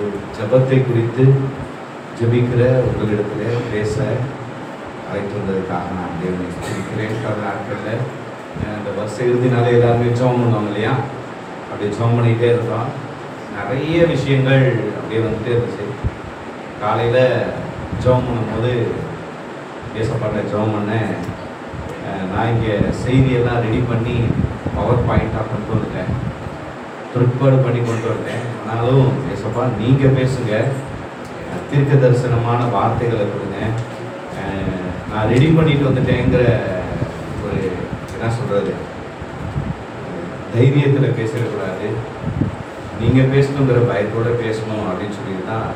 ஒரு ஜபத்தை குறித்து ஜபிக்கிற உங்களிடத்தில் பேச அழைத்து வந்ததுக்காக நான் தேவனை ஸ்துதிக்கிறேன். கடந்த நாட்களில் இந்த வருஷ இறுதினால எல்லாருமே ஜெபம் பண்ணுவாங்க இல்லையா, அப்படி ஜெபம் பண்ணிகிட்டே இருக்கோம். நிறைய விஷயங்கள் அப்படியே வந்துட்டே இருந்துச்சு. காலையில் ஜெபம் பண்ணும்போது பேசப்பட்ட ஜெபம் பண்ணேன். நான் இங்கே செய்தியெல்லாம் ரெடி பண்ணி பவர் பாயிண்டாக கொண்டு வந்துட்டேன், ப்ரிப்பேர் பண்ணி கொண்டு வந்தேன். ஆனாலும் பேசப்பா நீங்கள் பேசுங்க, தீர்க்க தரிசனமான வார்த்தைகளை கொடுங்க. நான் ரெடி பண்ணிட்டு வந்துட்டேங்கிற ஒரு என்ன சொல்கிறது தைரியத்தில் பேசிடக்கூடாது, நீங்கள் பேசணுங்கிற பயத்தோடு பேசணும் அப்படின்னு சொல்லிட்டு தான்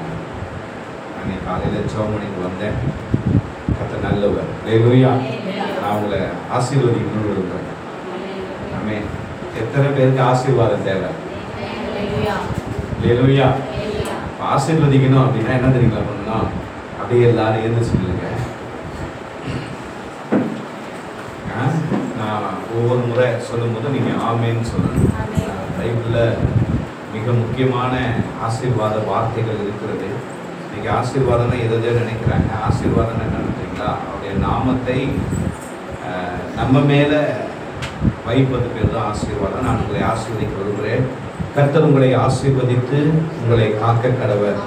நான் காலையில் ஜெபம் பண்ணிட்டு வந்தேன். கர்த்தர் நல்லவர். அல்லேலூயா. நான் உங்களை ஆசீர்வதிக்கணும்னு விரும்புகிறேன். ஆமென். எத்தனை பேருக்கு ஆசீர்வாதம் தேவை? அல்லேலூயா. ஆசீர்வதிக்கணும் அப்படின்னா என்ன தெரியுங்களா பண்ணணும்? அப்படியே எல்லாரும் எழுந்து சொல்லுங்க. நான் ஒவ்வொரு முறை சொல்லும் போது நீங்கள் ஆமேன்னு சொல்லணும். பைபிளில் மிக முக்கியமான ஆசீர்வாத வார்த்தைகள் இருக்கிறது. இன்னைக்கு ஆசீர்வாதம்னா எதை நினைக்கிறாங்க? ஆசீர்வாதம் என்ன நினைக்கிறீங்களா? அவருடைய நாமத்தை நம்ம மேலே வைப்பது பேர் தான் ஆசீர்வாதம். நான் உங்களை ஆசீர்வதிக்க விரும்புகிறேன். கர்த்தர் உங்களை ஆசீர்வதித்து உங்களை காக்க கடவர்.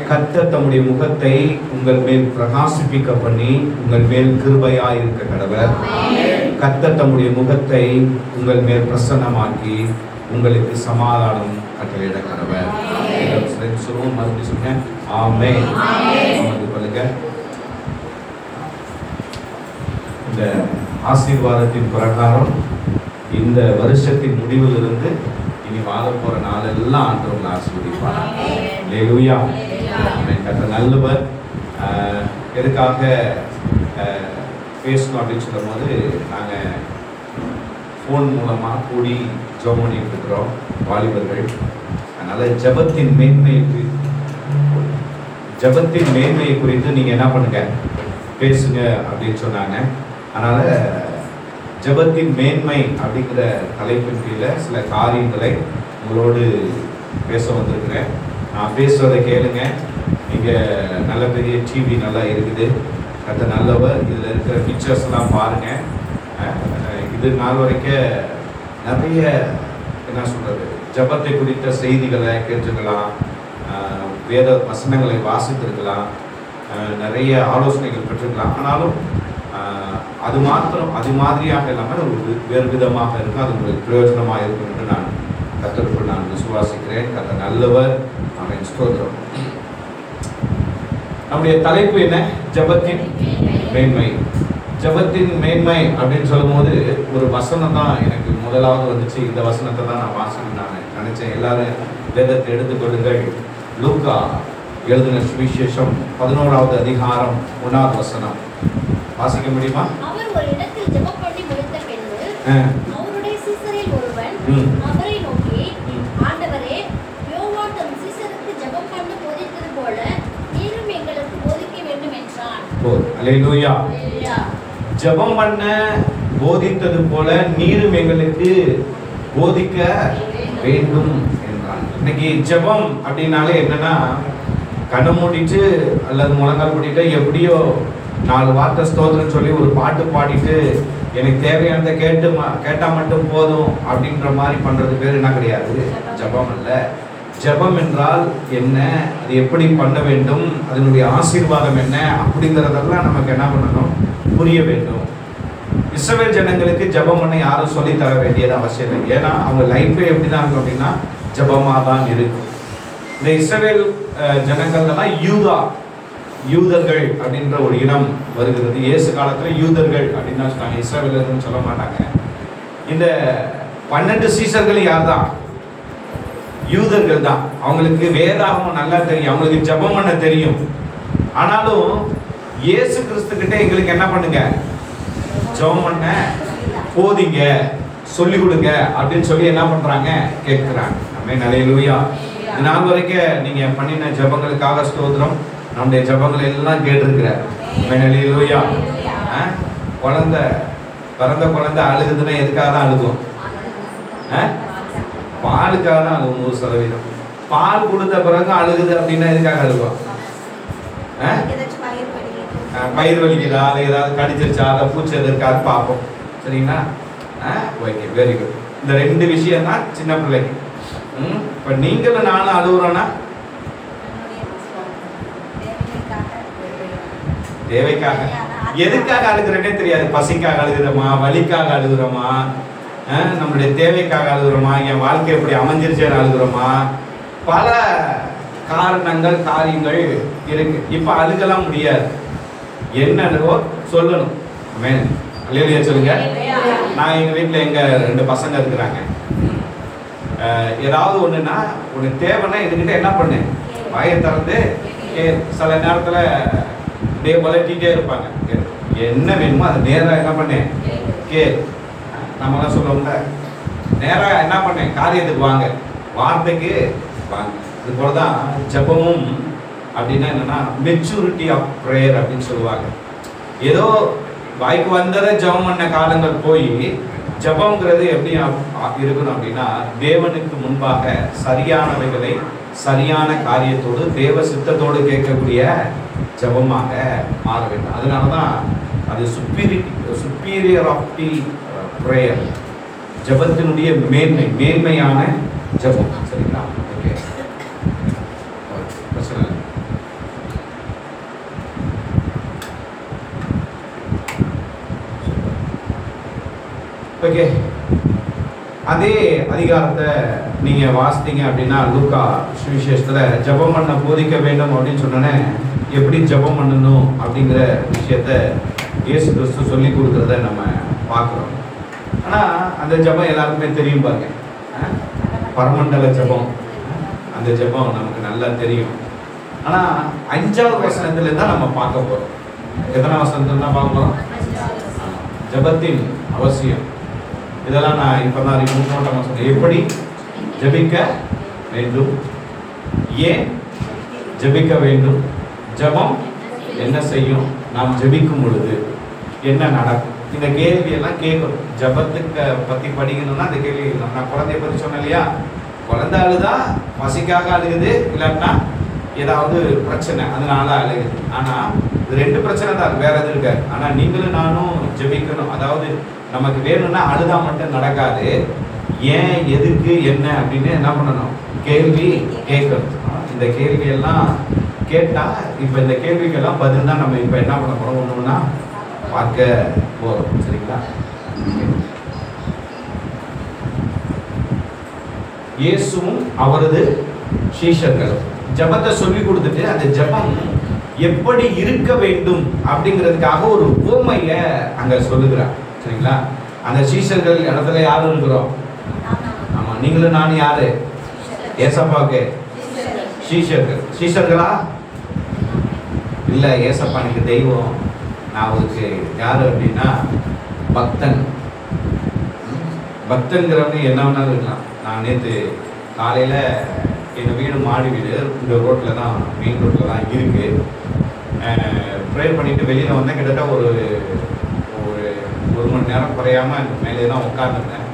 கர்த்தர் தம்முடைய முகத்தை உங்கள் மேல் பிரகாசிப்பிக்க பண்ணி உங்கள் மேல் கிருபையாய் இருக்க கடவர். கர்த்தர் தம்முடைய முகத்தை உங்கள் மேல் பிரசன்னமாக்கி உங்களுக்கு சமாதானம் கட்டளையிட கடவர். சொல்லுவோம், மறுபடியும் சொல்லுங்க. ஆமென். சொல்லுங்க. இந்த ஆசீர்வாதத்தின் பிரகாரம் இந்த வருஷத்தின் முடிவிலிருந்து இனி வாழ போற நாளெல்லாம் ஆண்டவங்களை ஆசீர்வதிப்பார். அல்லேலூயா. கர்த்தர் நல்லவர். எதுக்காக பேசணும் அப்படின்னு சொல்லும் போது நாங்கள் ஃபோன் மூலமாக கூடி ஜெபம் பண்ணிட்டு இருக்கிறோம் வாலிபர்கள். அதனால் ஜெபத்தின் மேன்மையை குறித்து நீங்கள் என்ன பண்ணுங்க, பேசுங்க அப்படின்னு சொன்னாங்க. அதனால் ஜெபத்தின் மேன்மை அப்படிங்கிற தலைப்பின் கீழே சில காரியங்களை உங்களோடு பேச வந்திருக்கிறேன். நான் பேசுவதை கேளுங்க. நீங்கள் நல்ல பெரிய டிவி நல்லா இருக்குது, கர்த்தர் நல்லவர். இதில் இருக்கிற பிக்சர்ஸ்லாம் பாருங்கள். இது நாள் வரைக்கும் நிறைய என்ன சொல்கிறது ஜெபத்தை குறித்த செய்திகளை கேட்டுருக்கலாம், வேத வசனங்களை வாசித்திருக்கலாம், நிறைய ஆலோசனைகள் பெற்றிருக்கலாம். ஆனாலும் அது மாதிரியாக இல்லாமல் ஒரு வேறு விதமாக இருக்கும். அது உங்களுக்கு பிரயோஜனமாக இருக்கும் என்று நான் கர்த்தருக்குள் நான் விசுவாசிக்கிறேன். கர்த்தர் நல்லவர். ஆமென். ஸ்தோத்திரம். நம்முடைய தலைப்பு என்ன? ஜெபத்தின் மேன்மை. ஜெபத்தின் மேன்மை அப்படின்னு சொல்லும் போது ஒரு வசனம் தான் எனக்கு முதலாவது வந்துச்சு. இந்த வசனத்தை தான் நான் வாசிக்கணும்னு நான் நினைச்சேன். எல்லாரும் வேதத்தை எடுத்துக்கொள்ளுங்கள். லூக்கா எழுதின சுவிசேஷம் 11வது அதிகாரம் 1வது வசனம் வாசிக்க முடியுமா? அவர் ஒரு இடத்தில் ஜெபம் பண்ணி முடித்த பின்பு அவருடைய சீசரில் ஒருவன் அவரை நோக்கி, ஆண்டவரே, யோவான் தம் சீசருக்கு ஜெபம் பண்ண போதித்தது போல நீரும் எங்களுக்கு போதிக்க வேண்டும் என்றான். அல்லேலூயா. ஜெபம் பண்ண போதித்தது போல நீரும் எங்களுக்கு போதிக்க வேண்டும் என்றான். இன்னைக்கு ஜெபம் அப்படின்னாலே என்னன்னா, கண்ணை மூடிட்டு அல்லது முழங்கால் மூடிட்டு எப்படியோ 4 வார்த்தை ஸ்தோத்திரம் சொல்லி ஒரு பாட்டு பாடிட்டு எனக்கு தேவையானதை கேட்டால் மட்டும் போதும் அப்படின்ற மாதிரி பண்ணுறது பேர் என்ன கிடையாது? ஜெபம் அல்ல. ஜெபம் என்றால் என்ன, அது எப்படி பண்ண வேண்டும், அதனுடைய ஆசீர்வாதம் என்ன அப்படிங்கிறதெல்லாம் நமக்கு என்ன பண்ணணும், புரிய வேண்டும். இஸ்ரவேல் ஜனங்களுக்கு ஜெபம் பண்ண யாரும் சொல்லி தர வேண்டியது அவசியம் இல்லை. ஏன்னா அவங்க லைஃபே எப்படி தான் இருக்கும் அப்படின்னா ஜெபமாக தான் இருக்கும். இந்த இஸ்ரவேல் ஜனங்கள்லாம் யூதர்கள் அப்படின்ற ஒரு இனம் வருகிறது. இயேசு காலத்தில் யூதர்கள் அப்படின்னு தான் சொன்னாங்க, இஸ்ரவேலர்னு சொல்ல மாட்டாங்க. இந்த 12 சீசர்கள் யார் தான்? யூதர்கள் தான். அவங்களுக்கு வேதாகமம் நல்லா தெரியும், அவங்களுக்கு ஜெபம் பண்ண தெரியும். ஆனாலும் இயேசு கிறிஸ்துக்கிட்ட எங்களுக்கு என்ன பண்ணுங்க, ஜெபம் பண்ண போதிங்க, சொல்லி கொடுங்க அப்படின்னு சொல்லி என்ன பண்றாங்க, கேட்கிறாங்க. ஆமென். அல்லேலூயா. நாள் வரைக்கும் நீங்க பண்ணின ஜெபங்களுக்காக ஸ்தோத்திரம். நம்முடைய ஜெபங்களை எல்லாம் கேட்டிருக்கிறார். ஆமென். அல்லேலூயா. பிறந்த குழந்தை அழுகுதுன்னா எதுக்காக தான் அழுகும்? பாலுக்காக தான் அழுகும் 100%. பால் கொடுத்த பிறகு அழுகுது அப்படின்னா எதுக்காக அழுகும்? பயிர் வலிக்குதா, அதை ஏதாவது கடிச்சிருச்சா, அதை பூச்சி எதற்காக பார்ப்போம். சரிங்களா? Okay, very good. இந்த ரெண்டு விஷயம் தான் சின்ன பிள்ளைக்கு. இப்போ நீங்களும் நானும் அழுகுறோன்னா தேவைக்காக. எதுக்காக அழுகிறேனே தெரியாது. பசிக்காக அழுகிறோமா, வலிக்காக அழுகிறோமா, நம்மளுடைய தேவைக்காக அழுகிறோமா, என் வாழ்க்கை எப்படி அமைஞ்சிருச்சேன்னு அழுகிறோமா, பல காரணங்கள் காரியங்கள் இருக்கு. இப்ப அழுகலாம் முடியாது. என்னன்னு சொல்லணும். அல்லேலூயா சொல்லுங்க. நான் எங்க வீட்டுல எங்க 2 பசங்க இருக்கிறாங்க. ஏதாவது ஒண்ணுன்னா ஒண்ணு தேவைன்னா எதுக்கிட்ட என்ன பண்ணு, வாயை திறந்து சில நேரத்துல அப்படியே வளர்த்திட்டே இருப்பாங்க. என்ன வேணுமோ அதை நேராக என்ன பண்ணேன் நம்மளாம் சொல்லுவோம்ல, நேராக என்ன பண்ணேன், காரியத்துக்கு வாங்க, வார்த்தைக்கு வாங்க. இது போலதான் ஜபமும் அப்படின்னா என்னன்னா மெச்சூரிட்டி ஆஃப் ப்ரேயர் அப்படின்னு சொல்லுவாங்க. ஏதோ வாய்க்கு வந்ததை ஜபம் பண்ண காலங்கள் போய் ஜபம்ங்கிறது எப்படி இருக்கணும் அப்படின்னா தேவனுக்கு முன்பாக சரியானவைகளை சரியான காரியத்தோடு தேவ சித்தத்தோடு கேட்கக்கூடிய ஜபமாக மாற வேண்டும். அதனாலதான் அது சுப்பீரியர் ஆஃப் தி ப்ரேயர், ஜபத்தினுடைய மேன்மையான ஜபம். சரிங்களா? ஓகே, பிரச்சனை இல்லை. ஓகே, அதே அதிகாரத்தை நீங்க வாசித்தீங்க அப்படின்னா லூக்கா சுவிசேஷத்துல ஜபம் பண்ண போதிக்க வேண்டும் அப்படின்னு சொன்னோன்னே எப்படி ஜபம் பண்ணணும் அப்படிங்கிற விஷயத்த இயேசு கிறிஸ்து சொல்லி கொடுக்கறத நம்ம பார்க்குறோம். ஆனா அந்த ஜபம் எல்லாருக்குமே தெரியும் பாருங்க, பரமண்டல ஜபம். அந்த ஜபம் நமக்கு நல்லா தெரியும். ஆனா 5வது வசனத்துல தான் நம்ம பார்க்க போறோம். எத்தனை வசனத்துல தான் பார்க்க போறோம்? ஜபத்தின் அவசியம். இதெல்லாம் நான் இப்பதான் முன்னோட்டமா சொன்னேன். எப்படி ஜபிக்க வேண்டும், ஏன் ஜபிக்க வேண்டும், ஜபம் என்ன செய்யும், நாம் ஜபிக்கும் பொழுது என்ன நடக்கும், இந்த கேள்வி எல்லாம் கேட்கணும். ஜபத்துக்கு பத்தி படிக்கணும்னா அந்த கேள்வி. நான் குழந்தைய பத்தி சொன்னேன் இல்லையா, குழந்தை அழுதா பசிக்காக அழுகுது, இல்லாட்டினா ஏதாவது பிரச்சனை அதனால அழுகுது. ஆனா இது 2 பிரச்சனை தான், வேற எதுவும் இருக்காது. ஆனா நீங்களும் நானும் ஜபிக்கணும். அதாவது நமக்கு வேணும்னா அழுதா மட்டும் நடக்காது. ஏன், எதுக்கு, என்ன அப்படின்னு என்ன பண்ணணும், கேள்வி கேட்கணும். இந்த கேள்வி எல்லாம் கேட்டா இப்ப இந்த கேள்விக்கெல்லாம் பதில் தான் நம்ம இப்ப என்ன பண்ண போறோம், ஒண்ணுன்னா பார்க்க போறோம். சரிங்களா? இயேசுவும் அவரது சீஷர்களும் ஜபத்தை சொல்லி கொடுத்துட்டு அந்த ஜபம் எப்படி இருக்க வேண்டும் அப்படிங்கிறதுக்காக ஒரு உவமைய அங்க சொல்லுகிறார். சரிங்களா? அந்த சீஷர்கள் இடத்துல யாரும் இருக்கிறோம்? ஆமா, நீங்களும் நானும் யாரு? ஏசப்பாவுக்கு சீஷர்கள். சீஷர்களா இல்ல, ஏசப்பா எனக்கு தெய்வம். நான் அவருக்கு யாரு அப்படின்னா பக்தன். பக்தன்கிறவங்க என்ன வேணாலும் இருக்கலாம். நான் நேற்று காலையில எங்கள் வீடு மாடி வீடு இந்த ரோட்டில் தான், மெயின் ரோட்டில் தான் இருக்குது. ப்ரேயர் பண்ணிவிட்டு வெளியில் வந்தேன். கிட்டத்தட்ட ஒரு 1 மணி நேரம் குறையாமல் மேலே தான் உட்காந்துருந்தேன்.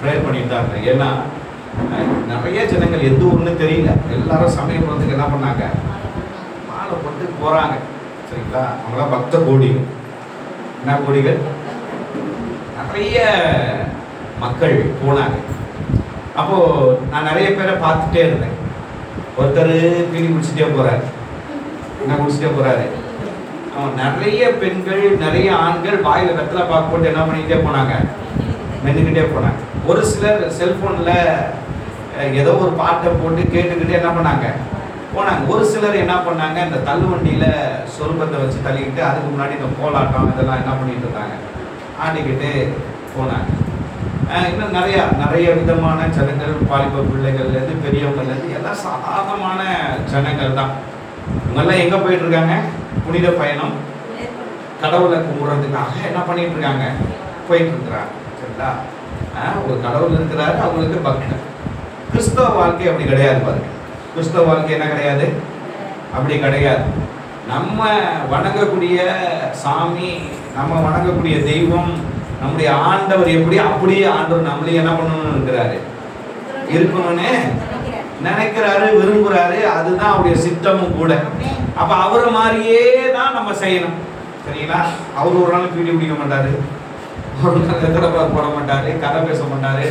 ப்ரேயர் பண்ணிட்டு தான் இருந்தேன். ஏன்னா நிறைய ஜனங்கள் எந்த ஊர்னு தெரியல. எல்லாரும் சமயபுரத்துக்கு என்ன பண்ணாங்க, மாலை போட்டு போகிறாங்க. சரிங்களா? அவங்களாம் பக்த கோடிகள். என்ன கோடிகள்? நிறைய மக்கள் போனாங்க. அப்போது நான் நிறைய பேரை பார்த்துட்டே இருந்தேன். ஒருத்தர் பீடி குடிச்சிட்டே போகிறாரு. என்ன குடிச்சிட்டே போகிறாரு? அவன் நிறைய பெண்கள் நிறைய ஆண்கள் வாயில் வெத்தலை பாக்கு போட்டு என்ன பண்ணிக்கிட்டே போனாங்க, மென்னுக்கிட்டே போனாங்க. ஒரு சிலர் செல்ஃபோனில் ஏதோ ஒரு பாட்டை போட்டு கேட்டுக்கிட்டு என்ன பண்ணாங்க போனாங்க. ஒரு சிலர் என்ன பண்ணாங்க, இந்த தள்ளுவண்டியில் சொருபத்தை வச்சு தள்ளிக்கிட்டு அதுக்கு முன்னாடி இந்த கோலாட்டம் இதெல்லாம் என்ன பண்ணிட்டு இருந்தாங்க, ஆடிக்கிட்டு போனாங்க. இன்னும் நிறைய விதமான ஜனங்கள், வாலிப பிள்ளைகள்லேருந்து பெரியவங்கள்லேருந்து எல்லாம் சாதாரணமான ஜனங்கள் தான். இவங்கெல்லாம் எங்கே போயிட்டு இருக்காங்க? புனித பயணம், கடவுளை கும்பிட்றதுக்காக என்ன பண்ணிட்டு இருக்காங்க, போயிட்டு இருக்கிறாங்க. சரிங்களா? ஒரு கடவுள் இருக்கிறாரு, அவங்களுக்கு பக்தன். கிறிஸ்தவ வாழ்க்கை அப்படி கிடையாது பாருங்க. கிறிஸ்தவ வாழ்க்கை என்ன கிடையாது, அப்படி கிடையாது. நம்ம வணங்கக்கூடிய சாமி, நம்ம வணங்கக்கூடிய தெய்வம், நம்முடைய ஆண்டவர் எப்படி அப்படியே ஆண்டவர் நம்மளையும் என்ன பண்ணணும்னு இருக்கிறாரு, இருக்கணும்னு நினைக்கிறாரு, விரும்புறாரு. அதுதான் அவருடைய சித்தமும் கூட. அப்ப அவரை மாதிரியே தான் நம்ம செய்யணும். சரிங்களா? அவர் ஒரு நாள் பீடி குடிக்க மாட்டாரு, ஒரு நாள் எத்தனை போட மாட்டாரு, கதை பேச மாட்டாரு.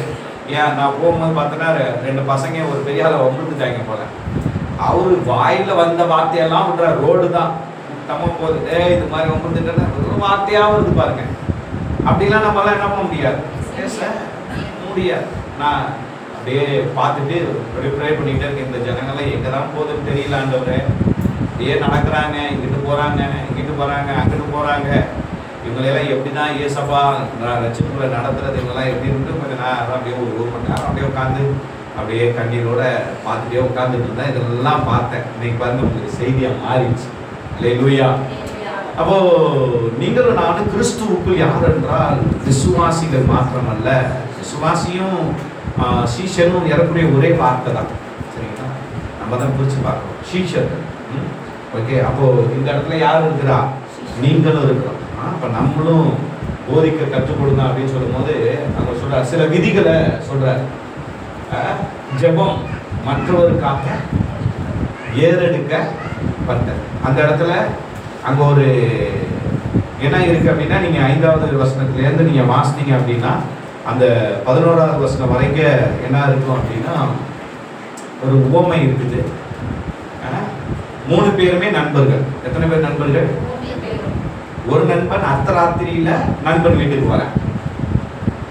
ஏன் நான் போகும்போது பார்த்தோன்னா 2 பசங்க ஒரு பெரிய ஆளை வம்பிட்டாங்க போல. அவரு வாயில வந்த வார்த்தையெல்லாம் விடுற ரோடு தான் தம்ம போகுது, இது மாதிரி வம்பிட்டுன்னா ஒரு வார்த்தையா வருது பாருங்க. அப்படிலாம் நம்மளாம் என்ன பண்ண முடியாது, பேச முடியாது. நான் அப்படியே பார்த்துட்டு அப்படியே ப்ரே பண்ணிக்கிட்டே இருக்கேன். இந்த ஜனங்கள்லாம் எங்கே தான் போகுதுன்னு தெரியல ஆண்டவரே. அப்படியே நடக்கிறாங்க, இங்கிட்டு போகிறாங்க, இங்கிட்டு போகிறாங்க, அங்கிட்டு போகிறாங்க. இவங்களெல்லாம் எப்படி தான் ஏசப்பா ரட்சிப்புல நடத்துறது, இவங்கெல்லாம் எப்படி இருந்து கொஞ்சம் நேரம் அப்படியே ஒரு 1 மணி நேரம் அப்படியே உட்காந்து அப்படியே கண்ணீரோட பார்த்துட்டே உட்காந்துட்டு இருந்தேன். இதெல்லாம் பார்த்தேன். இன்னைக்கு பாருங்க உங்களுக்கு செய்தியாக மாறிடுச்சு. அல்லேலூயா. அப்போ நீங்களும் நானும் கிறிஸ்துவுக்குள் யார் என்றால் விசுவாசிகள் மாத்திரமல்ல, விசுவாசியும் சீஷனும் ஏறக்கூடிய ஒரே வார்த்தை தான். சரிங்களா? நம்ம தான் பிரிச்சு பார்க்கணும். சீஷர்கள். ஓகே. அப்போ இந்த இடத்துல யார் இருக்கிறா? நீங்களும் இருக்கிறோம். அப்ப நம்மளும் போதிக்க கற்றுக் கொடுங்க அப்படின்னு சொல்லும் போது அங்க சொல்ற சில விதிகளை சொல்றாரு. ஜெபம் மற்றவருக்காக ஏறெடுக்கப்பட்டது. அந்த இடத்துல அங்க ஒரு என்ன இருக்கு அப்படின்னா, நீங்க 5வது வசனத்துல இருந்து நீங்க வாசினீங்க அப்படின்னா அந்த 11வது வசனம் வரைக்கும் என்ன இருக்கும் அப்படின்னா ஒரு உவமை இருக்குது. 3 பேருமே நண்பர்கள். எத்தனை பேர் நண்பர்கள்? ஒரு நண்பன் அர்த்தராத்திரியில நண்பன் வீட்டுக்கு வர,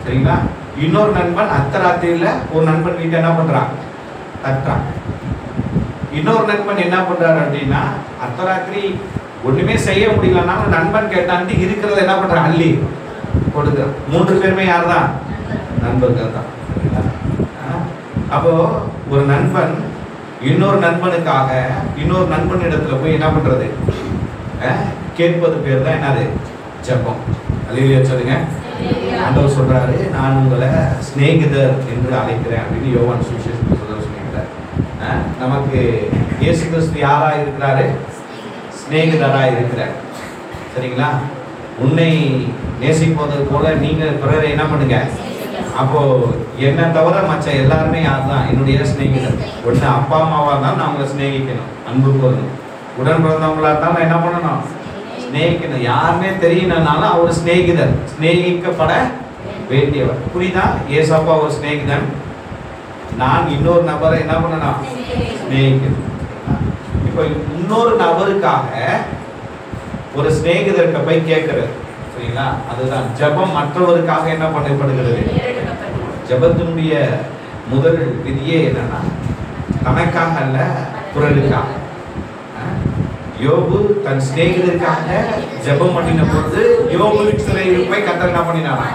சரிங்களா? இன்னொரு நண்பன் அர்த்தராத்திரியில ஒரு நண்பன் வீட்டை என்ன பண்றான்? தட்டுறான். இன்னொரு நண்பன் என்ன பண்றாரு அப்படின்னா, அர்த்தராத்திரி ஒண்ணுமே செய்ய முடியலன்னாலும் நண்பன் கேட்டான்ட்டு இருக்கிறத என்ன பண்றான்? அள்ளி கொடுக்குறான். 3 பேருமே யார் தான்? நண்பர்கள் தான். அப்போ ஒரு நண்பன் இன்னொரு நண்பனுக்காக இன்னொரு நண்பன் இடத்துல போய் என்ன பண்றது? கேட்பது பேர் தான் என்னது? ஜெபம். அல்லேலூயா சொல்லுங்க. ஆண்டவர் சொல்றாரு, நான் உங்களை சிநேகிதர் என்று அழைக்கிறேன் அப்படின்னு யோவான் சுவிசேஷத்துல சொல்லியிருக்கிறார். நமக்கு இயேசு கிறிஸ்து யாரா இருக்கிறாரு? சிநேகிதரா இருக்கிறார். சரிங்களா? உன்னை நேசிப்பது போல நீங்க பிறரை என்ன பண்ணுங்க? அப்போ என்ன தவிர மற்ற எல்லாருமே யார் தான் என்னுடைய சிநேகிதர்? ஒன்று அப்பா அம்மாவா இருந்தாலும் நான் அவங்களை சிநேகிக்கணும், அன்பு கூறணும். உடன் பிறந்தவங்களா இருந்தாலும் நான் என்ன பண்ணணும்? சிநேகிக்கணும். யாருமே தெரியணும்னாலும் அவர் சிநேகிதர், சிநேகிக்கப்பட வேண்டியவர். புரியுதா? ஏசப்பா ஒரு சிநேகிதன், நான் இன்னொரு நபரை என்ன பண்ணணும்? சிநேகிக்கணும். இப்போ இன்னொரு நபருக்காக ஒரு சிநேகிதர்கிட்ட போய் கேட்கிறது, சரிங்களா? அதுதான் ஜெபம். மற்றவருக்காக என்ன பண்ணப்படுகிறது? ஜெபத்தினுடைய முதல் விதியே என்னன்னா, தனக்காக அல்ல, பிறருக்காக. யோபு தன் சிநேகிதருக்காக ஜெபம் பண்ணின பொழுது யோபு சிறையில் போய் கர்த்தர் என்ன பண்ணினாரா?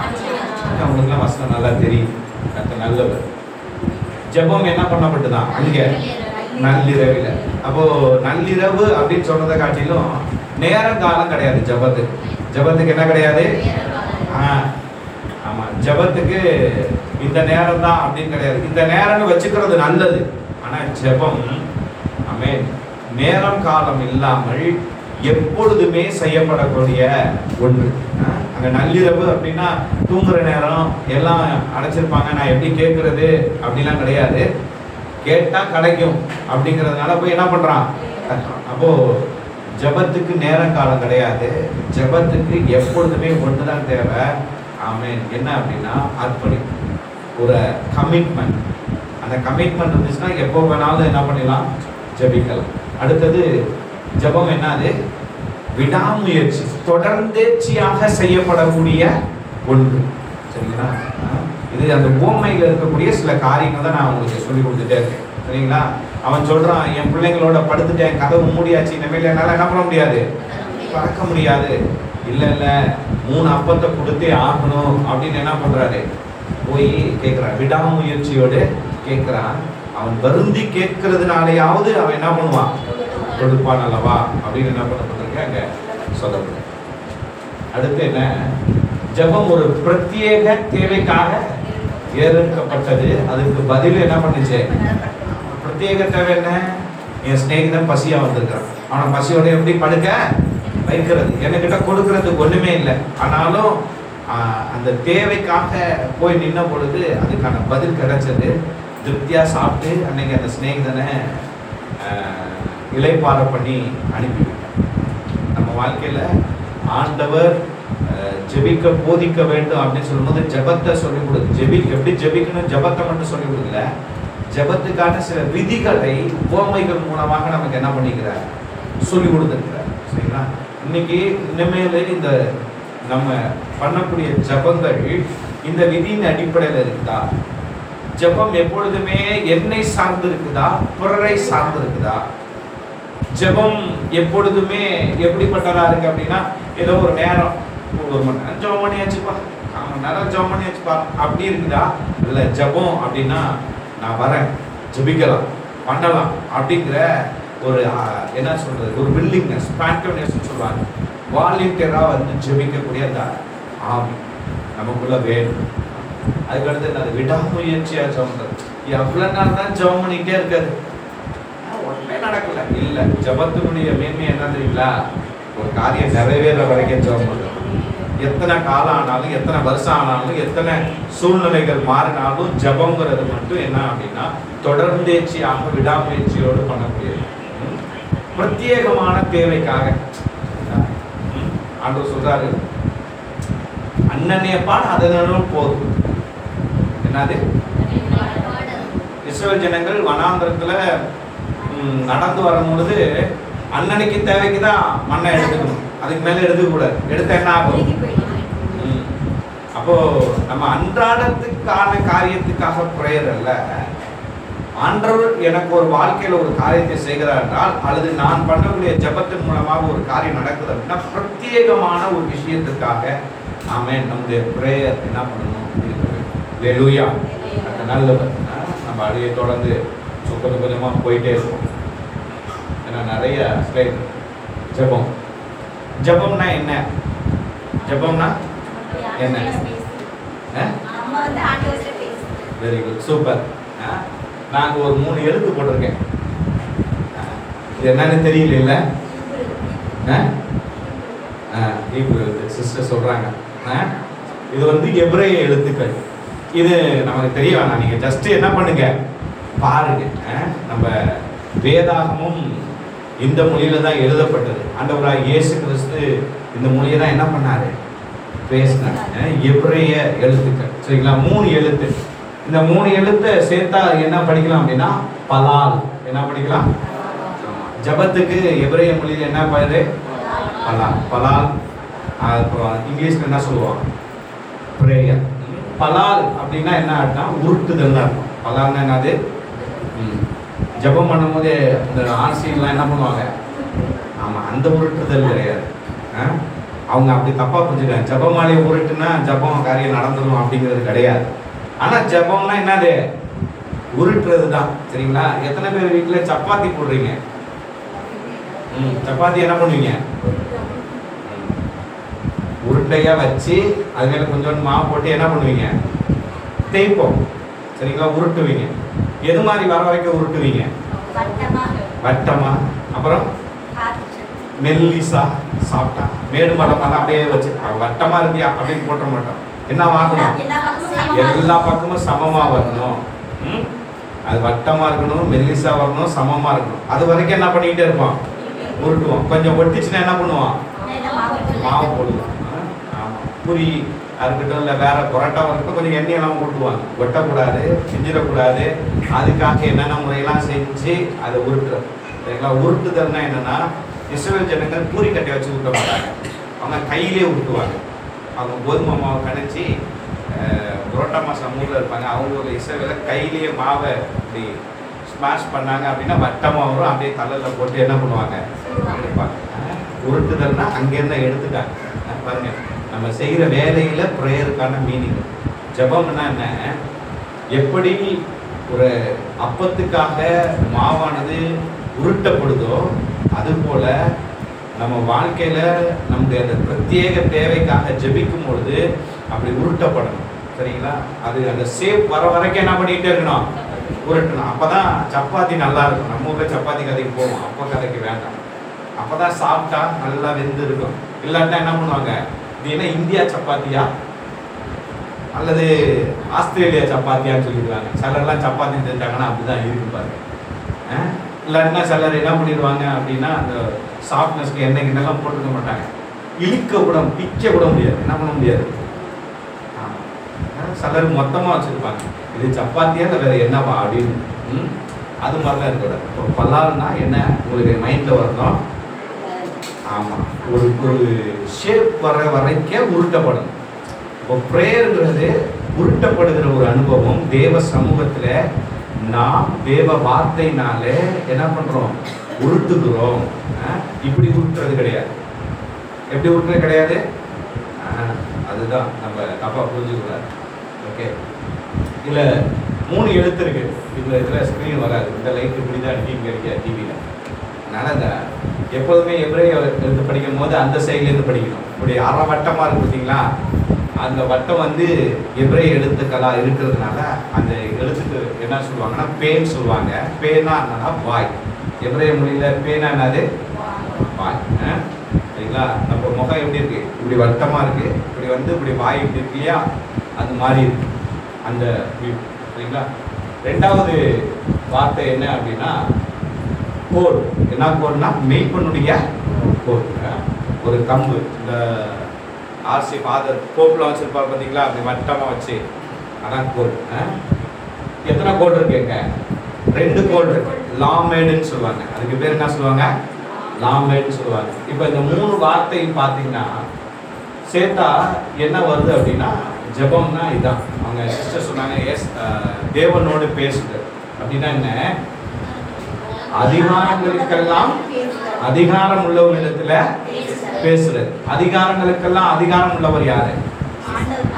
அவங்களுக்குலாம் வசனம் நல்லா தெரியும். கர்த்தர் நல்லவர். ஜெபம் என்ன பண்ணப்பட்டுதான் அங்க நள்ளிரவில். அப்போ நள்ளிரவு அப்படின்னு சொன்னதை காட்டிலும் நேரம் காலம் கிடையாது ஜெபத்துக்கு. ஜெபத்துக்கு என்ன கிடையாது? ஆமா, ஜெபத்துக்கு இந்த நேரம் தான் அப்படின்னு கிடையாது. இந்த நேரம்னு வச்சுக்கிறது நல்லது. ஆனா ஜெபம் ஆமென் நேரம் காலம் இல்லாமல் எப்பொழுதுமே செய்யப்படக்கூடிய ஒன்று. அங்க நள்ளிரவு அப்படின்னா தூங்குற நேரம் எல்லாம் அடைச்சிருப்பாங்க, நான் எப்படி கேட்கறது அப்படிலாம் கிடையாது. கேட்டா கிடைக்கும் அப்படிங்கிறதுனால போய் என்ன பண்றான்? அப்போ ஜெபத்துக்கு நேரம் காலம் கிடையாது. ஜெபத்துக்கு எப்பொழுதுமே ஒன்றுதான் தேவை. ஆமென். என்ன அப்படின்னா அர்ப்பணிப்பு, ஒரு கமிட்மெண்ட். அந்த கமிட்மெண்ட் இருந்துச்சுன்னா எப்போ வேணாலும் என்ன பண்ணிடலாம்? ஜெபிக்கலாம். அடுத்தது ஜெபம் என்னது? விடாமுயற்சி, தொடர்ந்தேர்ச்சியாக செய்யப்படக்கூடிய ஒன்று. சரிங்களா? இது அந்த உவமையில் இருக்கக்கூடிய சில காரியங்கள் தான் நான் உங்களுக்கு சொல்லி கொடுத்துட்டே இருக்கேன். சரிங்களா? அவன் சொல்றான், என் பிள்ளைங்களோட படுத்துட்டேன், கதவு மூடியாச்சு, இனிமேல் என்னால் என்ன பண்ண முடியாது? பறக்க முடியாது. இல்லை இல்லை 3 அப்பத்தை கொடுத்தே ஆகணும் அப்படின்னு என்ன பண்றாரு? போய் கேட்கிறான். விடாமுயற்சியோடு கேட்கிறான். அவன் வருந்தி கேட்கறதுனாலையாவது அவன் என்ன பண்ணுவான்? கொடுப்பான் அல்லவா அப்படின்னு என்ன பண்ணப்பட்டிருக்கு அங்க சொல்லப்படுது. அடுத்து என்ன? ஜெபம் ஒரு பிரத்யேக தேவைக்காக ஏற்பட்டது. அதுக்கு பதில் என்ன பண்ணுச்சு? பிரத்யேக தேவை என்ன? என் சிநேகிதன் பசியா வந்திருக்கான், அவனை பசியோட எப்படி படுக்க வைக்கிறது? என்கிட்ட கொடுக்கறதுக்கு ஒண்ணுமே இல்லை, ஆனாலும் அந்த தேவைக்காக போய் நின்ன பொழுது அதுக்கான பதில் கிடைச்சது. திருப்தியா சாப்பிட்டு அன்னைக்கு அந்த சிநேகிதனை இளைப்பாற பண்ணி அனுப்பிவிட்டார். நம்ம வாழ்க்கையில ஆண்டவர் ஜெபிக்க போதிக்க வேண்டும் அப்படின்னு சொல்லும்போது ஜெபத்தை சொல்லிக் கொடுத்து எப்படி ஜெபிக்கணும் ஜெபத்தை மட்டும் சொல்லிக் கொடுக்கல, ஜெபத்துக்கான சில விதிகளை உவமைகள் மூலமாக நமக்கு என்ன பண்ணிக்கிறார், சொல்லிக் கொடுத்துருக்கிறார். சரிங்களா? இன்னைக்கு இனிமேல் இந்த நம்ம பண்ணக்கூடிய ஜெபங்கள் இந்த விதியின் அடிப்படையில் இருக்குதா? ஜெபம் எப்பொழுதுமே என்னை சார்ந்து இருக்குதா, பிறரை சார்ந்து இருக்குதா? ஜெபம் எப்பொழுதுமே எப்படிப்பட்டதா இருக்கு அப்படின்னா, ஏதோ ஒரு நேரம் 1 மணி நேரம் ஜெபம் பண்ணியாச்சுப்பா, 1/4 மணி நேரம் ஜெபம் பண்ணியாச்சுப்பா அப்படி இருக்குதா? இல்லை, ஜெபம் அப்படின்னா நான் வரேன், ஜெபிக்கலாம், பண்ணலாம் அப்படிங்கிற ஒரு என்ன சொல்றது, ஒரு வில்லிங்னஸ், ஸ்பான்டேனியஸ் சொல்லுவாங்க. வாலண்டியரா வந்து ஜெபிக்கக்கூடிய அந்த ஆவி நமக்குள்ள வேணும். அதுக்கடுத்து அது விடாமுயற்சியா ஜெபம். எவ்வளவு நாள் தான் ஜெபம் பண்ணிக்கிட்டே இருக்காது, ஒன்றுமே நடக்கல. இல்லை, ஜெபத்தினுடைய மேன்மை என்ன தெரியுங்களா? ஒரு காரியம் நிறைவேற வரைக்கும் ஜெபம் பண்ணுறோம். எத்தனை காலம் ஆனாலும், எத்தனை வருஷம் ஆனாலும், எத்தனை சூழ்நிலைகள் மாறினாலும் ஜெபங்கிறது மட்டும் என்ன அப்படின்னா தொடர்ந்தேச்சியாக விடாமுயற்சியோடு பண்ணக்கூடியது. பிரத்யேகமான தேவைக்காக ஆண்டவர் சொல்றாரு, அண்ணனே பாட அதனும் போதும். என்னது? இஸ்ரவேல் ஜனங்கள் வனாந்தரத்துல நடந்து வரும்பொழுது அண்ணனுக்கு தேவைக்கு தான் மண்ணை எடுத்துக்கணும், அதுக்கு மேல எடுத்துக்க கூடாது. எடுத்த என்ன ஆகும்? அப்போ நம்ம அன்றாடத்துக்கான காரியத்துக்காக பிரேயர் அல்ல, ஆண்டவர் எனக்கு ஒரு வாழ்க்கையில ஒரு காரியத்தை செய்கிறார் என்றால், அல்லது நான் பண்ணக்கூடிய ஜெபத்தின் மூலமாக ஒரு காரியம் நடக்குது அப்படின்னா பிரத்யேகமான ஒரு விஷயத்துக்காக நாம நம்முடைய பிரேயர் என்ன பண்ணணும்? ஹல்லேலூயா. அது நல்லது. நம்ம அப்படியே தொடர்ந்து கொஞ்சம் கொஞ்சமா போயிட்டே இருக்கோம். ஏன்னா நிறைய ஸ்லைட். ஜெபம், ஜெபம்னா என்ன? ஜெபம்னா என்ன? Very good, super. நாங்க ஒரு 3 எழுத்து போட்டிருக்கேன். இது என்னன்னு தெரியல. சிஸ்டர் சொல்றாங்க இது வந்து எபிரேய எழுத்துக்கள். இது நமக்கு தெரிய வேணாம், நீங்க ஜஸ்ட் என்ன பண்ணுங்க, பாருங்க. நம்ம வேதாகமும் இந்த மொழியில தான் எழுதப்பட்டது. ஆண்டவராகிய இயேசு கிறிஸ்து இந்த மொழியை தான் என்ன பண்ணாரு, பேசினாரு. எபிரேய எழுத்துக்கள். சரிங்களா? 3 எழுத்து. இந்த 3 எழுத்தை சேர்த்தா என்ன படிக்கலாம் அப்படின்னா பலால். என்ன படிக்கலாம்? ஜபத்துக்கு எபிரேய மொழியில் என்ன பேரு? பலால். பலால். அப்புறம் இங்கிலீஷ்ல என்ன சொல்லுவாங்க? பிரேயர். பலால் அப்படின்னா என்ன அர்த்தம்? உருட்டுதல் அர்த்தம். பலால்னா என்னது? ஜபம் பண்ணும்போது இந்த ஆர்சிலாம் என்ன பண்ணுவாங்க? ஆமா, அந்த உருட்டுதல் கிடையாது. அவங்க அப்படி தப்பா புரிஞ்சுக்காங்க. ஜபமாலையை உருட்டுனா ஜபம் காரியம் நடந்துடும் அப்படிங்கிறது கிடையாது. ஆனா ஜபம்னா என்னது? உருட்டுறது தான். சரிங்களா? எத்தனை பேர் வீட்டுல சப்பாத்தி போடுறீங்க? சப்பாத்தி என்ன பண்ணுவீங்க? உருண்டையா வச்சு அது மேல கொஞ்சம் மாவு போட்டு என்ன பண்ணுவீங்க? தேய்ப்போம். சரிங்களா? உருட்டுவீங்க. எது மாதிரி வர வரைக்கும் உருட்டுவீங்க? வட்டமா. அப்புறம் மெல்லிசா சாப்பிட்டா மேடு மடமெல்லாம் அப்படியே வச்சு வட்டமா இருந்தியா அப்படின்னு போட்ட மாட்டோம். என்ன வாங்கணும்? எல்லா பக்கமும் சமமா வரணும். அது வட்டமா இருக்கணும், மெல்லிசா வரணும், சமமா இருக்கணும். அது வரைக்கும் என்ன பண்ணிக்கிட்டே இருப்போம்? உருட்டுவோம். கொஞ்சம் ஒட்டிச்சுன்னா என்ன பண்ணுவோம்? மாவு போடுவோம். ஆமா, பூரி இருக்கட்டும், இல்லை வேற பரோட்டா இருக்கட்டும், கொஞ்சம் எண்ணெயெல்லாம் ஊட்டுவாங்க. ஒட்டக்கூடாது, செஞ்சிடக்கூடாது. அதுக்காக என்னென்ன முறையெல்லாம் செஞ்சு அதை உருட்டுறது. சரிங்களா? உருட்டுதல்னா என்னன்னா, இஸ்ரவேல் ஜனங்கள் பூரி கட்டையை வச்சு ஊட்ட மாட்டாங்க, அவங்க கையிலே உருட்டுவாங்க. அவங்க கோதுமை மாவை கணிச்சு புரோட்டா மாசம் ஊரில் இருப்பாங்க, அவங்க இஸ்ரவேல கையிலேயே மாவை இப்படி ஸ்மாஷ் பண்ணாங்க அப்படின்னா வட்டமாக வரும். அப்படியே தலையில் போட்டு என்ன பண்ணுவாங்க? இருப்பாங்க. உருட்டுதல்னா அங்கேருந்து எடுத்துட்டாங்க. பாருங்க, நம்ம செய்கிற வேலையில ப்ரேயருக்கான மீனிங். ஜெபம்னா என்ன? எப்படி ஒரு அப்பத்துக்காக மாவானது உருட்டப்படுதோ அதுபோல நம்ம வாழ்க்கையில நம்முடைய அந்த பிரத்யேக தேவைக்காக ஜெபிக்கும் பொழுது அப்படி உருட்டப்படணும். சரிங்களா? அது அந்த சேப் வர வரைக்கும் என்ன பண்ணிக்கிட்டே இருக்கணும்? உருட்டணும். அப்பதான் சப்பாத்தி நல்லா இருக்கும். நம்ம ஊர்ல சப்பாத்தி கதைக்கு போவோம், அப்ப கதைக்கு வேண்டாம். அப்பதான் சாப்பிட்டா நல்லா வெந்து இருக்கும். இல்லாட்டா என்ன பண்ணுவாங்க? இது என்ன இந்தியா சப்பாத்தியா? அல்லது ஆஸ்திரேலியா சப்பாத்தியான்னு சொல்லிடுவாங்க. சிலர்லாம் சப்பாத்தி தெரிஞ்சாங்கன்னா அப்படிதான் இருக்கு பாருங்க. இல்லாட்டினா சிலர் என்ன பண்ணிடுவாங்க அப்படின்னா அந்த சாஃப்ட்னஸ்க்கு எண்ணெய் கிண்ணெல்லாம் போட்டுக்க மாட்டாங்க. இழுக்க கூட பிக்க கூட முடியாது, என்ன பண்ண முடியாது. சிலர் மொத்தமாக வச்சுருப்பாங்க, இது சப்பாத்தியா இல்லை வேறு என்னவா அப்படின்னு. அது மாதிரிலாம் இருக்கக்கூடாது. இப்போ பல்லால்னா என்ன உங்களுக்கு மைண்டில் வரணும்? ஆமாம், ஒரு ஷேப் வர வரைக்கும் உருட்டப்படணும். இப்போ ப்ரேயர்ன்றது உருட்டப்படுகிற ஒரு அனுபவம். தேவ சமூகத்தில் நாம் தேவ வார்த்தைனால என்ன பண்ணுறோம்? உருட்டுகிறோம். இப்படி உருட்டுறது கிடையாது. எப்படி உருட்டுறது கிடையாது? அதுதான் நம்ம தப்பாக புரிஞ்சுக்கூடாது. ஓகே, இதில் 3 எழுத்து இருக்கு. இதில் ஸ்க்ரீன் வராது. இந்த லைட் இப்படி தான் அடிக்க கிடைக்காது டிவியில். அதனால் அந்த எப்போதுமே எப்ரேய எழுத்து படிக்கும் போது அந்த சைட்லேருந்து படிக்கணும். இப்படி அரை வட்டமாக இருக்கு பார்த்தீங்களா? அந்த வட்டம் வந்து எப்ரேய எழுத்துக்களாக இருக்கிறதுனால அந்த எழுத்துக்கு என்ன சொல்லுவாங்கன்னா பேன் சொல்லுவாங்க. பேனா என்னன்னா வாய். எப்ரேய மொழியில் பேனா என்னது? வாய். சரிங்களா? நம்ம முகம் எப்படி இருக்கு? இப்படி வட்டமாக இருக்கு. இப்படி வந்து இப்படி வாய் இப்படி இருக்கு இல்லையா? அது மாதிரி இருக்கு அந்த வியூ. சரிங்களா? 2வது வார்த்தை என்ன அப்படின்னா கோல். என்ன கோல்னா மெய்ப்பனுடைய கோல். ஒரு கம்பு. இந்த ஆர்சி ஃபாதர் கோப்பில் வச்சுருப்பார் பார்த்தீங்களா? அப்படி வட்டமாக வச்சு, அதான் கோல். எத்தனை கோல் இருக்குங்க? 2 கோல் இருக்கு. லாமேடுன்னு சொல்லுவாங்க. அதுக்கு பேர் என்ன சொல்லுவாங்க? லாமேடுன்னு சொல்லுவாங்க. இப்போ இந்த 3 வார்த்தையும் பார்த்தீங்கன்னா சேர்த்தா என்ன வருது அப்படின்னா ஜெபம்னா இதுதான். அவங்க சிஸ்டர் சொன்னாங்க, எஸ் தேவனோடு பேசுது அப்படின்னா என்ன? அதிகாரங்களுக்கெல்லாம் அதிகாரம் உள்ளவரிடத்துல பேசுறது. அதிகாரங்களுக்கெல்லாம் அதிகாரம் உள்ளவர் யாரு?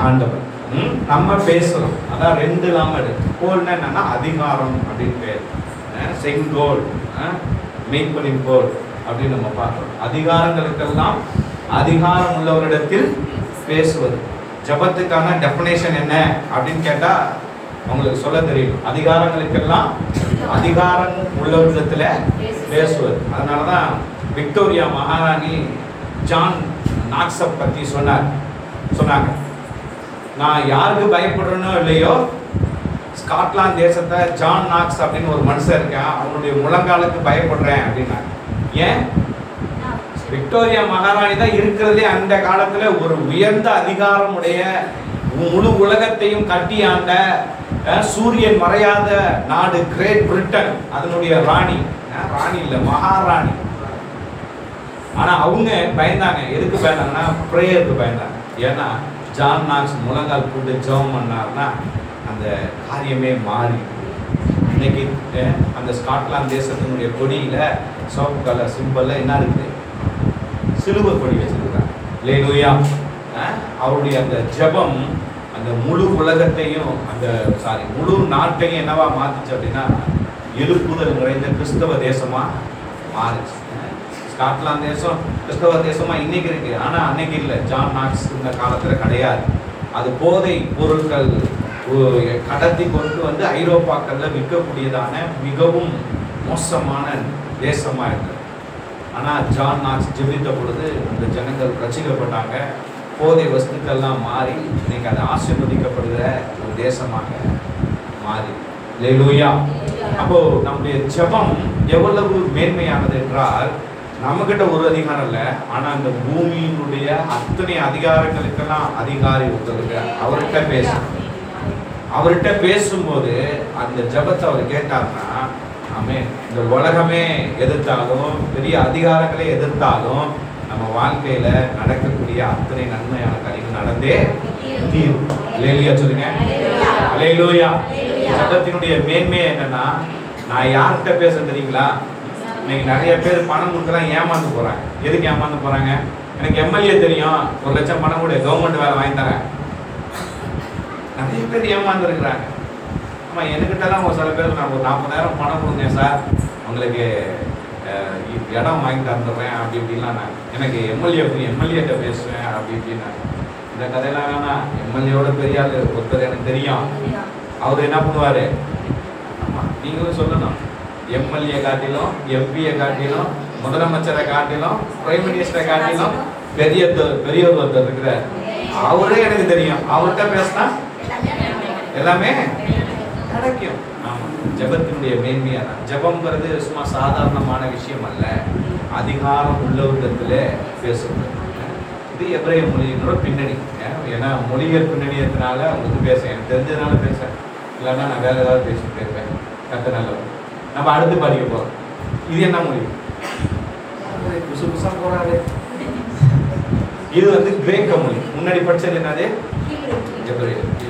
ஆண்டவர். நம்ம பேசுறோம். அதான் 2 லாமேடு. கோல்னா என்னன்னா அதிகாரம் அப்படின்னு பேர். செங்கோல், மெய்ப்பனின் கோல் அப்படின்னு நம்ம பார்க்கிறோம். அதிகாரங்களுக்கெல்லாம் அதிகாரம் உள்ளவரிடத்தில் பேசுவது. ஜபத்துக்கான டெஃபினேஷன் என்ன அப்படின்னு கேட்டா உங்களுக்கு சொல்ல தெரியும். அதிகாரங்களுக்கெல்லாம் அதிகாரம் உள்ளவரிடத்துல பேசுவது. அதனாலதான் விக்டோரியா மகாராணி ஜான் நாக்ஸை பத்தி சொன்னாங்க. நான் யாருக்கு பயப்படுறேனோ இல்லையோ, ஸ்காட்லாந்து தேசத்தை ஜான் நாக்ஸ் அப்படின்னு ஒரு மனுஷன் இருக்கான், அவனுடைய முழங்காலுக்கு பயப்படுறேன் அப்படின்னாங்க. ஏன்? விக்டோரியா மகாராணி தான் இருக்கிறதே அந்த காலத்துல ஒரு உயர்ந்த அதிகாரம் உடைய, முழு உலகத்தையும் கட்டி ஆண்ட, சூரியன் மறையாத நாடு கிரேட் பிரிட்டன். அதனுடைய ராணி. ராணி இல்ல, மகாராணி. ஆனா அவங்க பயந்தாங்க. எதுக்கு பயந்தாங்கன்னா பிரேயருக்கு பயந்தாங்க. ஏன்னா ஜான் நாக்ஸ் முழங்கால் போட்டு ஜெபம் பண்ணார்னா அந்த காரியமே மாறி. இன்னைக்கு அந்த ஸ்காட்லாந்து தேசத்தினுடைய கொடியில சோப்பு கலர் சிம்பல்ல என்ன இருக்குது? சிலுவை கொடி வச்சிருக்கிறாங்க. அல்லேலூயா. அவருடைய அந்த ஜெபம் அந்த முழு உலகத்தையும் முழு நாட்டையும் என்னவா மாத்துச்சு அப்படின்னா எழுப்புதல் நிறைந்த கிறிஸ்தவ தேசமா மாறுச்சு. ஸ்காட்லாந்து தேசம் கிறிஸ்தவ தேசமா இன்னைக்கு இருக்கு. ஆனா அன்னைக்கு இல்லை. ஜான் நாக்ஸ் இந்த காலத்துல கிடையாது. அது போதை பொருட்கள் கடத்தி கொண்டு வந்து ஐரோப்பாக்கள்ல விற்கக்கூடியதான மிகவும் மோசமான தேசமா இருக்கு. ஆனா ஜான் நாக்ஸ் ஜெபித்த பொழுது அந்த ஜனங்கள் ரட்சிக்கப்பட்டாங்க. போதை வஸ்துக்கள்லாம் மாறி இன்னைக்கு அது ஆசீர்வதிக்கப்படுகிற ஒரு தேசமாக மாறி. அல்லேலூயா. அப்போ நம்முடைய ஜெபம் எவ்வளவு மேன்மையானது என்றால், நம்மகிட்ட ஒரு அதிகாரம் இல்லை, ஆனா அந்த பூமியினுடைய அத்தனை அதிகாரங்களுக்கெல்லாம் அதிகாரி ஒருத்தருக்கு அவர்கிட்ட பேசணும். அவர்கிட்ட பேசும்போது அந்த ஜெபத்தை அவர் கேட்டார்னா, ஆமென், இந்த உலகமே எதிர்த்தாலும் பெரிய அதிகாரங்களே எதிர்த்தாலும் நம்ம வாழ்க்கையில நடக்கக்கூடிய அத்தனை நன்மையான காரியங்கள் நடந்தே தீரும். அல்லேலூயா சொல்லுங்க. அல்லேலூயா. ஜெபத்தினுடைய மேன்மை என்னன்னா, நான் யார்கிட்ட பேச தெரியுங்களா? இன்னைக்கு நிறைய பேர் பணம் கொடுக்கலாம் ஏமாந்து போறாங்க. எதுக்கு ஏமாந்து போறாங்க? எனக்கு எம்எல்ஏ தெரியும், 1 லட்சம் பணம் கூட கவர்மெண்ட் வேலை வாங்கி தரேன். நிறைய பேர் ஏமாந்து இருக்கிறாங்க. ஆமா, என்கிட்டலாம் ஒரு சில பேர் நான் ஒரு 40,000 பணம் கொடுங்க சார், உங்களுக்கு இடம் வாங்கி தந்துடுறேன் அப்படி இப்படின்லாம். நான் எனக்கு எம்எல்ஏட்ட பேசுவேன் அப்படி இப்படின்னா. இந்த கதையெல்லாம் வேணாம். எம்எல்ஏவோட பெரிய ஆள் ஒருத்தர் எனக்கு தெரியும். அவர் என்ன பண்ணுவாரு? ஆமா, நீங்களும் சொல்லணும். எம்எல்ஏ காட்டிலும், எம்பியை காட்டிலும், முதலமைச்சரை காட்டிலும், பிரைம் மினிஸ்டரை காட்டிலும் பெரியவர் ஒருத்தர் இருக்கிறார். அவரே எனக்கு தெரியும். அவர்கிட்ட பேசினா எல்லாமே கிடைக்கும். ஆமா, ஜெபத்தினுடைய மேன்மையா தான். ஜெபம்ங்கிறது சும்மா சாதாரணமான விஷயம் அல்ல, அதிகாரம் உள்ளவர்களிடத்துல பேசுறது. இது எபிரேய மொழியினோட பின்னணி. ஏன்னா மொழிகள் பின்னணியத்தினால உங்களுக்கு பேச எனக்கு தெரிஞ்சதுனால பேசுறேன், இல்லைன்னா நான் வேற ஏதாவது பேசிட்டு இருப்பேன். கத்தனால நம்ம அடுத்து படிக்க போறோம். இது என்ன மொழி? புதுசு புதுசா போறாரு. இது வந்து கிரேக்க மொழி. முன்னாடி படிச்சது என்னது?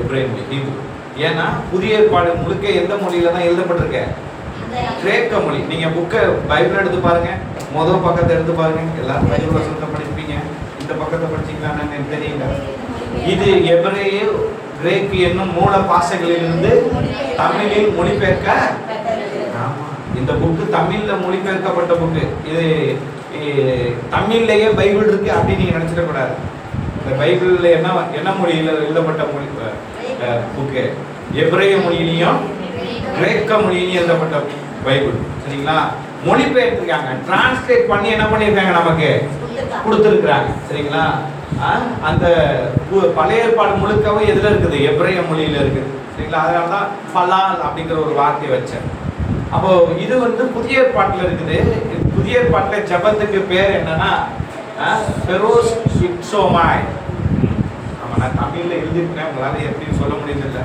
எபிரேய மொழி, ஹீப்ரு. ஏன்னா புதிய ஏற்பாடு முழுக்க எந்த மொழியில தான் எழுதப்பட்டிருக்க? கிரேக்க மொழி. நீங்க புக்கை பைபிள் எடுத்து பாருங்க, முதல் பக்கத்தை எடுத்து பாருங்க. எல்லாரும் பைபிள் வசனத்தை படிப்பீங்க, இந்த பக்கத்தை படிச்சீங்களான்னு எனக்கு தெரியல. இது எபிரேய கிரேக்கு என்னும் மூல பாஷைகளிலிருந்து தமிழில் மொழிபெயர்க்க. ஆமா, இந்த புக்கு தமிழ்ல மொழிபெயர்க்கப்பட்ட புக்கு. இது தமிழ்லயே பைபிள் இருக்கு அப்படின்னு நீங்க நினைச்சிட கூடாது. இந்த பைபிள்ல என்ன மொழியில எழுதப்பட்ட மொழி புக்கு? எபிரேய மொழியிலையும் கிரேக்க மொழியிலையும் எழுதப்பட்ட பைபிள். சரிங்களா? மொழிபெயர்த்திருக்காங்க, டிரான்ஸ்லேட் பண்ணி என்ன பண்ணியிருக்காங்க, நமக்கு கொடுத்துருக்குறாங்க. சரிங்களா? அந்த பழைய ஏற்பாடு முழுக்கவும் எதுல இருக்குது? எபிரேய மொழியில இருக்குது. சரிங்களா? அதனாலதான் ஃபலால் அப்படிங்கிற ஒரு வார்த்தையை வச்சேன். அப்போ இது வந்து புதிய ஏற்பாட்டுல இருக்குது. புதிய ஏற்பாட்டுல ஜெபத்துக்கு பேர் என்னன்னா பெரோஷிக்ஸோமாய். ஆமா, நான் தமிழ்ல எழுதிருக்கேன், உங்களால எப்படின்னு சொல்ல முடியல.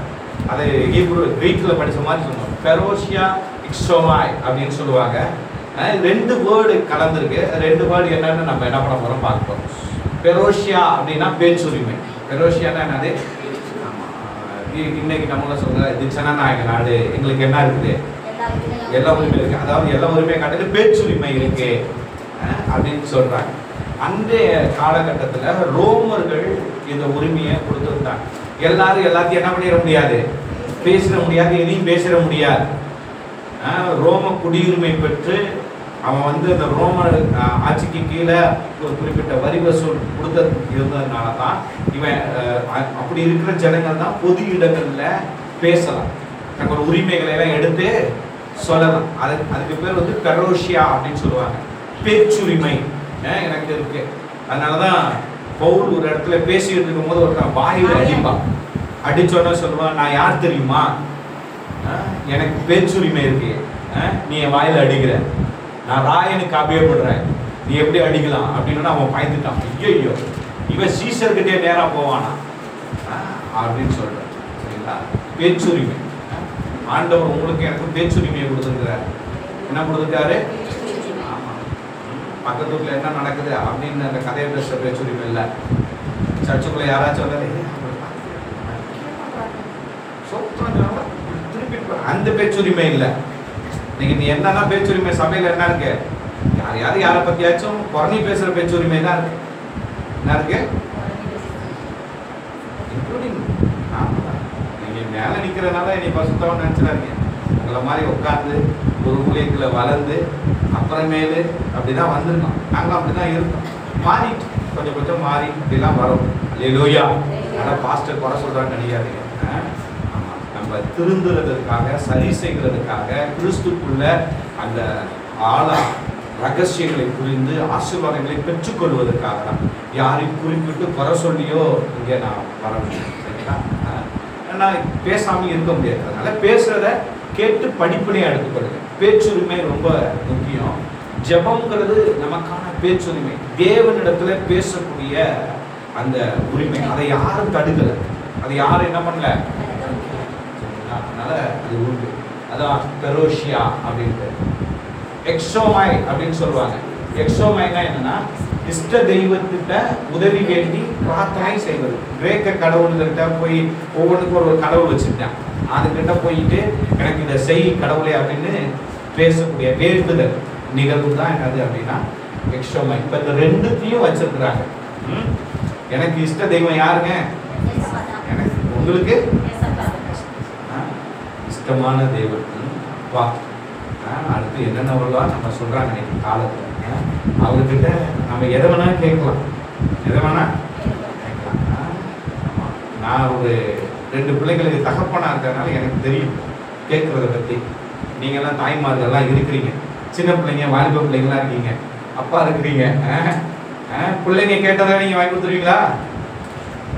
அது ஹீப்ரு கிரீக்ல படிச்ச மாதிரி சொன்னோம். பெரோஷியா இக்ஸோமாய் அப்படின்னு சொல்லுவாங்க. ரெண்டு வேர்டு கலந்துருக்கு. ரெண்டு வேர்டு என்னன்னு நம்ம என்ன பண்ண போறோம் பார்க்க போறோம். பெரோஷியா அப்படின்னா பேச்சுரிமை. பெரோஷியானா என்னது? இன்னைக்கு நம்மள சொல்ற இது ஜனநாயக நாடு, எங்களுக்கு என்ன இருக்குது? எல்லா உரிமை இருக்கு. அதாவது எல்லா உரிமையை காட்டிலும் பேச்சுரிமை இருக்கு அப்படின்னு சொல்றாங்க. அந்த காலகட்டத்துல ரோமர்கள் இந்த உரிமையை கொடுத்துருந்தாங்க. எல்லாரும் எல்லாத்தையும் என்ன பண்ணிட முடியாது, பேசிட முடியாது, எதையும் பேசிட முடியாது. ரோம குடியுரிமை பெற்று அவன் வந்து இந்த ரோம ஆட்சிக்கு கீழே ஒரு குறிப்பிட்ட வரி வசூல் கொடுத்து இருந்ததுனால தான் இவன் அப்படி இருக்கிற ஜனங்கள் தான் பொது இடங்கள்ல பேசலாம், தங்களோட உரிமைகளை எல்லாம் எடுத்து சொல்லலாம். அதுக்கு பேர் வந்து பெரோஷியா அப்படின்னு சொல்லுவாங்க. பேச்சுரிமை எனக்கு இருக்கு. அதனாலதான் பவுல் ஒரு இடத்துல பேசிட்டு இருக்கும் போது ஒருத்தன் வாயில அடிப்பான். அடிச்சோன்னா சொல்லுவான், நான் யார் தெரியுமா, எனக்கு பேச்சுரிமை இருக்கு, நீ என் வாயில அடிக்கிற, நான் ராயனுக்கு அபியப்படுறேன், நீ எப்படி அடிக்கலாம் அப்படின்னு அவன் பயந்துட்டான். ஐயோ, இவன் சீசர்கிட்டே நேரா போவானா அப்படின்னு சொல்றான். சரிங்களா? பேச்சுரிமை. ஆண்டவர் உங்களுக்கு எனக்கு பேச்சுரிமையை கொடுத்துருக்கிறார். என்ன கொடுத்துருக்காரு? பக்கத்து வீட்டில் என்ன நடக்குது அப்படின்னு அந்த கதையை பேசுற பேச்சுரிமை இல்லை. சர்ச்சுக்குள்ள யாராச்சும் திருப்பி அந்த பேச்சுரிமை இல்லை. நீங்க என்னன்னா பேச்சுரிமை சபையில என்ன இருக்கு? யாரையாவது யாரை பத்தியாச்சும் குறைஞ்சி பேசுற பேச்சுரிமை தான் இருக்கு. என்ன இருக்கு? இன்க்ளூடிங் நீங்க மேல நிக்கிறதுனால நீ பசுத்தவன் நினைச்சிடாதீங்க. உங்களை மாதிரி உட்காந்து ஒரு ஊழியத்துல வளர்ந்து அப்புறமேலு அப்படிதான் வந்திருக்கோம். நாங்களும் அப்படிதான் இருக்கோம். மாறிட்டு கொஞ்சம் கொஞ்சம் மாறி இப்படிலாம் வரும். அல்லேலூயா. ஆனால் பாஸ்டர் குறை சொல்றான்னு நினைக்காதீங்க. நம்ம திருந்துறதுக்காக, சரி செய்கிறதுக்காக, கிறிஸ்துக்குள்ள அந்த ரகசியங்களை புரிந்து ஆசீர்வாதங்களை பெற்றுக்கொள்வதற்காக தான். யாரையும் குறிப்பிட்டு குறை சொல்லியோ இங்கே நான் வர முடியும். சரிங்களா? நான் பேசாமல் இருக்க முடியாது. அதனால பேசுறத கேட்டு படிப்படியாக எடுத்துக்கொள்ளுங்க. பேச்சுரிமை ரொம்ப முக்கியம். ஜெபம்ங்கிறது நமக்கான பேச்சுரிமை, தேவனிடத்துல பேசக்கூடிய அந்த உரிமை. அதை யாரும் தடுக்கல, அதை யாரும் என்ன பண்ணல. அதனால அது உண்டு. அதான் பெரோஷியா அப்படின்ட்டு. எக்ஸோமாய் அப்படின்னு சொல்லுவாங்க. எக்ஸோமாய்னா என்னன்னா இஷ்ட தெய்வத்திட்ட உதவி வேண்டி பிரார்த்தனை செய்வது. கிரேக்க கடவுள்கிட்ட போய் ஒவ்வொன்றுக்கும் ஒரு கடவுள் வச்சுருக்கேன், அதுக்கிட்ட போயிட்டு எனக்கு இதை செய் கடவுளே அப்படின்னு பேசக்கூடிய வேண்டுதல் நிகழ்வு தான் என்னது அப்படின்னா எக்ஸோமாய். இப்போ இந்த ரெண்டுத்தையும் வச்சிருக்கிறாங்க. எனக்கு இஷ்ட தெய்வம் யாருங்க? எனக்கு. உங்களுக்கு இஷ்டமான தெய்வம் வா. அடுத்து என்னென்ன வருவா நம்ம சொல்றாங்க இன்னைக்கு காலத்துல. அவர்கிட்ட நம்ம எதை வேணா கேட்கலாம், எதை வேணா கேட்கலாம். நான் ஒரு 2 பிள்ளைங்களுக்கு தகப்பனா இருக்கிறதுனால எனக்கு தெரியும் கேட்கறத பத்தி. நீங்கெல்லாம் தாய்மார்கள்லாம் இருக்கிறீங்க, சின்ன பிள்ளைங்க, வாலிப பிள்ளைங்களாம் இருக்கீங்க, அப்பா இருக்கிறீங்க. பிள்ளைங்க கேட்டதை நீங்க வாங்கி கொடுத்துருவீங்களா?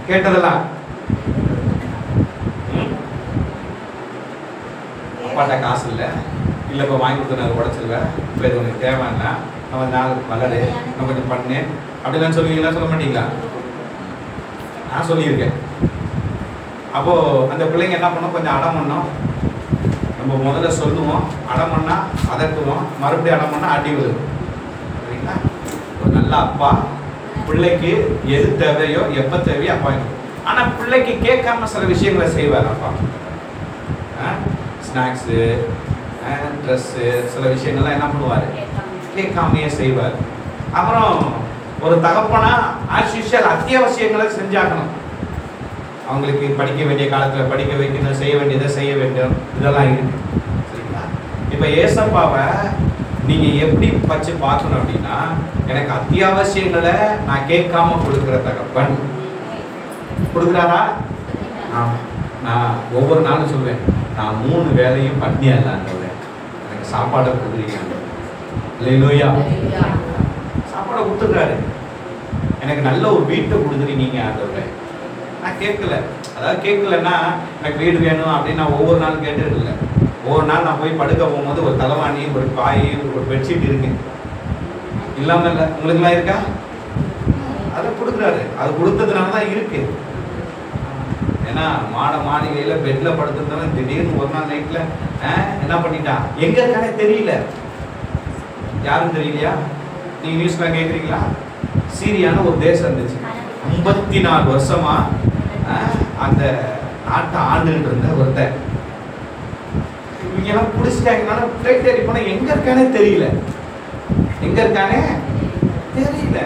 கேட்டதெல்லாம் அப்பாட்ட காசு இல்லை, இல்லை இப்போ வாங்கி கொடுத்து நான் உடச்சிருவேன், இப்போ இது உனக்கு தேவைன்னா அவன் நாள் வளரு, நான் கொஞ்சம் பண்ணேன் அப்படிலாம் சொல்லுவீங்களா? சொல்ல மாட்டீங்களா? நான் சொல்லியிருக்கேன். அப்போது அந்த பிள்ளைங்க என்ன பண்ணோம், கொஞ்சம் அடம் பண்ணோம். நம்ம முதல்ல சொல்லுவோம், அடம் பண்ணால் அதட்டுவோம், மறுபடியும் அடம் பண்ணால் அடி விழும். சரிங்களா? ஒரு நல்ல அப்பா பிள்ளைக்கு எது தேவையோ எப்போ தேவையோ அப்பா. ஆனால் பிள்ளைக்கு கேட்காம சில விஷயங்களை செய்வார் அப்பா. ஸ்நாக்ஸு, ட்ரெஸ்ஸு, சில விஷயங்கள்லாம் என்ன பண்ணுவார், கேட்காமையே செய்வார். அப்புறம் ஒரு தகப்பனா ஆஸ் யூஷுவல் அத்தியாவசியங்களை செஞ்சாகணும். அவங்களுக்கு படிக்க வேண்டிய காலத்தில் படிக்க வைக்கணும், செய்ய வேண்டியதை செய்ய வேண்டும், இதெல்லாம் இருக்கு. சரிங்களா? இப்போ ஏசப்பாவை நீங்கள் எப்படி வச்சு பார்க்கணும் அப்படின்னா, எனக்கு அத்தியாவசியங்களை நான் கேட்காம கொடுக்குற தகப்பன். கொடுக்குறாரா? நான் ஒவ்வொரு நாளும் சொல்வேன், நான் 3 வேலையும் பண்ணியாதான் எனக்கு சாப்பாடை கொடுக்குறீங்க. இல்லையா? சாப்பாடை கொடுத்துருக்காரு. எனக்கு நல்ல ஒரு வீட்டை கொடுக்குறீங்க ஆண்டவரே. நான் கேட்கல. அதாவது கேட்கலன்னா எனக்கு வீடு வேணும் அப்படின்னு நான் ஒவ்வொரு நாளும் கேட்டுட்டு இல்லை. ஒவ்வொரு நாள் நான் போய் படுக்க போகும்போது ஒரு தலைவாணி, ஒரு பாய், ஒரு பெட்ஷீட் இருக்கு. இல்லாமல் இல்லை. உங்களுக்குலாம் இருக்கா? அதை கொடுக்குறாரு. அது கொடுத்ததுனால தான் இருக்கு. ஏன்னா மாளிகையில் பெட்டில் படுத்துருந்தாலும் திடீர்னு ஒரு நாள் நைட்டில் என்ன பண்ணிட்டான், எங்கே இருக்கானே தெரியல. யாரும் தெரியலையா? நீங்கள் நியூஸ்லாம் கேட்குறீங்களா? சீரியான ஒரு தேசம் இருந்துச்சு. 54 வருஷமா அந்த நாட்டை ஆண்டுகிட்டு இருந்த ஒருத்தர். இவங்கெல்லாம் பிடிச்சிட்டாங்கனால ஃப்ளைட் ஏறி போனால் எங்கே இருக்கானே தெரியல. எங்கே இருக்கானே தெரியல.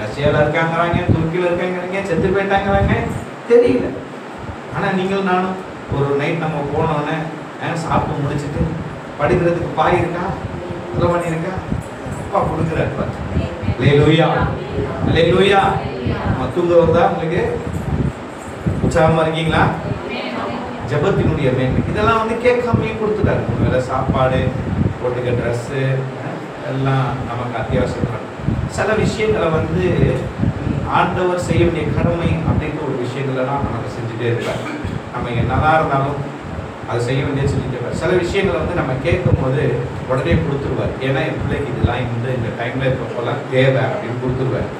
ரஷ்யாவில் இருக்காங்கிறாங்க, துருக்கியில் இருக்காங்கிறாங்க, செத்து போயிட்டாங்கிறாங்க, தெரியல. ஆனால் நீங்கள் நானும் ஒரு நைட் நம்ம போனோன்னே சாப்பிட்டு முடிச்சுட்டு படுக்கிறதுக்கு பாய் இருக்கா, தலைவணி இருக்கா, அப்பா கொடுக்குறாரு. அல்லேலூயா, அல்லேலூயா. தூங்க வருதா உங்களுக்கு? உற்சாகமாக இருக்கீங்களா? ஜபத்தினுடைய மேன்மை இதெல்லாம் வந்து கேட்காமையே கொடுத்துட்டாரு. வேலை சாப்பாடு, போட்டுக்க ட்ரெஸ்ஸு எல்லாம் நமக்கு அத்தியாவசியம். சில விஷயங்களை வந்து ஆண்டவர் செய்ய வேண்டிய கடமை அப்படின்ற ஒரு விஷயங்கள்லாம் நமக்கு செஞ்சுட்டே இருக்காரு. நம்ம என்னதான் இருந்தாலும் அதை செய்ய வேண்டியது சொல்லிட்டு இருப்பார். சில விஷயங்களை வந்து நம்ம கேட்கும் போது உடனே கொடுத்துருவார். ஏன்னா என் பிள்ளைக்கு இதெல்லாம் இந்த டைமில் இருக்கப்போலாம் தேவை அப்படின்னு கொடுத்துருவார்.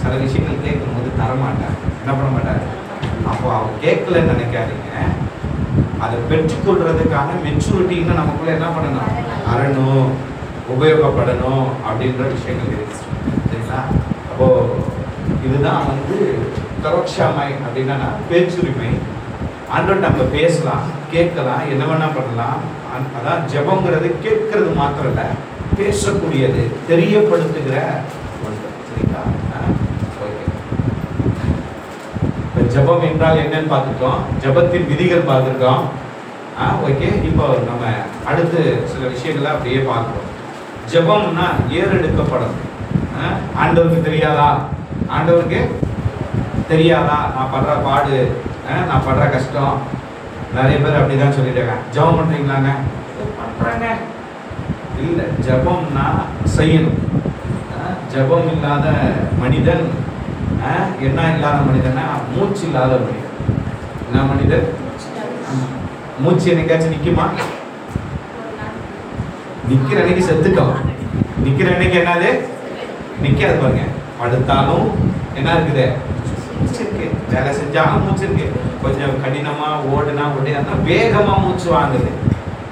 சில விஷயங்கள் கேட்கும் போது தரமாட்டார், என்ன பண்ண மாட்டார். அப்போ அவர் கேட்கலன்னு நினைக்காதீங்க. அதை பெற்றுக்கொள்றதுக்கான மெச்சூரிட்டின்னு நமக்குள்ள என்ன பண்ணணும், வரணும், உபயோகப்படணும் அப்படின்ற விஷயங்கள் இருக்கு. சரிங்களா? அப்போ இதுதான் வந்து தரோக்ஷாமை அப்படின்னா பேச்சுரிமை. ஆண்டவர்கிட்ட நம்ம பேசலாம், கேட்கலாம், என்ன வேணா பண்ணலாம். அதான் ஜெபங்கிறது கேட்கறது மாத்திரம் இல்லை, பேசக்கூடியது, தெரியப்படுத்துகிற ஒன்று. சரிங்களா? ஓகே. இப்போ ஜெபம் என்றால் என்னன்னு பார்த்துட்டோம், ஜெபத்தின் விதிகள் பார்த்துருக்கோம். ஓகே. இப்போ நம்ம அடுத்து சில விஷயங்களை அப்படியே பார்க்குறோம். ஜெபம்னா ஏறெடுக்கப்படும். ஆண்டவருக்கு தெரியாதா? ஆண்டவருக்கு தெரியாதா நான் படுற பாடு, நான் படுற கஷ்டம்? நிறைய பேர் அப்படிதான் சொல்லிட்டாங்க. ஜெபம் பண்ணுறீங்களாங்க? பண்ணுறாங்க. இல்லை, ஜெபம்னா செய்யணும். ஜெபம் இல்லாத மனிதன் என்ன இல்லாத மனிதன்னா மூச்சு இல்லாத மனிதன். என்ன மனிதன்? மூச்சு என்னைக்காச்சும் நிற்குமா? நிற்கிற அன்னைக்கு செத்துட்டோம். நிற்கிற அன்னைக்கு என்னது? நிற்காது. பாருங்க, படுத்தாலும் என்ன இருக்குது? மூச்சு இருக்கு. வேலை செஞ்சாலும் மூச்சு இருக்கு. கொஞ்சம் கடினமா ஓடுனா ஓடினா வேகமா மூச்சு வாங்குது.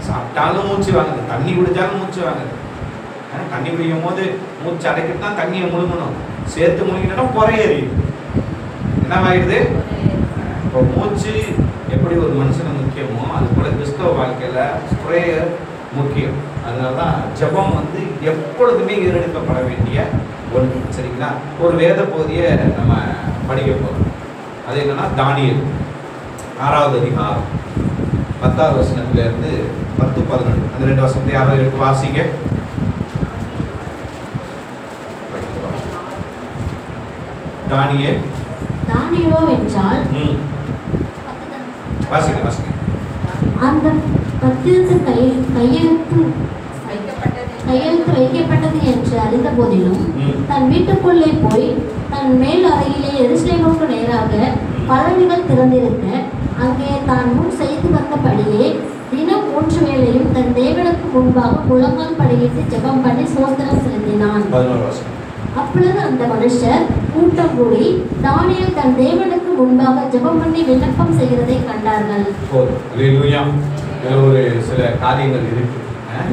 சாப்பிட்டாலும் மூச்சு வாங்குது. தண்ணி குடிச்சாலும் மூச்சு வாங்குது. தண்ணி குடிக்கும் போது மூச்சு அடைக்கிட்டு தான் தண்ணியை முழுங்கணும். சேர்த்து முழுங்கிட்டோம்னா குறையறியுது. என்னவாயிடுது? இப்போ மூச்சு எப்படி ஒரு மனுஷனுக்கு முக்கியமோ அது போல கிறிஸ்தவ வாழ்க்கையில பிரேயர் முக்கியம். அதனாலதான் ஜெபம் வந்து எப்பொழுதுமே ஏறெடுக்கப்பட வேண்டிய ஒன்று. சரிங்களா? ஒரு வேத பகுதியை நம்ம படிக்க போகிறோம். அது என்னன்னா தானியேல் 6வது அதிகாரம் 10வது வசனத்திலிருந்து 10-11 அந்த 2 வசனத்தை யாராவது எடுத்து வாசிங்க. தானியேலோ என்றால் வாசிங்க. அந்த பத்திரத்து கையெழுத்து கையெழுத்து வைக்கப்பட்டது என்று அறிந்த போதிலும் தன் வீட்டுக்குள்ளே போய் தன் மேல் அறையிலே எருசலேமுக்கு நேராக பலகைகள் திறந்திருக்க அங்கே தான் முன் செய்து வந்தபடியே தினம் 3 வேளையும் தன் தேவனுக்கு முன்பாக முழங்கால் படியிட்டு ஜெபம் பண்ணி ஸ்தோத்திரம் செலுத்தினான். அப்பொழுது அந்த மனுஷர் கூட்டம் கூடி தானியேல் தன் தேவனுக்கு முன்பாக ஜெபம் பண்ணி விண்ணப்பம் செய்கிறதை கண்டார்கள். ஒரு சில காரியங்கள் இருக்கு.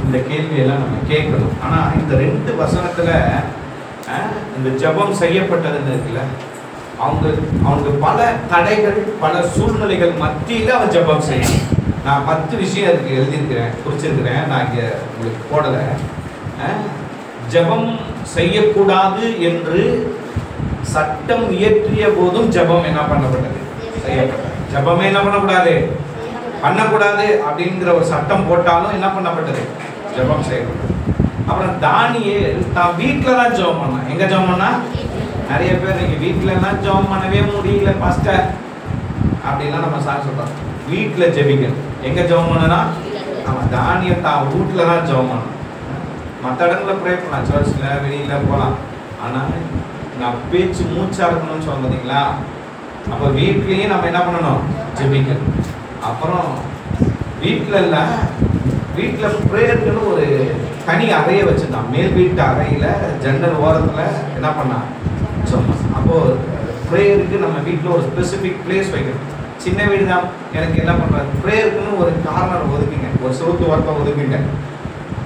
இந்த கேள்வியெல்லாம் நம்ம கேட்கணும். ஆனா இந்த 2 வசனத்துல இந்த ஜெபம் செய்யப்பட்டதுன்னு இருக்குல்ல, அவனுக்கு பல தடைகள் பல சூழ்நிலைகள் மத்தியில் அவன் ஜெபம் செய்யணும். நான் 10 விஷயம் அதுக்கு எழுதியிருக்கிறேன், குறிச்சிருக்கிறேன். நான் இங்கே உங்களுக்கு போடலை. ஜெபம் செய்யக்கூடாது என்று சட்டம் இயற்றிய போதும் ஜெபம் என்ன பண்ணப்பட்டது? செய்யப்பட்டது. ஜெபமே என்ன பண்ணக்கூடாது? பண்ணக்கூடாது அப்படிங்கிற ஒரு சட்டம் போட்டாலும் என்ன பண்ணப்பட்டது? ஜெபம் செய்யப்பட்டது. அப்புறம் தானியேல் தான் வீட்டில் தான் ஜெபம் பண்ணான். எங்க ஜெபம் பண்ணா? நிறைய பேர் நீங்க வீட்டிலலாம் ஜெபம் பண்ணவே முடியல பாஸ்டர் அப்படின்லாம் நம்ம சார் சொல்றோம். வீட்டில் ஜெபிக்கணும். எங்க ஜெபம் பண்ணனா? அவன் தானியேல் தான் வீட்டில் தான் ஜெபம் பண்ணான். மற்ற இடங்களில் ப்ரே பண்ணலாம், சர்ச்சில் வெளியில் போகலாம். ஆனால் நான் பேச்சு மூச்சா இருக்கணும்னு சொல்ல பார்த்தீங்களா? அப்போ வீட்லேயும் நம்ம என்ன பண்ணணும்? ஜெபிக்கணும். அப்புறம் வீட்டில் ப்ரேயருக்குன்னு ஒரு தனி அறையை வச்சுருந்தான். மேல் வீட்டு அறையில் ஜன்னல் ஓரத்தில் என்ன பண்ணான்? ஜெபம். அப்போது ப்ரேயருக்கு நம்ம வீட்டில் ஒரு ஸ்பெசிஃபிக் பிளேஸ் வைக்கணும். சின்ன வீடு தான், எனக்கு என்ன பண்ணுறது? ப்ரேயருக்குன்னு ஒரு கார்னர் ஒதுக்குங்க, ஒரு செவுத்து ஓரத்தை ஒதுக்குங்க,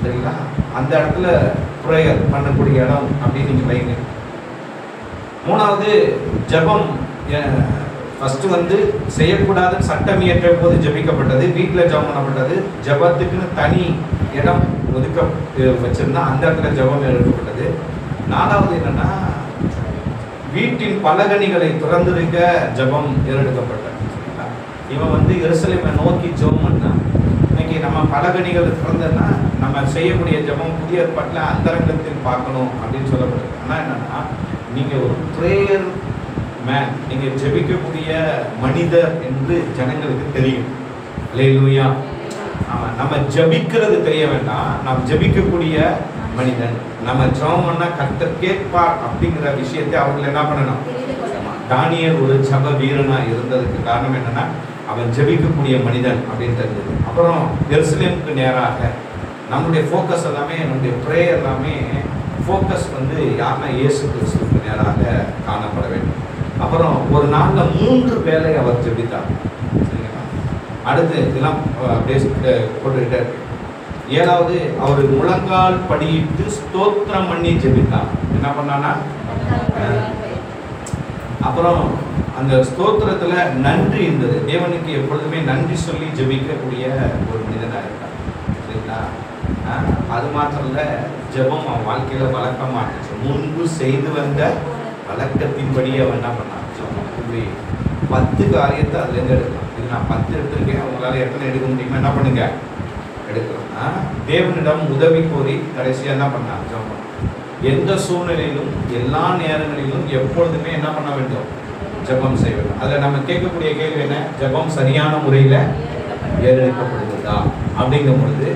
சரிங்களா? அந்த இடத்துல ப்ரேயர் பண்ணக்கூடிய இடம் அப்படின்னு நீங்கள் வைங்க. 3வது ஜெபம் ஃபஸ்ட்டு செய்யக்கூடாதுன்னு சட்டம் இயற்ற போது ஜெபிக்கப்பட்டது, வீட்டில் ஜெபம் பண்ணப்பட்டது. ஜெபத்துக்குன்னு தனி இடம் ஒதுக்க வச்சிருந்தா அந்த இடத்துல ஜெபம் எடுக்கப்பட்டது. 4வது என்னன்னா, வீட்டின் பலகணிகளை திறந்திருக்க ஜெபம் ஏறெடுக்கப்பட்டது. இவன் எருசலேமை நோக்கி ஜெபம் பண்ணான். இன்னைக்கு நம்ம பலகணிகள் திறந்ததுன்னா நம்ம செய்யக்கூடிய ஜெபம் புதிய ஏற்பாட்டில் அந்தரங்கத்தில் பார்க்கணும் அப்படின்னு சொல்லப்படுது. ஆனால் என்னன்னா, நீங்கள் ஒரு ப்ரேயர் மேன், நீங்கள் ஜெபிக்கக்கூடிய மனிதர் என்று ஜனங்களுக்கு தெரியும். அல்லேலூயா. ஆமாம், நம்ம ஜெபிக்கிறது தெரிய வேண்டாம், நாம் ஜெபிக்கக்கூடிய மனிதன். நம்ம ஜெபம் பண்ணால் கர்த்தர் கேட்பார் அப்படிங்கிற விஷயத்தை அவர்கள் என்ன பண்ணணும்? தானியேல் ஒரு ஜெப வீரனா இருந்ததுக்கு காரணம் என்னன்னா, அவன் ஜெபிக்கக்கூடிய மனிதன் அப்படின்னு தெரிஞ்சது. அப்புறம் எருசலேமுக்கு நேராக நம்முடைய ஃபோக்கஸ் எல்லாமே, நம்முடைய ப்ரேயர் எல்லாமே ஃபோக்கஸ் யாருன்னா இயேசு கிறிஸ்துவுக்கு நேராக காணப்பட வேண்டும். அப்புறம் ஒரு நாளில் 3 வேளை அவர் ஜெபித்தார். சரிங்களா? அடுத்து இதெல்லாம் அப்படியே போட்டுக்கிட்டே இருக்கு. 7வது அவர் முழங்கால் படியிட்டு ஸ்தோத்திரம் பண்ணி ஜெபித்தார். என்ன பண்ணான்னா, அப்புறம் அந்த ஸ்தோத்திரத்தில் நன்றி இருந்தது. தேவனுக்கு எப்பொழுதுமே நன்றி சொல்லி ஜெபிக்கக்கூடிய ஒரு மனிதனாக இருக்கார். சரிங்களா? அது மாத்திரம் இல்லை, ஜெபம் அவன் வாழ்க்கையில் வழக்கமாக இருந்துச்சு. முன்பு செய்து வந்த வழக்கத்தின்படியே அவன் என்ன பண்ணான்? இப்படி 10 காரியத்தை அதுலேருந்து எடுக்கலாம். இது நான் 10 எடுத்திருக்கேன், அவங்களால எத்தனை எடுக்க முடியுமோ என்ன பண்ணுங்க? எடுக்கிறோம்னா, தேவனிடம் உதவி கோரி கடைசியாக என்ன பண்ணான்? ஜெபம். எந்த சூழ்நிலையிலும் எல்லா நேரங்களிலும் எப்பொழுதுமே என்ன பண்ண வேண்டும்? ஜெபம் செய்ய வேண்டும். அதில் நம்ம கேட்கக்கூடிய கேள்வி என்ன? ஜெபம் சரியான முறையில் ஏறெடுக்கப்படுகிறதா அப்படிங்கும் பொழுது,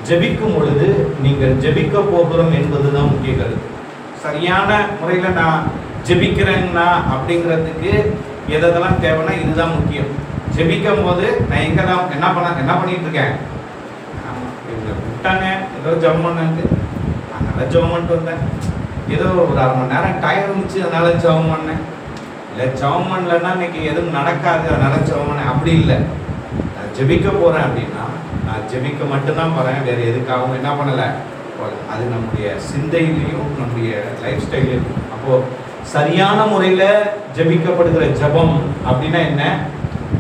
ஜெபிக்கும் பொழுது நீங்கள் ஜெபிக்க போகிறோம் என்பது தான் முக்கிய கருத்து. சரியான முறையில் நான் ஜெபிக்கிறேன்னா அப்படிங்கிறதுக்கு எதெல்லாம் தேவைன்னா இதுதான் முக்கியம். ஜெபிக்கும் போது நான் எங்கெல்லாம் என்ன பண்ணிட்டு இருக்கேன்? இவங்க விட்டாங்க, ஏதோ ஜெபம் பண்ணாங்க, அதனால ஜெபம் பண்ணிட்டு வந்தேன். ஏதோ ஒரு 1/2 மணி நேரம் டைம் இருந்துச்சு, அதனால ஜெபம் பண்ணேன். இல்லை ஜெபம் பண்ணலன்னா இன்னைக்கு எதுவும் நடக்காது, அதனால ஜெபம் பண்ணேன். அப்படி இல்லை. நான் ஜெபிக்க போகிறேன் அப்படின்னா நான் ஜெபிக்க மட்டும்தான் போகிறேன், வேறு எதுக்காகவும் என்ன பண்ணலை போல. அது நம்முடைய சிந்தையிலையும் நம்முடைய லைஃப் ஸ்டைலையும். அப்போது சரியான முறையில் ஜெபிக்கப்படுகிற ஜெபம் அப்படின்னா என்ன?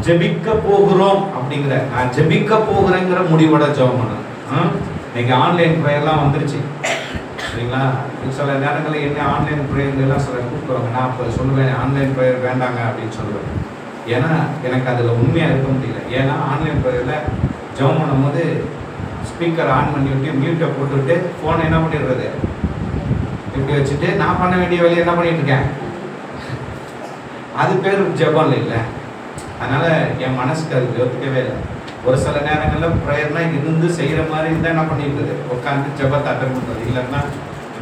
ஜெபிக்க போகிறோம் அப்படிங்கிற, நான் ஜெபிக்க போகிறேங்கிற முடிவோட ஜெபம் பண்ணணும். இன்னைக்கு ஆன்லைன் ப்ரேயர்லாம் வந்துருச்சு, சரிங்களா? சில நேரங்களில் என்ன ஆன்லைன் ப்ரேயர்லாம் சில கூப்பிடுவாங்க. நான் இப்போ சொல்லுவேன், ஆன்லைன் ப்ரேயர் வேண்டாங்க அப்படின்னு சொல்லுவேன். ஏன்னா எனக்கு அதில் உண்மையாக இருக்க முடியல. ஏன்னா ஆன்லைன் ப்ரேயரில் ஜெபம் பண்ணும்போது ஸ்பீக்கர் ஆன் பண்ணி விட்டு மியூட்டை போட்டுவிட்டு ஃபோனை என்ன பண்ணிடுறது? இப்படி வச்சுட்டு நான் பண்ண வேண்டிய வேலையை என்ன பண்ணிட்டு இருக்கேன்? அது பேர் ஜெபம் இல்லை. அதனால் என் மனசுக்கு அது ஒத்துக்கவே இல்லை. ஒரு சில நேரங்களில் ப்ரேயர்னா இருந்து செய்கிற மாதிரி இருந்தால் என்ன பண்ணிடுறது, உட்காந்து ஜெபத்தை அட்டன் பண்ணுறது. இல்லைன்னா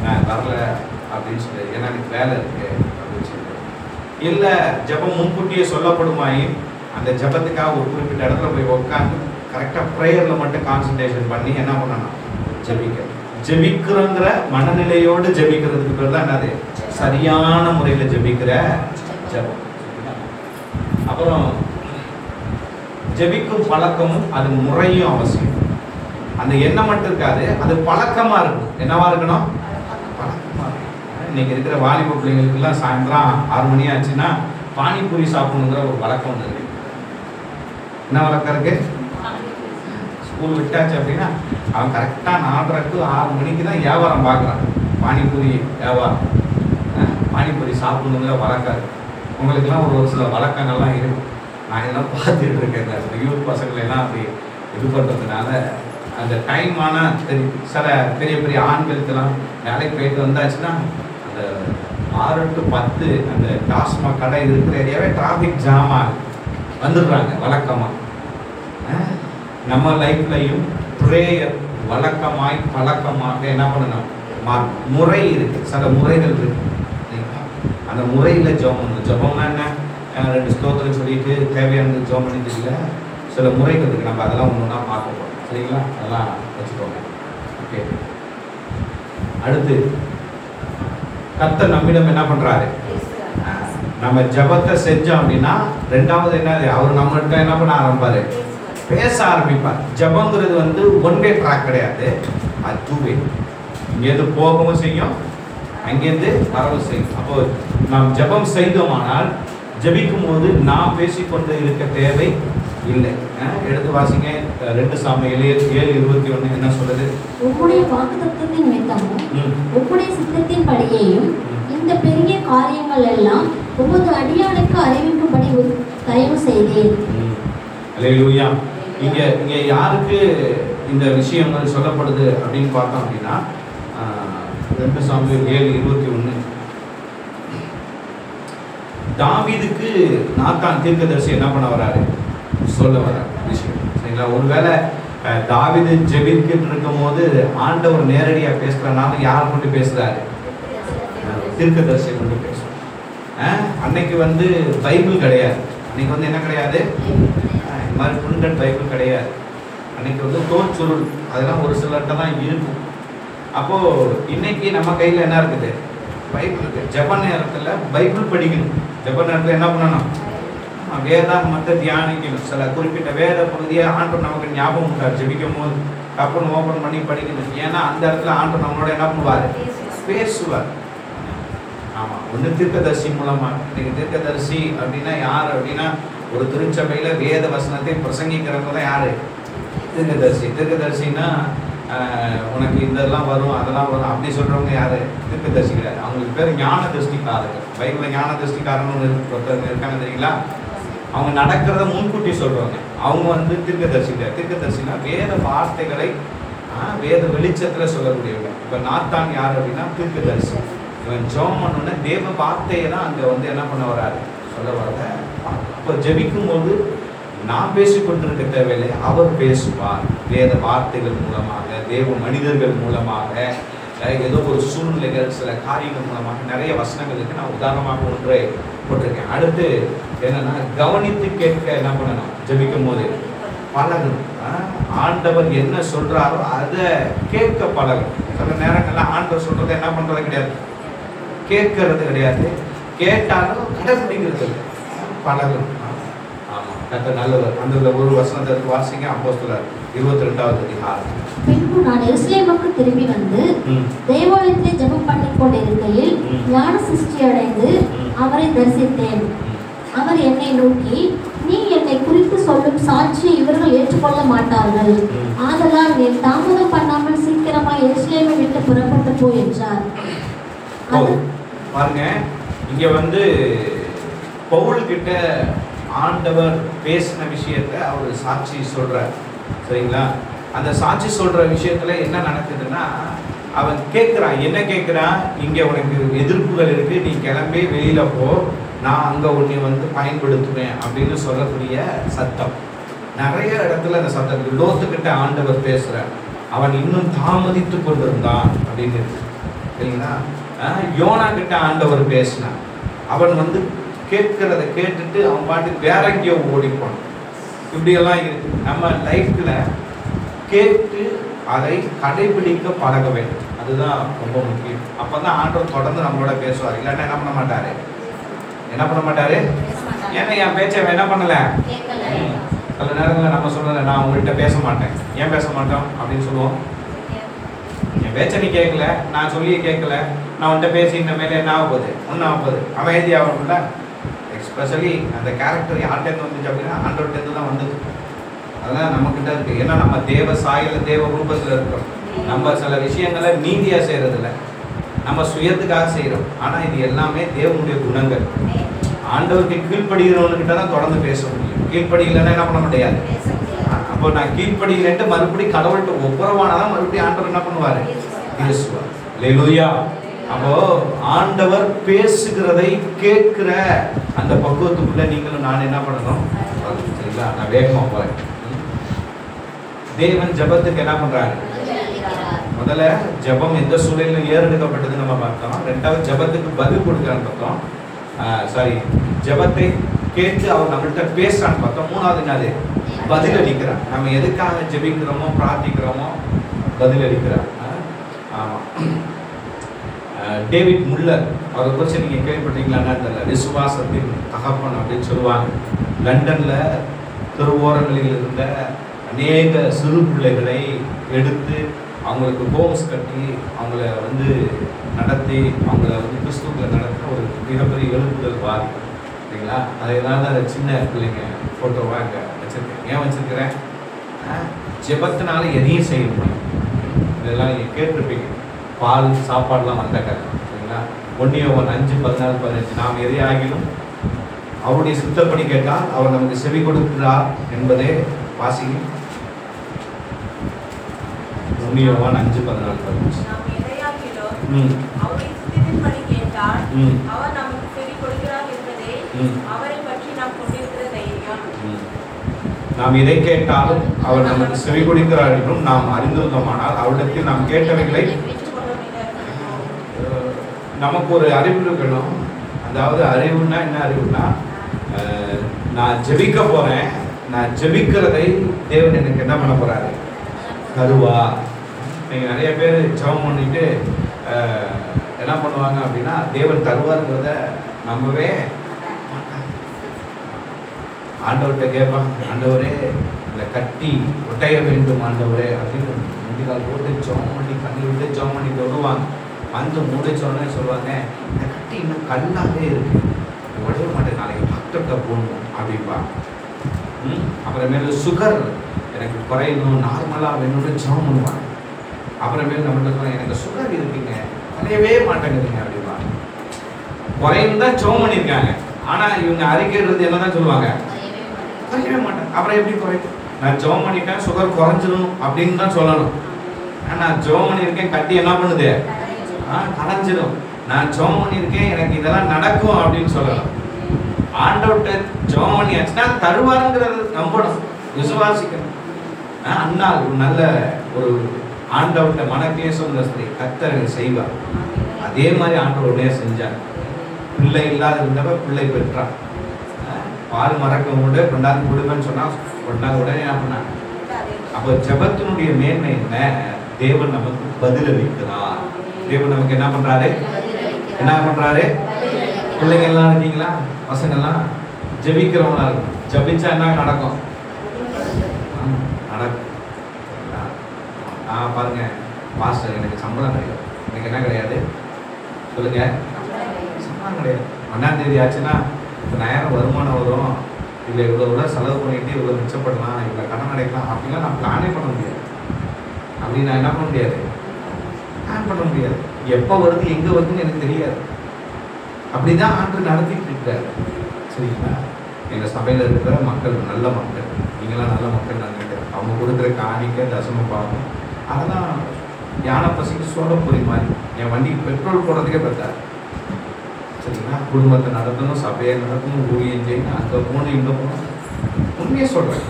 நான் வரல அப்படின்னு சொல்லி, ஏன்னா எனக்கு வேலை இருக்கு அப்படின்னு சொல்லி. இல்லை ஜெபம் முன்கூட்டியே சொல்லப்படுமாயி அந்த ஜெபத்துக்காக ஒரு குறிப்பிட்ட இடத்துல போய் உட்காந்து கரெக்டாக ப்ரேயரில் மட்டும் கான்சன்ட்ரேஷன் பண்ணி என்ன பண்ணணும், ஜெபிக்கிறோங்கிற மனநிலையோடு ஜெபிக்கிறதுக்கு பேர் தான் என்னது, சரியான முறையில் ஜெபிக்கிற ஜெபம். அப்புறம் ஜெபிக்கும் பழக்கமும் அது முறையும் அவசியம். அந்த எண்ணம் மட்டும் இருக்காது, அது பழக்கமா இருக்கும். என்னவா இருக்கணும், பழக்கமா இருக்கும். இன்னைக்கு இருக்கிற வாலிப பிள்ளைங்களுக்கெல்லாம் சாயந்தரம் 6 மணி ஆச்சுன்னா பானிபூரி சாப்பிடணுங்கிற ஒரு வழக்கம் ஒன்று இருக்கு. என்ன வழக்கம் இருக்கு, ஸ்கூல் விட்டாச்சு அப்படின்னா அவன் கரெக்டாக 4:30 to 6 மணிக்கு தான் வியாபாரம் பார்க்குறான். பானிபூரி வியாபாரம், பானிபூரி சாப்பிடணுங்கிற வழக்கம் இருக்கு. உங்களுக்கெல்லாம் ஒரு சில வழக்கங்கள்லாம் இருக்கும். நான் எல்லாம் பார்த்துட்டு இருக்கேன். இந்த யூத் பசங்களெல்லாம் அப்படி இது பண்ணுறதுனால அந்த டைம் ஆனால் சில பெரிய பெரிய ஆண்களுக்கெல்லாம் வேலைக்கு போயிட்டு வந்தாச்சுன்னா அந்த 6 to 10 அந்த டாஸ்மாக் கடை இருக்கிற ஏரியாவே டிராஃபிக் ஜாம் ஆகும், வந்துடுறாங்க வழக்கமாக. நம்ம லைஃப்லையும் ப்ரேயர் வழக்கமாய் பழக்கமாக என்ன பண்ணணும், முறை இருக்குது, சில முறைகள் இருக்குது. அந்த முறையில் ஜெபம் பண்ணணும். ஜெபம்னா என்ன, 2 ஸ்தோத்திரம் சொல்லிட்டு தேவையான ஜெபம் பண்ணிட்டு இல்லை, சில முறைகள் இருக்குது. நம்ம அதெல்லாம் ஒன்று ஒன்றா பார்க்க போகிறோம். சரிங்களா, அதெல்லாம் வச்சுக்கோங்க. ஓகே, அடுத்து கர்த்தர் நம்மிடம் என்ன பண்ணுறாரு, நம்ம ஜெபத்தை செஞ்சோம் அப்படின்னா ரெண்டாவது என்னது, அவர் நம்மகிட்ட என்ன பண்ண ஆரம்பிப்பார், பேச ஆரம்பிப்பார். ஜெபங்கிறது வந்து ஒன் வே ட்ராக் கிடையாது, அது 2 வே. இங்கேருந்து போகவும் செய்யும், அங்கேருந்து வரவும் செய்யும். அப்போ நாம் ஜெபம் செய்தோமானால் ஜெபிக்கும் போது நாம் பேசிக்கொண்டு இருக்க தேவை இல்லை. எடுத்து வாசிங்க 2 சாமுவேல் 7:21 என்ன சொல்லுது, உம்முடைய வாக்குத்தத்தத்தின் நிமித்தமும் உம்முடைய சித்தத்தின் படியையும் இந்த பெரிய காரியங்கள் எல்லாம் உமது அடியானுக்கு அறிவிக்கும்படி தயவு செய்தேன். அல்லேலூயா. இங்க யாருக்கு இந்த விஷயங்கள் சொல்லப்படுது அப்படின்னு பார்த்தோம் அப்படின்னா 2 சாமுவேல் 7:21 தாவீதுக்கு நாத்தான் தீர்க்கதரிசி என்ன பண்ண வராரு, சொல்ல வராரு விஷயம். சரிங்களா, ஒருவேளை தாவீது ஜெபிக்கிட்டு இருக்கும் போது ஆண்டவர் நேரடியா பேசுறதுனால யார் கொண்டு பேசுறாரு, தீர்க்கதரிசியை கொண்டு பேசுறாரு. அன்னைக்கு வந்து பைபிள் கிடையாது, அன்னைக்கு வந்து என்ன கிடையாது, இந்த மாதிரி பிரிண்டட் பைபிள் கிடையாது. அன்னைக்கு வந்து தோற்சுருள் அதெல்லாம் ஒரு சிலர்கிட்ட தான் இருக்கும். அப்போ இன்னைக்கு நம்ம கையில் என்ன இருக்குது, பைபிள் இருக்கு. ஜெப நேரத்தில் பைபிள் படிக்கணும். ஜெப நேரத்தில் என்ன பண்ணணும், வேதாகமத்தை தியானிக்கணும். சில குறிப்பிட்ட வேத பகுதியை ஆண்டவர் நமக்கு ஞாபகம் உண்டார் ஜெபிக்கும் போது அப்புறம் ஓப்பன் பண்ணி படிக்கணும். ஏன்னா அந்த இடத்துல ஆண்டவர் நம்மளோட என்ன பண்ணுவார், பேசுவார். ஆமாம், ஒன்று தீர்க்கதரிசி மூலமாக. இன்னைக்கு தீர்க்கதரிசி அப்படின்னா யார் அப்படின்னா ஒரு திருச்சபையில வேத வசனத்தை பிரசங்கிக்கிறவங்க தான் யாரு, தீர்க்கதரிசி. தீர்க்கதரிசின்னா உனக்கு இதெல்லாம் வரும் அதெல்லாம் வரும் அப்படி சொல்றவங்க யாரு, தீர்க்கதரிசி கிடையாது. அவங்களுக்கு பேர் ஞான திருஷ்டிக்காரர்கள். பைபிள்ல ஞான திருஷ்டிக்காரன்னு ஒருத்தர் இருக்காங்க தெரியுங்களா, அவங்க நடக்கிறத முன்கூட்டி சொல்றவங்க. அவங்க வந்து தீர்க்கதரிசி கிடையாது. தீர்க்கதரிசினா வேத வார்த்தைகளை வேத வெளிச்சத்துல சொல்லக்கூடியவங்க. இப்ப நாத்தான் யார் அப்படின்னா தீர்க்கதரிசி. இவன் ஜெபம் பண்ணோன்னா தேவ வார்த்தையை தான் அங்க வந்து என்ன பண்ண வராரு, சொல்ல வரத. அப்போ ஜெபிக்கும் போது நான் பேசிக்கொண்டிருக்க தேவையில்லை, அவர் பேசுவார். வேத வார்த்தைகள் மூலமாக, தேவ மனிதர்கள் மூலமாக, ஏதோ ஒரு சூழ்நிலைகள் சில காரியங்கள் மூலமாக நிறைய வசனங்கள் இருக்கு. நான் உதாரணமாக ஒன்றை போட்டிருக்கேன். அடுத்து என்னன்னா கவனித்து கேட்க என்ன பண்ணணும், ஜெபிக்கும் போது பழகணும். ஆண்டவர் என்ன சொல்றாரோ அதை கேட்க பழகணும். சில நேரங்கள்ல ஆண்டவர் சொல்றதை என்ன பண்றது கிடையாது, கேட்கறது கிடையாது. கேட்டாலும் கடைபிடிக்கிறது பழகணும். கர்த்தர் நல்லவர். அந்த ஒரு வசனத்தை வாசிங்க, அப்போஸ்தலர் 22வது அதிகாரம். பின்பு நான் எருசலேமுக்கு திரும்பி வந்து தேவாலயத்திலே ஜெபம் பண்ணிக் கொண்டிருக்கையில் ஞான சிருஷ்டி அடைந்து அவரை தரிசித்தேன். அவர் என்னை நோக்கி, நீ என்னை குறித்து சொல்லும் சாட்சியை இவர்கள் ஏற்றுக்கொள்ள மாட்டார்கள், ஆதலால் நீ தாமதம் பண்ணாமல் சீக்கிரமாக எருசலேமை விட்டு புறப்பட்டு போ என்றார். பாருங்க, இங்க வந்து பவுல் கிட்ட ஆண்டவர் பேசின விஷயத்தை அவர் சாட்சி சொல்றார். சரிங்களா, அந்த சாட்சி சொல்ற விஷயத்துல என்ன நடக்குதுன்னா, அவன் கேட்கிறான். என்ன கேட்கிறான், இங்க உனக்கு எதிர்ப்புகள் இருக்கு, நீ கிளம்பி வெளியில போ, நான் அங்க உன்னை வந்து பயன்படுத்துவேன் அப்படின்னு சொல்லக்கூடிய சத்தம். நிறைய இடத்துல அந்த சத்தம் லோத்துக்கிட்ட ஆண்டவர் பேசுறார், அவன் இன்னும் தாமதித்து கொண்டிருந்தான் அப்படின்னு இருக்கு இல்லைங்களா. யோனா கிட்ட ஆண்டவர் பேசினான், அவன் வந்து கேட்கிறத கேட்டுட்டு அவன் பாட்டுக்கு வேற எங்கேயோ ஓடிப்பான். இப்படியெல்லாம் இருக்கு. நம்ம லைஃப்ல கேட்டு அதை கடைபிடிக்க பழக வேண்டும், அதுதான் ரொம்ப முக்கியம். அப்பதான் ஆண்டவர் தொடர்ந்து நம்மளோட பேசுவார். இல்லாட்டா என்ன பண்ண மாட்டாரு, ஏன்னா என் பேச்சை என்ன பண்ணல. சில நேரங்களில் நம்ம சொல்லல, நான் உங்கள்கிட்ட பேச மாட்டேன். ஏன் பேச மாட்டோம் அப்படின்னு சொல்லுவோம். என் பேச்சை நீ கேட்கல, நான் சொல்லியே கேட்கல, நான் உன்கிட்ட பேசி இந்த மேலே என்ன ஆக போகுது, ஒன்றும் ஆக போகுது, அமைதி ஆகணும்ல. எஸ்பெஷலி அந்த கேரக்டர் யார்கிட்டேருந்து வந்துச்சு அப்படின்னா ஆண்டவர்கிட்டேருந்து தான் வந்தது. அதெல்லாம் நம்மக்கிட்ட இருக்கு. ஏன்னா நம்ம தேவ சாயல தேவ ரூபத்தில் இருக்கிறோம். நம்ம சில விஷயங்களை நீதியாக செய்யறதில்ல, நம்ம சுயத்துக்காக செய்கிறோம். ஆனால் இது எல்லாமே தேவனுடைய குணங்கள். ஆண்டவருக்கு கீழ்ப்படுகிறவனுக்கிட்ட தான் தொடர்ந்து பேச முடியும். கீழ்ப்படியில்லைன்னா என்ன பண்ண முடியாது. அப்போ நான் கீழ்ப்படியிலேட்டு மறுபடியும் கடவுள்கிட்ட ஒப்புரவானதான் மறுபடியும் ஆண்டவர் என்ன பண்ணுவார், பேசுவார். அல்லேலூயா. அப்போ ஆண்டவர் பேசுகிறதை கேட்கிற அந்த பக்குவத்துக்குள்ள நீங்களும் நான் என்ன பண்ணணும், சரிங்களா. நான் வேகமா போறேன். தேவன் ஜெபத்துக்கு என்ன பண்றாரு, முதல்ல ஜெபம் எந்த சூழலிலும் ஏறெடுக்கப்பட்டது நம்ம பார்த்தோம். ரெண்டாவது ஜெபத்துக்கு பதில் கொடுக்குறான்னு பார்த்தோம். ஜெபத்தை கேட்டு அவர் நம்மள்கிட்ட பேசுறான்னு பார்த்தோம். மூணாவது என்னது, பதில் அளிக்கிறார். நம்ம எதுக்காக ஜெபிக்கிறோமோ பிரார்த்திக்கிறோமோ பதில் அளிக்கிறார். ஆமா, டேவிட் முல்லர் அவரை குறித்து நீங்க கேள்விப்பட்டீங்களான்னு தெரியல. விசுவாசத்தின் தகப்பன் அப்படின்னு சொல்லுவாங்க. லண்டன்ல தெருவோரங்களில் இருந்த அநேக சிறு பிள்ளைகளை எடுத்து அவங்களுக்கு ஹோம்ஸ் கட்டி அவங்கள வந்து நடத்தி அவங்கள வந்து கிறிஸ்துவ நடத்துகிற ஒரு மிகப்பெரிய எழுப்புதல் வாரி சரிங்களா. அதனால தான் அந்த சின்ன பிள்ளைங்க ஃபோட்டோவாக அங்கே வச்சுருக்கேன். ஏன் வச்சுருக்கிறேன், ஜெபத்தினால எதையும் செய்ய முடியும். இதெல்லாம் நீங்கள் கேட்டிருப்பீங்க. பால் சாப்பாடுலாம் வந்த கதை சரிங்களா. 1 யோவான் 5:14-15 நாம் எதை ஆகிலும் அவருடைய சித்தப்படி கேட்டால் அவர் நமக்கு செவி கொடுக்கிறார் என்பதே வாசிங்க. 1 யோவான் 5:14-15 நாம் எதை கேட்டாலும் அவர் நமக்கு செவி கொடுக்கிறார் என்றும் நாம் அறிந்திருந்தோமானால் அவரிடத்தில் நாம் கேட்டவைகளை நமக்கு ஒரு அறிவு இருக்கணும். அதாவது அறிவுன்னா என்ன அறிவுனா, நான் ஜெபிக்க போறேன், நான் ஜெபிக்கிறதை தேவன் எனக்கு என்ன பண்ண போறாரு, தருவா. நீங்கள் நிறைய பேர் ஜெபம் பண்ணிட்டு என்ன பண்ணுவாங்க அப்படின்னா தேவன் தருவாருங்கிறத நம்பவே ஆண்டவர்கிட்ட கேட்பாங்க. ஆண்டவரே இந்த கட்டி ஒட்டைய வேண்டும் ஆண்டவரே அப்படின்னு முந்திகால் போட்டு ஜெபம் பண்ணி கண்ணி விட்டு ஜெபம் பண்ணி வருவாங்க. வந்து முடிச்சோடனே சொல்லுவாங்க, இந்த கட்டி இன்னும் கல்லாவே இருக்கு, உடைய மாட்டேன், நாளைக்கு டாக்டர்கிட்ட போகணும் அப்படின்பா. அப்புறமேலு சுகர் எனக்கு குறையணும், நார்மலாக வேணும்னு ஜெபம் பண்ணுவாங்க. அப்புறமேல் நம்மகிட்ட சொல்லுவாங்க, எனக்கு சுகர் இருக்குங்க, குறையவே மாட்டேங்குதுங்க அப்படின்பா. குறையும் தான் ஜெபம் பண்ணியிருக்காங்க. ஆனால் இவங்க அறிக்கைறது என்ன தான் சொல்லுவாங்க, குறையவே மாட்டேன். அப்புறம் எப்படி குறையும், நான் ஜெபம் பண்ணிட்டேன் சுகர் குறைஞ்சிடும் அப்படின்னு தான் சொல்லணும். நான் ஜெபம் பண்ணியிருக்கேன் கட்டி என்ன பண்ணுது, கலைஞ்சிடும். நான் ஜெபம் பண்ணியிருக்கேன் எனக்கு இதெல்லாம் நடக்கும் அப்படின்னு சொல்லணும். ஆண்டவர்கிட்ட ஜெபம் பண்ணியாச்சுன்னா தருவாருங்கிறது நம்பணும், விசுவாசிக்கணும். அண்ணால் ஒரு நல்ல ஒரு ஆண்டவர்கிட்ட மனக்கேசம் கர்த்தர் செய்வார். அதே மாதிரி ஆண்டவர் உடனே செஞ்சார். பிள்ளை இல்லாத இருந்தவ பிள்ளை பெற்றார். பால் மறக்க கூட கொண்டாந்து கொடுப்பேன்னு சொன்னா கொண்டாந்து உடனே என்ன பண்ணாங்க. அப்போ ஜெபத்தினுடைய மேன்மை என்ன, தேவன் நமக்கு பதில் அளிக்கிறார். தேவன் நமக்கு என்ன பண்றாரு, என்ன பண்றாரு. பிள்ளைங்க எல்லாம் இருக்கீங்களா, பசங்கள்லாம் ஜெபிக்கிறவங்களா இருக்கும். ஜெபிச்சா என்ன நடக்கும், நடக்கும். பாருங்க பாஸ்டர் எனக்கு சம்பளம் கிடையாது, எனக்கு என்ன கிடையாது சொல்லுங்க, சம்பளம் கிடையாது. 1ஆம் தேதி ஆச்சுன்னா 10,000 வருமானம் வரும், இல்லை இவ்வளோ செலவு பண்ணிட்டு இவ்வளோ மிச்சப்படலாம், இவ்வளோ கடன் அடைக்கலாம் அப்படிலாம் நான் பிளானே பண்ண முடியாது. அப்படி நான் என்ன பண்ண முடியாது, பிளான் பண்ண முடியாது. எப்போ வருது எங்கே வருதுன்னு எனக்கு தெரியாது. அப்படிதான் ஆண்டு நடத்திட்டு இருக்கிறாரு சரிங்களா. எங்கள் சபையில் இருக்கிற மக்கள் நல்ல மக்கள், நீங்களாம் நல்ல மக்கள். நான் நினைக்கிறேன் அவங்க கொடுக்குற காணிக்க தசம பாவம் அதெல்லாம் யானை பசிக்கு சோட பொறி மாதிரி என் வண்டிக்கு பெட்ரோல் போடுறதுக்கே பார்த்தாரு சரிங்களா. குடும்பத்தை நடத்தணும், சபையை நடத்தணும், ஊழியம் செய்யணும், அங்கே போகணும் இங்கே போகணும். உண்மையே சொல்கிறேன்,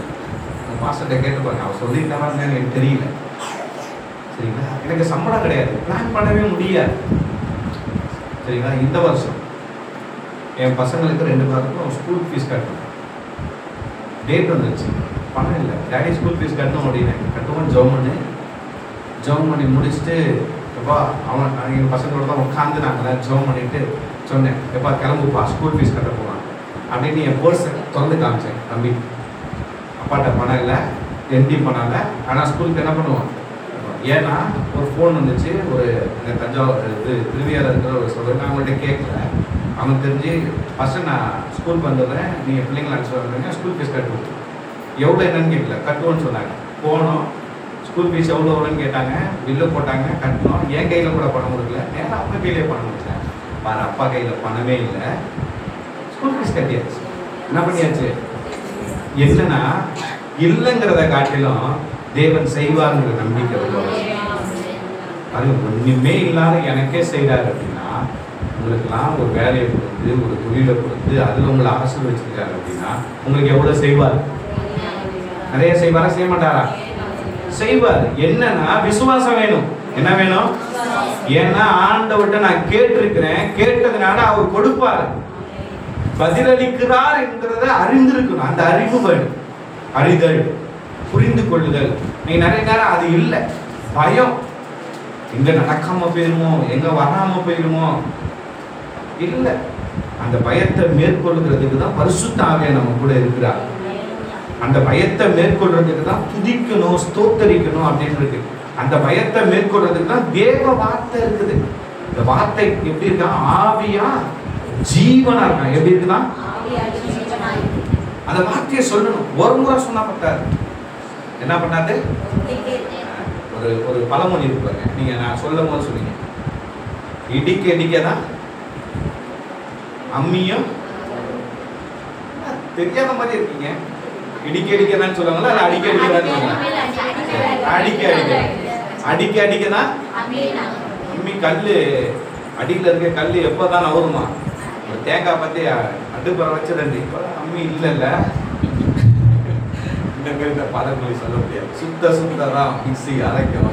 மாஸ்டர்கிட்ட கேட்டு பாருங்க, அவர் சொல்லிட்டாரான்னு எனக்கு தெரியல. சரிங்களா? எனக்கு சம்பளம் கிடையாது, பிளான் பண்ணவே முடியாது. சரிங்களா? இந்த வருஷம் என் பசங்களுக்கு 2 பேருக்கும் ஸ்கூல் ஃபீஸ் கட்டணும். டேட் வந்துருச்சு, பணம் இல்லை. டேடி ஸ்கூல் ஃபீஸ் கட்டணும் அப்படின்னு கட்டுவோம். ஜெபம் பண்ணி முடிச்சுட்டு எப்பா அவன் எங்கள் பசங்களோட தான் உட்காந்து நாங்கள் ஜெபம் பண்ணிட்டு சொன்னேன், எப்பா கிளம்புப்பா ஸ்கூல் ஃபீஸ் கட்ட போகலாம் அப்படின்னு என் பர்ஸை திறந்து காமிச்சேன். தம்பி அப்பாட்ட பணம் இல்லை, என்டி பணம் இல்லை, ஆனால் ஸ்கூலுக்கு என்ன பண்ணுவான்? ஏன்னா ஒரு ஃபோன் வந்துச்சு, ஒரு இந்த தஞ்சாவூர் திருவியாவில் இருக்கிற ஒரு சொல்கிறேன், நான் அவங்கள்ட்ட கேட்கல. அவனுக்கு தெரிஞ்சு ஃபஸ்ட்டு நான் ஸ்கூலுக்கு வந்துடுறேன், நீங்கள் பிள்ளைங்களை அனுப்பிச்சு வந்துடுங்க, ஸ்கூல் ஃபீஸ் கட்டுவோம். எவ்வளோ என்னன்னு கேட்கல, கட்டுவோன்னு சொன்னாங்க. போனோம், ஸ்கூல் ஃபீஸ் எவ்வளோன்னு கேட்டாங்க, பில்லு போட்டாங்க, கட்டணும். என் கையில் கூட பணம் கொடுக்கல, நேரம் அவங்க கையிலே பணம் கொடுத்தேன். பாரு, அப்பா கையில் பணமே இல்லை, ஸ்கூல் ஃபீஸ் கட்டியாச்சு. என்ன பண்ணியாச்சு? என்னன்னா இல்லைங்கிறத காட்டிலும் தேவன் செய்வாருங்கிற நம்பிக்கை ரொம்ப அது ஒன்றுமே இல்லாத எனக்கே செய்கிறார் அப்படின்னா, உங்களுக்கெல்லாம் ஒரு வேலையை கொடுத்து ஒரு தொழிலை கொடுத்து அதில் உங்களை ஆசீர்வதிச்சிருக்காரு அப்படின்னா உங்களுக்கு எவ்வளோ செய்வார்? நிறைய செய்வாரா, செய்ய மாட்டாரா? செய்வார். என்னன்னா விசுவாசம் வேணும். என்ன வேணும்? ஏன்னா ஆண்டவர்கிட்ட நான் கேட்டிருக்கிறேன், கேட்டதுனால அவர் கொடுப்பார், பதிலளிக்கிறார் என்கிறத அறிந்திருக்கணும். அந்த அறிவு வேணும், அறிதல், புரிந்து கொள்ளுதல். நீங்க நிறைய நேரம் அது இல்லை, பயம், எங்க நடக்காம போயிருமோ, எங்க வராம போயிருமோ. இல்லை, அந்த பயத்தை மேற்கொள்ளுகிறதுக்கு தான் பரிசுத்த ஆவியானவர் நம்ம கூட இருக்கிறார். அந்த பயத்தை மேற்கொள்றதுக்கு தான் துதிக்கணும், ஸ்தோத்தரிக்கணும் அப்படின்னு இருக்கு. அந்த பயத்தை மேற்கொள்றதுக்கு தான் தேவ வார்த்தை இருக்குது. இந்த வார்த்தை எப்படி இருக்கா? ஆவியா ஜீவனா இருக்கா. எப்படி இருக்குன்னா அந்த வார்த்தையை சொல்லணும். ஒரு முறை சொன்னா பத்தாது. என்ன பண்ணாது? ஒரு பழமொழி இருப்பாங்க, நீங்க நான் சொல்லும் போது சொன்னீங்க, இடிக்க இடிக்கதான் அம்மியும் தெரியாத மாதிரி இருக்கீங்க. இடிக்க அடிக்கதான் சொல்லுவாங்களா, இல்ல அடிக்க அடிக்கதான் சொல்லுவாங்க? அடிக்க அடிக்கதான் அம்மி. கல்லு அடியில் இருக்க கல்லு எப்போதான் நவருமா? ஒரு தேங்காய் பத்தி அடுப்புற வச்சு 2 அம்மி இல்லைல்ல. இந்த பழமொழி சொல்ல முடியாது. சுத்ததான் மிக்சி அரைக்கும்.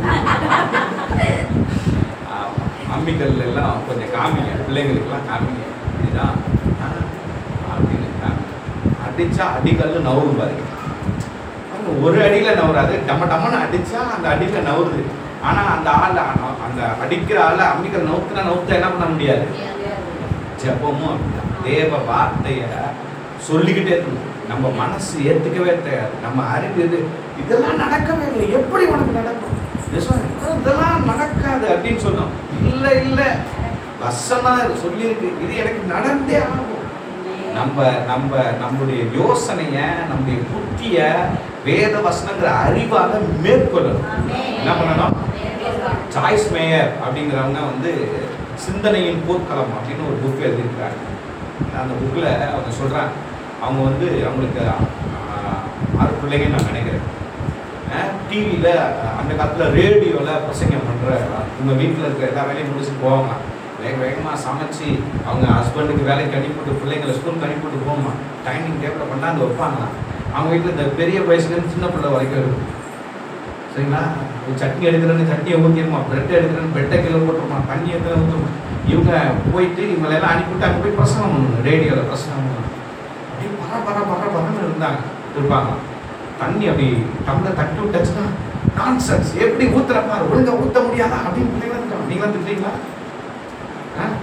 அம்மிக்கல் எல்லாம் கொஞ்சம் காமிங்க, பிள்ளைங்களுக்கெல்லாம் காமிங்க. இதுதான் அப்படின்னு அடிச்சா அடிக்கல்லு நவரும் பாருங்க. ஒரு அடியில நவராது, டம்மன்னு அடிச்சா அந்த அடியில நவருது. ஆனா அந்த ஆள், அந்த அடிக்கிற ஆள அம்மிக்கல் நவுத்த என்ன பண்ண முடியாது. ஜெபமும் அப்படிதான். தேவ வார்த்தைய சொல்லிக்கிட்டே இருக்கணும். நம்ம மனசு ஏத்துக்கவே தேவை. நம்ம அறிவு இதெல்லாம் நடக்கவே இல்லை, எப்படி உனக்கு நடக்கும்? இதெல்லாம் நடக்காது அப்படின்னு சொன்னோம். இல்ல இல்ல, வசமா சொல்லியிருக்கு, இது எனக்கு நடந்தே ஆகும். நம்முடைய யோசனைய, நம்முடைய புத்திய வேத வசனங்கிற அறிவாக மேற்கொள்ளணும். என்ன பண்ணணும்? சாய்ஸ் மேயர் அப்படிங்கிறவங்க சிந்தனையின் போர்க்களம் அப்படின்னு ஒரு புக் எழுதியிருக்காங்க. அந்த புக்கில் அவங்க சொல்கிறாங்க, அவங்க அவங்களுக்கு 6 பிள்ளைங்கன்னு நான் நினைக்கிறேன். டிவியில் அந்த காலத்தில் ரேடியோவில் பிரசங்கம் பண்ணுற, உங்கள் வீட்டில் இருக்கிற எல்லா வேலையும் முடிச்சுட்டு போவாங்க. வேகமாக சமைச்சு அவங்க ஹஸ்பண்டுக்கு வேலைக்கு அனுப்பிவிட்டு, பிள்ளைங்களை ஸ்கூலுக்கு அனுப்பிவிட்டு போமா, டைனிங் டேபிளில் கொண்டாந்து வைப்பாங்களாம். அவங்க வீட்டில் இந்த பெரிய வயசுலேருந்து சின்ன பிள்ளை வரைக்கும் இருக்கும். சரிங்களா? சட்னி எடுக்கிறேன்னு சட்னியை ஊற்றிடுமா, பிரெட் எடுக்கிறேன்னு பிரெட்டை கிலோ போட்டுருமா, தண்ணி எடுத்து ஊற்றுமா. இவங்க போயிட்டு இவங்களெல்லாம் அனுப்பிவிட்டு அங்கே போய் பிரசங்கம் பண்ணணும், ரேடியோவில் பிரசங்கம் பண்ணணும். அப்படியே பரன்னு இருப்பாங்க. தண்ணி அப்படி டம்ளர் தட்டி விட்டாச்சுன்னா நான்சென்ஸ், எப்படி ஊற்றுறப்பா, ஒழுங்காக ஊற்ற முடியாதா அப்படின்னு பிள்ளைங்க நீங்களாம் திட்டீங்களா?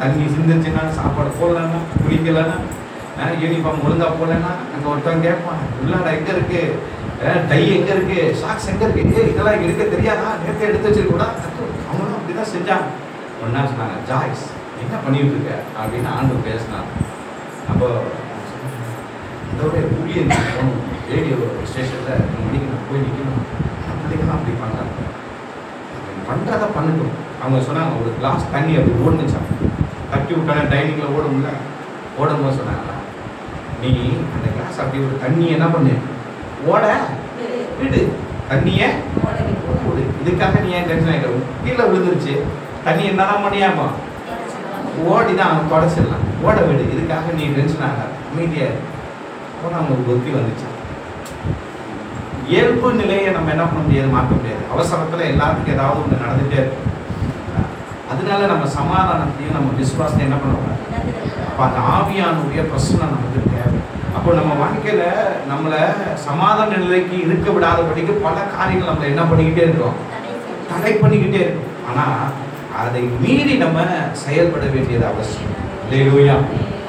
தண்ணி சிந்துச்சுன்னா, சாப்பாடு போடலன்னா, குளிக்கலன்னா, யூனிஃபார்ம் ஒழுங்காக போடலன்னா, அங்கே ஒருத்தவங்க கேட்பான், உள்ளாடா எங்கே இருக்கு, டை எங்கே இருக்கு, சாக்ஸ் எங்கே இருக்கு, இதெல்லாம் இங்கே இருக்க தெரியாதா, நேரத்தை எடுத்து வச்சிருக்கூடா. அவங்களும் அப்படி தான் செஞ்சாங்க. ஒன்றா சொன்னாங்க, ஜாய்ஸ் என்ன பண்ணிட்டு இருக்க அப்படின்னு ஆண்டு பேசினாங்க. அப்போ இதோட ஊழியர் போகணும், ரேடியோ ஸ்டேஷனில் மணிக்கு நான் போய் நிற்கணும், பிள்ளைங்கலாம் அப்படி பண்ணுறாங்க, பண்ணுறத பண்ணட்டும். அவங்க சொன்னாங்க, ஒரு கிளாஸ் தண்ணி அப்படி ஓடுனுச்சாங்க, தட்டி விட்டான டைனிங்கில் ஓடும்ல, ஓடும்போது சொன்னாங்க, நீ அந்த கிளாஸ் அப்படி ஒரு தண்ணி என்ன பண்ணு, ஓட விடு, தண்ணியை ஓடு. இதுக்காக நீ ஏன் டென்ஷன் ஆகிட்ட, கீழே விழுந்துருச்சு, தண்ணி என்னதான் பண்ணியாமா, ஓடி தான் தொடச்சிடலாம், ஓட விடு, இதுக்காக நீ டென்ஷன் ஆகாது, அமைதியாக போனால் அவங்களுக்கு புத்தி வந்துச்சு. இயல்பு நிலையை நம்ம என்ன பண்ண முடியாது, மாற்ற முடியாது. அவசரத்துல எல்லாத்துக்கும் ஏதாவது ஒன்று நடந்துட்டே இருக்கும். அதனால நம்ம சமாதானத்தையும் நம்ம விசுவாசத்தையும் என்ன பண்ணுவோம், அப்போ அந்த ஆவியானுடைய பிரச்சனை நமக்கு தேவை. அப்போ நம்ம வாழ்க்கையில நம்மளை சமாதான நிலைக்கு இருக்க விடாதபடிக்கு பல காரியங்கள் நம்மளை என்ன பண்ணிக்கிட்டே இருக்கிறோம், தடை பண்ணிக்கிட்டே இருக்கும். ஆனா அதை மீறி நம்ம செயல்பட வேண்டியது அவசியம். இல்லையா?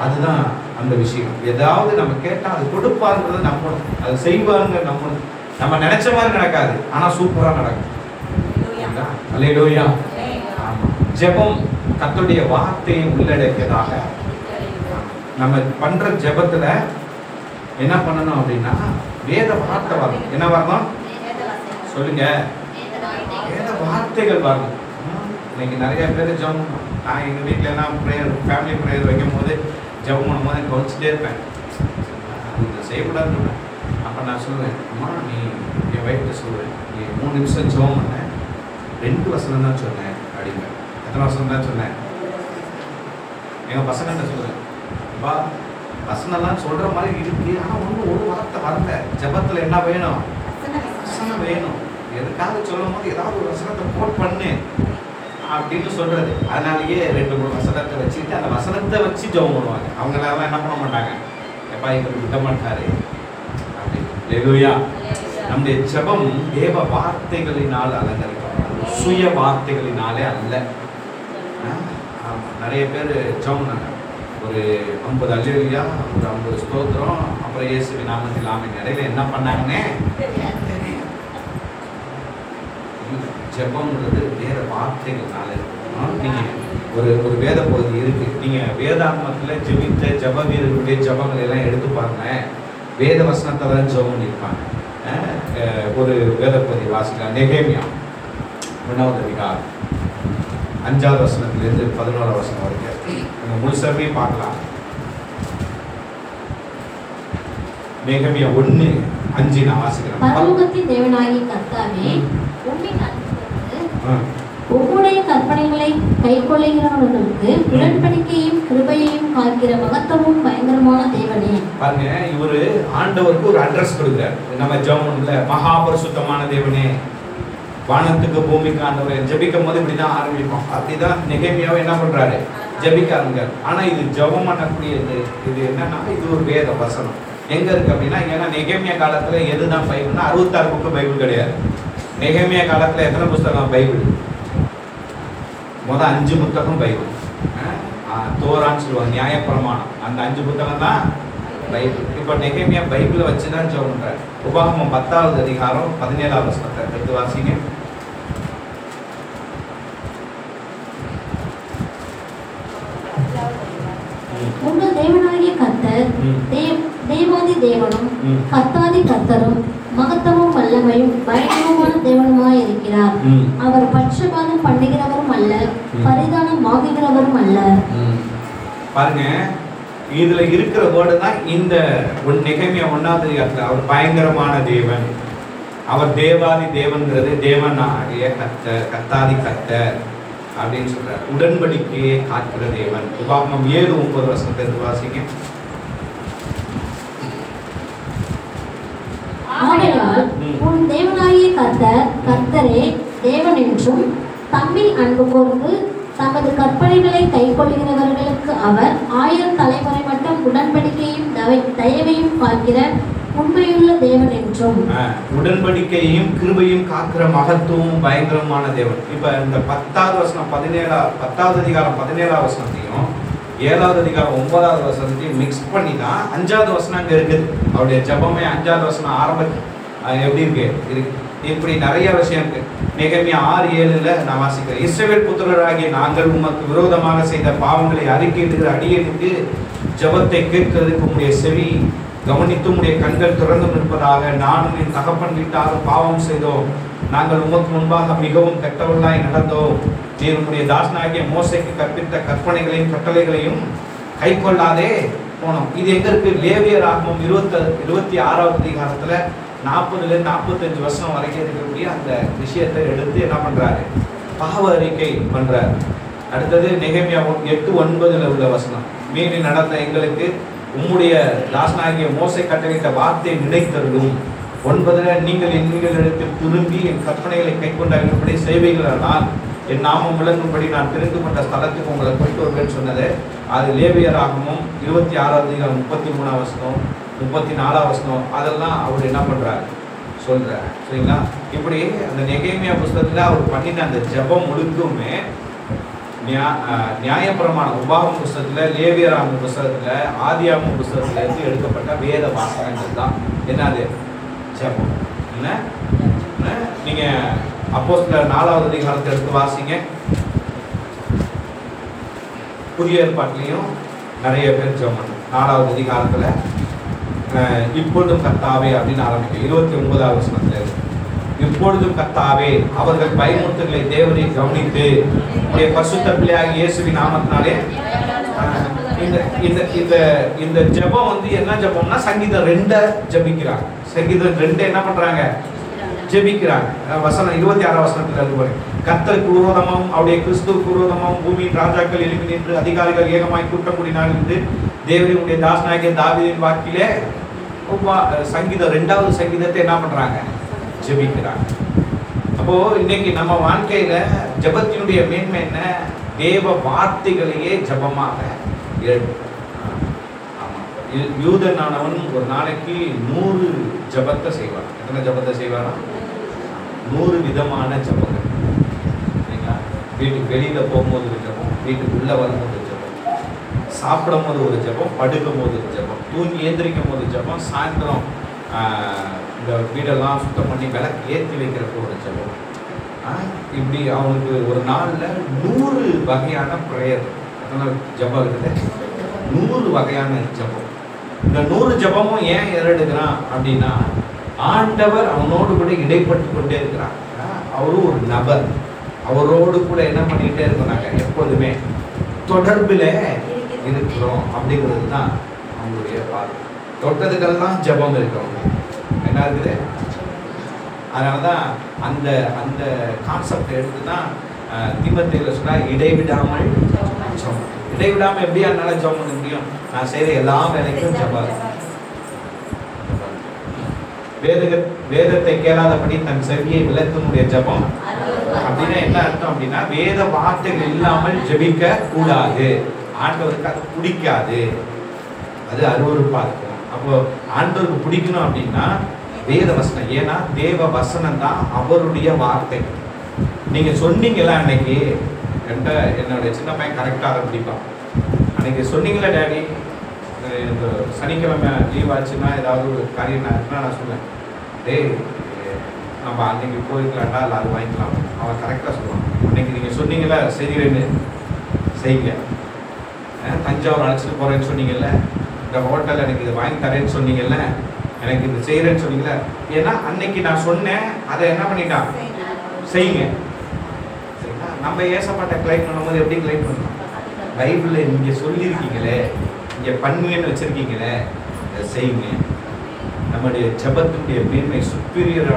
அதுதான் அந்த விஷயம். ஏதாவது நம்ம கேட்டால் அது கொடுப்பாருன்றதை நம்பணும், அது செய்வாருங்க நம்பணும். நம்ம நினைச்ச மாதிரி நடக்காது, ஆனா சூப்பரா நடக்கும். அல்லேலூயா. ஆமா. ஜெபம் கர்த்தருடைய வார்த்தையை உள்ளடக்கியதாக நம்ம பண்ற ஜெபத்துல என்ன பண்ணணும் அப்படின்னா வேத வார்த்தை வரணும். என்ன வரணும் சொல்லுங்க? வேத வார்த்தைகள் வரணும். இன்னைக்கு நிறைய பேர் ஜெபம், நான் எங்கள் வீட்டில் எல்லாம் ப்ரேயர், ஃபேமிலி ப்ரேயர் வைக்கும் போது ஜெபம் பண்ணும்போது எனக்கு கவனிச்சுட்டே இருப்பேன், இதை செய்யக்கூடாதுன்னு. அப்போ நான் சொல்லுவேன், அம்மா நீ என் வயிற்று சொல்லுவேன், நீ 3 நிமிஷம் ஜெபம் பண்ணேன், 2 வசனம் தான் சொன்னேன் அப்படிங்க. எத்தனை வசனம் தான் சொன்னேன்? எங்கள் பசங்கள்கிட்ட சொல்லுவேன், அப்பா வசனம்லாம் சொல்கிற மாதிரி இருக்கு, ஆனால் ஒரு வார்த்தை வரல. ஜெபத்தில் என்ன வேணும்? வசனம் வேணும். எதுக்காக சொல்லும் போது ஏதாவது ஒரு வசனத்தை கோட் பண்ணு அப்படின்னு சொல்றது. அதனாலேயே 2-3 வசனத்தை வச்சுட்டு அந்த வசனத்தை வச்சு ஜெபம் பண்ணுவாங்க. அவங்களாம் என்ன பண்ண மாட்டாங்க, எப்பா எங்களுக்கு விட மாட்டாரு அப்படின்னு. நம்முடைய ஜெபம் தேவ வார்த்தைகளினால் அலங்கரிக்கப்படும், சுய வார்த்தைகளினாலே அல்ல. நிறைய பேர் ஜெபம் பண்ணாங்க, ஒரு 50 அல்லேலூயா, ஒரு 50 ஸ்தோத்திரம், அப்புறம் இயேசுவின் நாமத்தில் ஆமென். இடையில என்ன பண்ணாங்கன்னே ஜெபம்ன்றது வேற வார்த்தைகள்னால இருக்கும். நீங்க ஒரு வேத பகுதி இருக்கு, நீங்க வேதாகமத்துல ஜெபித்த ஜெப வீரர்களுடைய ஜெபங்களை எல்லாம் எடுத்து பாருங்க, வேத வசனத்தை தான் ஜெபம் பண்ணியிருப்பாங்க. ஒரு வேத பகுதி வாசிக்கலாம். நெகேமியா 1வது அதிகாரம் 5வது வசனத்திலிருந்து 11வது வசனம் வரைக்கும் நம்ம முழுசாவே பார்க்கலாம். நெகேமியா 1:5 நான் வாசிக்கிறேன். பரலோகத்தின் தேவனாகிய கர்த்தாவே, உம்முடைய கற்பனைகளை கைக்கொள்ளுகிறவர்களுக்கு உடன்படிக்கையும் கிருபையையும் காக்கிற மகத்துவமும் பயங்கரமான தேவனே. பாருங்க, இவரு ஆண்டவருக்கு ஒரு அட்ரஸ் கொடுக்கிறார். நம்ம ஜெபம்ல மகாபரிசுத்தமான தேவனே, வானத்துக்கு பூமிக்கு ஆண்டவரே, ஜெபிக்கும் போது இப்படிதான் ஆரம்பிப்போம். அப்படிதான் நெகேமியாவை என்ன பண்றாரு, ஜெபிக்க ஆரம்பிக்கிறார். ஆனா இது ஜெபம் பண்ணக்கூடியது, இது என்னன்னா இது ஒரு வேத வசனம். எங்க இருக்கு அப்படின்னா, ஏன்னா நெகேமியா காலத்துல எதுதான் பைபிள்னா 66 புக்கு பைபிள் கிடையாது. நெகேமியா காலத்துல எத்தனை புத்தகம் பைபிள்? முதல் 5 புத்தகம் பைபிள். தோரான்னு சொல்லுவாங்க, நியாயப்பிரமாணம், அந்த 5 புத்தகம் தான் பைபிள். இப்போ நெகேமியா பைபிளை வச்சு தான் ஜெபம் பண்றாரு. உபாகமம் 10வது அதிகாரம் 17வது வசனத்தை எடுத்து வாசிங்க. உங்கள் தேவனாகிய கர்த்தர் தேவாதி தேவனும் கர்த்தாதி கர்த்தரும் மகத்துவமும் வல்லமையும் பயங்கரமான தேவனுமாய் இருக்கிறார். அவர் பட்சபாதம் பண்ணுகிறவரும் அல்ல, பரிதானம் ஆகுகிறவரும் அல்ல. பாருங்க, இதுல இருக்கிற வேர்டு தான் இந்த நெகேமியா 1வது அதிகாரத்துல அவர் பயங்கரமான தேவன், அவர் தேவாதி தேவன்கிறது தேவன் ஆகிய கர்த்தர், கர்த்தாதி கர்த்தர் அப்படின்னு சொல்றார். உடன்படிக்கையை காக்கிற தேவன். உபாகமம் 7:9 வசனத்தை எடுத்து வாசிங்க. ஆகையால் உன் தேவனாகிய கர்த்தர் கர்த்தரே தேவன் என்றும், தம்மில் அன்பு கூர்ந்து தமது கற்பனைகளை கைக்கொள்கிறவர்களுக்கு அவர் 1000 தலைமுறை மட்டும் உடன்படிக்கையும் தயவையும் காக்கிற உண்மையுள்ள தேவன் என்றும். உடன்படிக்கையும் கிருபையும் காக்கிற மகத்துவமும் பயங்கரமான தேவன். இப்ப இந்த 10வது வசனம் 10வது அதிகாரம் 17வது வசனத்தையும் 7வது அதிகாரம் 9வது வசனத்தையும் மிக்ஸ் பண்ணி தான் 5வது வசனம் அங்க இருக்குது. அவருடைய ஜெபமே 5வது வசனம் எப்படி இருக்கு. இப்படி நிறைய விஷயம் இருக்கு. நெகேமியா 6:7 நான் வாசிக்கிறேன். இஸ்ரவேல் புத்திரராகிய நாங்கள் உமக்கு விரோதமாக செய்த பாவங்களை அறிக்கையிடுகிற அடியேனுக்கு ஜெபத்தை கேட்கிறதுக்கு உம்முடைய செவி கவனித்து உம்முடைய கண்கள் திறந்து நிற்பதாக. நானும் என் தகப்பன் வீட்டாரும் பாவம் செய்தோம், நாங்கள் உமக்கு முன்பாக மிகவும் கெட்டவர்களாய் நடந்தோம். நீர் உம்முடைய தாசனாகிய மோசேக்கு கற்பித்த கற்பனைகளையும் கட்டளைகளையும் கை கொள்ளாதே போனோம். இது எங்க இருக்கு? லேவியராகமம் 26வது அதிகாரத்துல 40லேருந்து 45 வருஷம் வரைக்கும் இருக்கக்கூடிய அந்த விஷயத்தை எடுத்து என்ன பண்றாரு? பாவ அறிக்கை பண்றாரு. அடுத்தது நெகேமியா 8:9 உள்ள வசனம். மீறி நடந்த எங்களுக்கு உம்முடைய தாசனாகிய மோசே கட்டளையிட்ட வார்த்தை நினைத்தருளும். 9 நீங்கள் எங்களிடத்தில் திரும்பி என் கற்பனைகளை கைக்கொண்டார்களபடி செய்வீர்களானால் என் நாமம் விளங்கும்படி நான் தெரிந்து கொண்ட ஸ்தலத்துக்கு உங்களை கொண்டு வருவேன்னு சொன்னது. அது லேவியராகமும் 26 33 வசனம் 34 வசனம் அதெல்லாம் அவர் என்ன பண்றாரு சொல்றாரு. சரிங்களா? இப்படி அந்த நெகேமியா புஸ்தகத்துல அவர் பண்ணின அந்த ஜெபம் முழுக்குமே நியாயப்பிரமாண உபாகம் புஸ்தகத்துல, லேவியராகம புஸ்தகத்துல, ஆதியாகம புஸ்தகத்துல இருந்து எடுக்கப்பட்ட வேத வாசகங்கள் தான். என்னது? ஜெபம். என்ன நீங்க அப்போஸ்தலர் 4வது அதிகாரத்தை எடுத்து வாசிங்க. புதிய ஏற்பாட்டிலையும் நிறைய பேர் ஜெபம் 4வது அதிகாரத்துல இப்பொழுதும் கர்த்தாவே அப்படின்னு ஆரம்பிக்கும். 29வது வசனத்துல இப்பொழுதும் கர்த்தாவே அவர்கள் பயமுறுத்தல்களை தேவனை கவனித்து உடைய பரிசுத்த பிள்ளையாகிய இயேசுவின் நாமத்தினாலே இந்த ஜெபம் வந்து என்ன ஜெபம்னா சங்கீதம் 2 ஜெபிக்கிறாங்க. சங்கீதம் 2 என்ன பண்றாங்க? ஜெபிக்கிறாங்க. வசனம் 26 வசனத்துல இருக்கு. கர்த்தருக்கு விரோதமும் அவருடைய கிறிஸ்துவுக்கு விரோதமும் பூமியின் ராஜாக்கள் எழுப்பி நின்று அதிகாரிகள் ஏகமாய் கூட்டம் கூடினார்கள் என்று தேவனுடைய தாசனாகிய தாவீதின் வாக்கிலே சங்கீதம் 2வது சங்கீதத்தை என்ன பண்றாங்க? ஜெபிக்கிறாங்க. அப்போ இன்னைக்கு நம்ம வாழ்க்கையில ஜெபத்தினுடைய மேன்மை என்ன? தேவ வார்த்தைகளையே ஜெபமாக யூதனானவன் ஒரு நாளைக்கு 100 ஜெபத்தை செய்வான். எத்தனை ஜெபத்தை செய்வானா? 100 விதமான ஜெபங்கள். சரிங்களா? வீட்டுக்கு வெளியில போகும்போது ஒரு ஜெபம், வீட்டுக்குள்ள வரும்போது ஒரு ஜெபம், சாப்பிடும் போது ஒரு ஜெபம், படுக்கும் போது ஒரு ஜெபம், தூங்கி ஏந்திரிக்கும் போது ஜெபம், சாயந்தரம் இந்த வீடெல்லாம் சுத்தம் பண்ணி விளக்கு ஏற்றி வைக்கிறப்போ ஒரு ஜெபம். இப்படி அவனுக்கு ஒரு நாளில் 100 வகையான ப்ரேயர். அதனால் ஜெபம் இருக்குது 100 வகையான ஜெபம். இந்த 100 ஜெபமும் ஏன் ஏறெடுக்கிறான் அப்படின்னா ஆண்டவர் அவனோடு கூட இடைப்பட்டு கொண்டே இருக்கிறான். அவரும் ஒரு நபர், அவரோடு கூட என்ன பண்ணிக்கிட்டே இருக்கிறாங்க, எப்போதுமே தொடர்பில் இருக்கிறோம் அப்படிங்கிறது தான் அவங்களுடைய பார்வை. தொட்டதுக்கெல்லாம் ஜெபம் இருக்கிறவங்க என்ன இருக்குது. அதனால தான் அந்த அந்த கான்செப்ட் எடுத்து தான் தீமோத்தேயுல சொன்னா இடைவிடாமல் ஜெபம். இடைவிடாமல் எப்படி அதனால ஜெபம் பண்ண முடியும்? நான் செய்கிற எல்லா வேலைக்கும் ஜெபம். வேதத்தை கேளாதபடி தன் செவியை விளக்கனுடைய ஜெபம் அப்படின்னா என்ன அர்த்தம் அப்படின்னா வேத வார்த்தைகள் இல்லாமல் ஜெபிக்க கூடாது. ஆண்டவருக்கு அது பிடிக்காது, அது அருவருப்பா இருக்கும். அப்போ ஆண்டவருக்கு பிடிக்கணும் அப்படின்னா வேத வசனம். ஏன்னா தேவ வசனம் தான் அவருடைய வார்த்தை. நீங்க சொன்னீங்களா அன்னைக்கு என்னுடைய சின்ன பையன் கரெக்டாக ஆரம்பிப்பான். அன்னைக்கு சொன்னீங்களா டேடி இந்த சனிக்கிழமை லீவ் ஆச்சுன்னா ஏதாவது ஒரு காரியம் நான் சொல்லுவேன், டேய் நம்ம அன்னைக்கு போயிருக்கலாம்டா இல்லை அது வாங்கிக்கலாம். அவன் கரெக்டாக சொல்லுவான். அன்னைக்கு நீங்கள் சொன்னீங்களா செய்கிறேன்னு செய்யுங்க. தஞ்சாவூர் அழைச்சிட்டு போகிறேன்னு சொன்னீங்கல்ல, இந்த ஹோட்டல் எனக்கு இதை வாங்கி தரேன்னு சொன்னீங்கல்ல, எனக்கு இது செய்கிறேன்னு சொன்னீங்களா. ஏன்னா அன்னைக்கு நான் சொன்னேன், அதை என்ன பண்ணிட்டான், செய்யுங்க. சரிங்களா? நம்ம ஏசப்பட்ட கிளைம் பண்ணும்போது எப்படி கிளைம் பண்ணணும்? பைபிளில் நீங்கள் சொல்லியிருக்கீங்களே, இங்கே பண்ணுவேன்னு வச்சுருக்கீங்களே, அதை செய்யுங்க. நம்முடைய ஜெபத்தினுடைய மேன்மை சுப்பீரியர்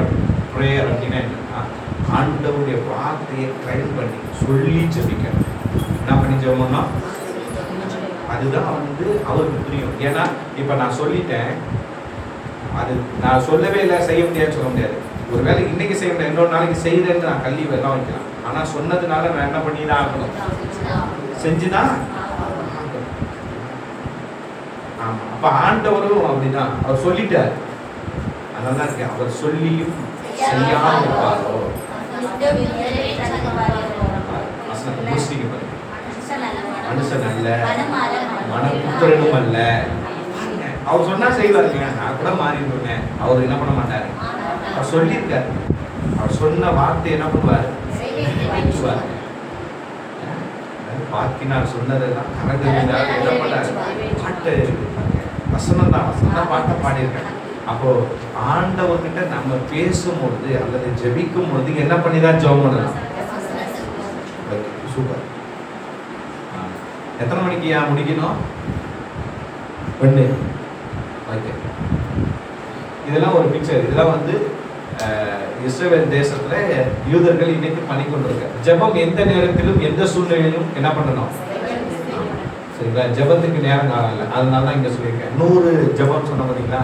ப்ரேயர் அப்படின்னா என்னன்னா ஆண்டவருடைய வார்த்தையை கிளைம் பண்ணி சொல்லி ஜெபிக்கணும். என்ன பண்ணி ஜெபம்னா அதுதான் வந்து அவருக்கு புரியும். ஏன்னா இப்போ நான் சொல்லிட்டேன், அது நான் சொல்லவே இல்லை, செய்ய முடியாதுன்னு சொல்ல முடியாது. ஒரு வேலை இன்னைக்கு செய்ய முடியாது, இன்னொரு நாளைக்கு செய்யறேன்னு நான் கல்வி வெள்ளம் வைக்கலாம். ஆனால் சொன்னதுனால நான் என்ன பண்ணி தான் ஆகணும், செஞ்சுதான். ஆமாம், அப்போ ஆண்டவரும் அப்படிதான், அவர் சொல்லிட்டார். அதனால இருக்கு, அவர் சொல்லியும் செய்யாமல் இருப்பாரோ. மனுஷன் அல்ல, மனப்புத்திரனும் அல்ல. அவர் சொன்னா செய்வாருங்க. நான் கூட மாறிடுவேன். அவர் என்ன பண்ண மாட்டாரு, அவர் சொல்லியிருக்காரு. அவர் சொன்ன வார்த்தை என்ன பண்ணுவார், பாக்கினார் சொன்னதெல்லாம் கரண்டு என்ன பண்ணாரு, பாட்டு வசனம் தான், வசனம் பாட்டை பாடியிருக்காரு. அப்போ ஆண்டவர்கிட்ட நம்ம பேசும்பொழுது அல்லது ஜெபிக்கும் பொழுது என்ன பண்ணி தான் ஜெபம் பண்ணலாம். சூப்பர். எத்தனை மணிக்கு முடிக்கணும்? 2. ஓகே. இதெல்லாம் ஒரு பிக்சர். இதெல்லாம் வந்து இஸ்ரவேல் தேசத்துல யூதர்கள் இன்னைக்கு பண்ணி கொண்டிருக்க ஜெபம். எந்த நேரத்திலும் எந்த சூழ்நிலையிலும் என்ன பண்ணணும், சரிங்களா? ஜெபத்துக்கு நேரம் காலம் இல்லை. அதனால தான் இங்க சொல்லியிருக்கேன் 100 ஜெபம் சொன்ன பார்த்தீங்களா.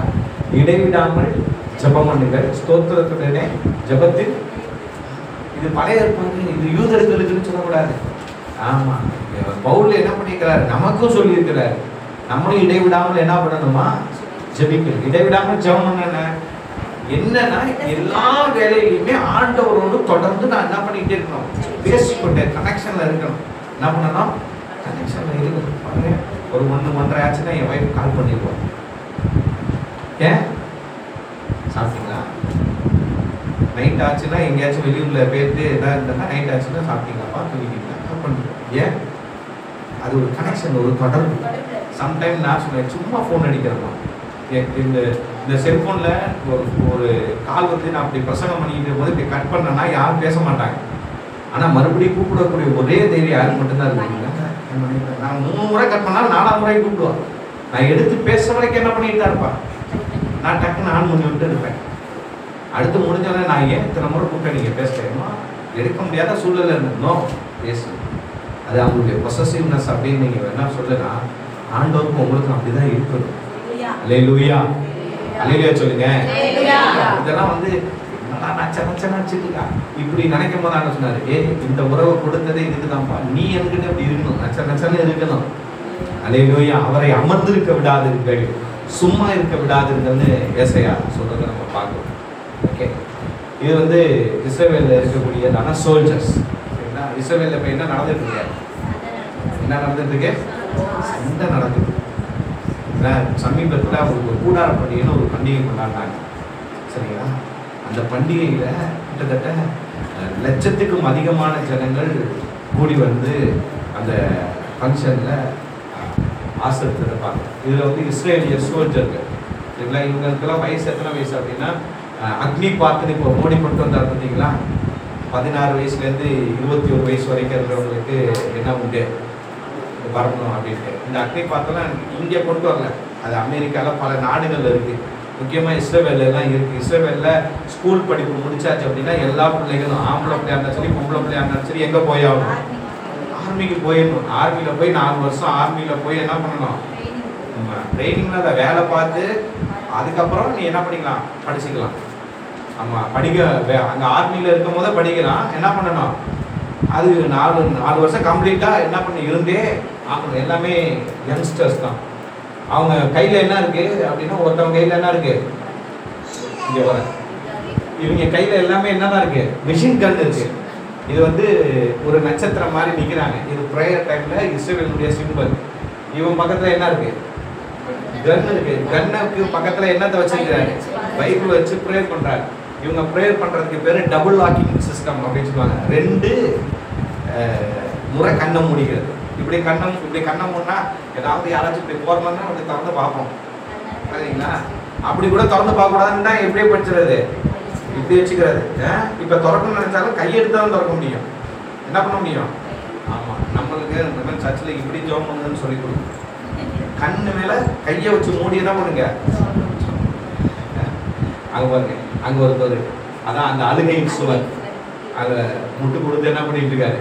இடைவிடாமல் ஜெபம் பண்ணுங்கள், ஸ்தோத்திரத்துடனே ஜெபத்தில். இது பழைய ஏற்பாடு, இது யூதர்களுக்குன்னு சொல்லக்கூடாது. ஆமா, பவுல் என்ன பண்ணிக்கிறாரு, நமக்கும் சொல்லி இருக்கிறாரு. நம்மளும் இடைவிடாமல் என்ன பண்ணணுமா, ஜெபிக்கணும். இடைவிடாமல் ஜெபம் பண்ண என்னன்னா, எல்லா வேலையிலுமே ஆண்டவரோடு தொடர்ந்து நான் என்ன பண்ணிக்கிட்டே இருக்கணும், பேசிக்கொண்டே கனெக்ஷன்ல இருக்கணும். என்ன பண்ணணும், கனெக்ஷன்ல இருக்கணும். பாருங்க, ஒரு 1-1:30 ஆச்சுன்னா என் வைஃப் கால் பண்ணிடுவோம். ஏன் சாப்பிட்டீங்களா, நைட் ஆச்சுன்னா எங்கேயாச்சும் வெளியூர்ல போயிட்டு எதாவது இருந்தா நைட் ஆச்சுன்னா சாப்பிட்டீங்களாப்பா, தூங்கிட்டீங்களா, கால் பண்ணிடுவோம். ஏன், அது ஒரு கனெக்ஷன், ஒரு தொடர்பு. சம்டைம் நான் சொன்னேன், சும்மா ஃபோன் அடிக்கிறோமா, இந்த செல்ஃபோனில் ஒரு கால் வந்து நான் அப்படி பிரசங்கம் பண்ணிக்கிட்டு போது இப்படி கட் பண்ணேன்னா யாரும் பேச மாட்டாங்க. ஆனால் மறுபடியும் கூப்பிடக்கூடிய ஒரே தைரியம் யாருக்கு மட்டும்தான் இருக்குங்க. நான் 3 முறை கட் பண்ணாலும் 4ஆம் முறை கூப்பிடுவான். நான் எடுத்து பேசுகிற வரைக்கும் என்ன பண்ணிட்டு தான் இருப்பான். நான் டக்குன்னு ஆன் பண்ணி விட்டு இருப்பேன். அடுத்து முடிஞ்சோடனே நான் ஏன் இத்தனை முறை கூப்பிட்டேன், நீங்கள் பேசுகிறேமா, எடுக்க முடியாத சூழ்நிலை இருந்தோம் பேசு. அது அவங்களுடைய பொசசிவ்னஸ் அப்படின்னு நீங்கள் என்ன சொல்லுன்னா, ஆண்டவருக்கும் உங்களுக்கும் அப்படிதான் இருக்கணும். அல்லேலூயா, அல்லேலூயா சொல்லுங்க. இதெல்லாம் வந்து நச்சரிக்கா இப்படி நினைக்கும் போது நான் சொன்னாரு, இந்த உறவை கொடுத்ததே இதுக்குதான்ப்பா, நீ என்கிட்ட இப்படி இருக்கணும், நச்சன்னு இருக்கணும். அல்லேலூயா, அவரை அமர்ந்திருக்க விடாதிருங்கள், சும்மா இருக்க விடாதிருங்கள்னு ஏசாயா சொல்றதை நம்ம பார்க்கணும். ஓகே, இது வந்து இஸ்ரவேல்ல இருக்கக்கூடியதான சோல்ஜர்ஸ். சரிங்களா, இஸ்ரவேல்ல இப்போ என்ன நடந்துட்டு இருக்கு, என்ன நடந்துட்டு இருக்கு, சண்டை நடக்குது. சமீபத்தில் அவங்களுக்கு கூடார பண்டிகைன்னு ஒரு பண்டிகை கொண்டாடினாங்க. சரிங்களா, அந்த பண்டிகையில் கிட்டத்தட்ட லட்சத்துக்கும் அதிகமான ஜனங்கள் கூடி வந்து அந்த ஃபங்க்ஷனில் ஆசரித்திருப்பாங்க. இதில் வந்து இஸ்ரேலிய சோல்ஜர்கள். சரிங்களா, இவங்களுக்கெல்லாம் வயசு எத்தனை வயசு அப்படின்னா, அக்னி பார்த்துன்னு இப்போ மோடி கொண்டு வந்தார் பார்த்தீங்களா, 16 வயசுலேருந்து 21 வயசு வரைக்கும் இருக்கிறவங்களுக்கு என்ன உண்டு வரணும் அப்படின்ட்டு. இந்த அக்னி பார்த்தெல்லாம் இங்கே கொண்டு வரல, அது அமெரிக்காவில் பல நாடுகளில் இருக்குது. முக்கியமாக இஸ்ரேவேல்லாம் இருக்குது. இஸ்ரேவேலில் ஸ்கூல் படிப்பு முடிச்சாச்சு அப்படின்னா எல்லா பிள்ளைகளும், ஆம்பளை பிள்ளையா இருந்தாலும் சரி பொம்பளை பிள்ளையா இருந்தாலும் சரி, எங்கே போயாகணும், ஆர்மிக்கு போயிடணும். ஆர்மியில் போய் 4 வருஷம் ஆர்மியில் போய் என்ன பண்ணணும், ட்ரைனிங்கில் அதை வேலை பார்த்து அதுக்கப்புறம் நீ என்ன பண்ணிக்கலாம், படிச்சுக்கலாம். ஆமாம், படிக்க அங்கே ஆர்மியில் இருக்கும் போதே படிக்கலாம். என்ன பண்ணணும், அது 4 வருஷம் கம்ப்ளீட்டாக என்ன பண்ணி இருந்தே ஆகணும். எல்லாமே யங்ஸ்டர்ஸ் தான். அவங்க கையில் என்ன இருக்குது அப்படின்னா, ஒருத்தவங்க கையில் என்ன இருக்குது, இங்கே வர இவங்க கையில் எல்லாமே என்னதான் இருக்குது, மிஷின் கன் இருக்குது. இது வந்து ஒரு நட்சத்திரம் மாதிரி நிற்கிறாங்க. இது ப்ரேயர் டைமில் இஸ்ரவேலுடைய சிம்பல். இவன் பக்கத்தில் என்ன இருக்குது, கன் இருக்குது. கன்னுக்கு பக்கத்தில் என்னத்தை வச்சுருக்கிறாரு, பைபிள் வச்சு ப்ரேயர் பண்ணுறாரு. இவங்க ப்ரேயர் பண்ணுறதுக்கு பேர் டபுள் லாக்கிங் சிஸ்டம் அப்படின்னு சொல்லுவாங்க. 2 முறை கண்ணை மூடிக்கிறது. இப்படி கண்ணை மூடினா ஏதாவது யாராச்சும் இப்படி போகிறோம்னா அப்படி திறந்து பார்ப்போம். சரிங்களா, அப்படி கூட திறந்து பார்க்கக்கூடாதுன்னு தான் எப்படியே படிச்சுறது, இப்படி வச்சுக்கிறது. இப்போ திறக்கணும்னு நினைச்சாலும் கையெடுத்தாலும் திறக்க முடியும். என்ன பண்ண முடியும், ஆமாம், நம்மளுக்கு இந்த மாதிரி சர்ச்சில் இப்படி ஜெபம் பண்ணுதுன்னு சொல்லி கொடுக்கும். கண்ணு மேலே கையை வச்சு மூடி என்ன பண்ணுங்க, அங்கே பாருங்க, அங்கே ஒருத்தர் அதான் அந்த அழுகையின் சுவர், அதை முட்டு கொடுத்து என்ன பண்ணிட்டு இருக்காரு.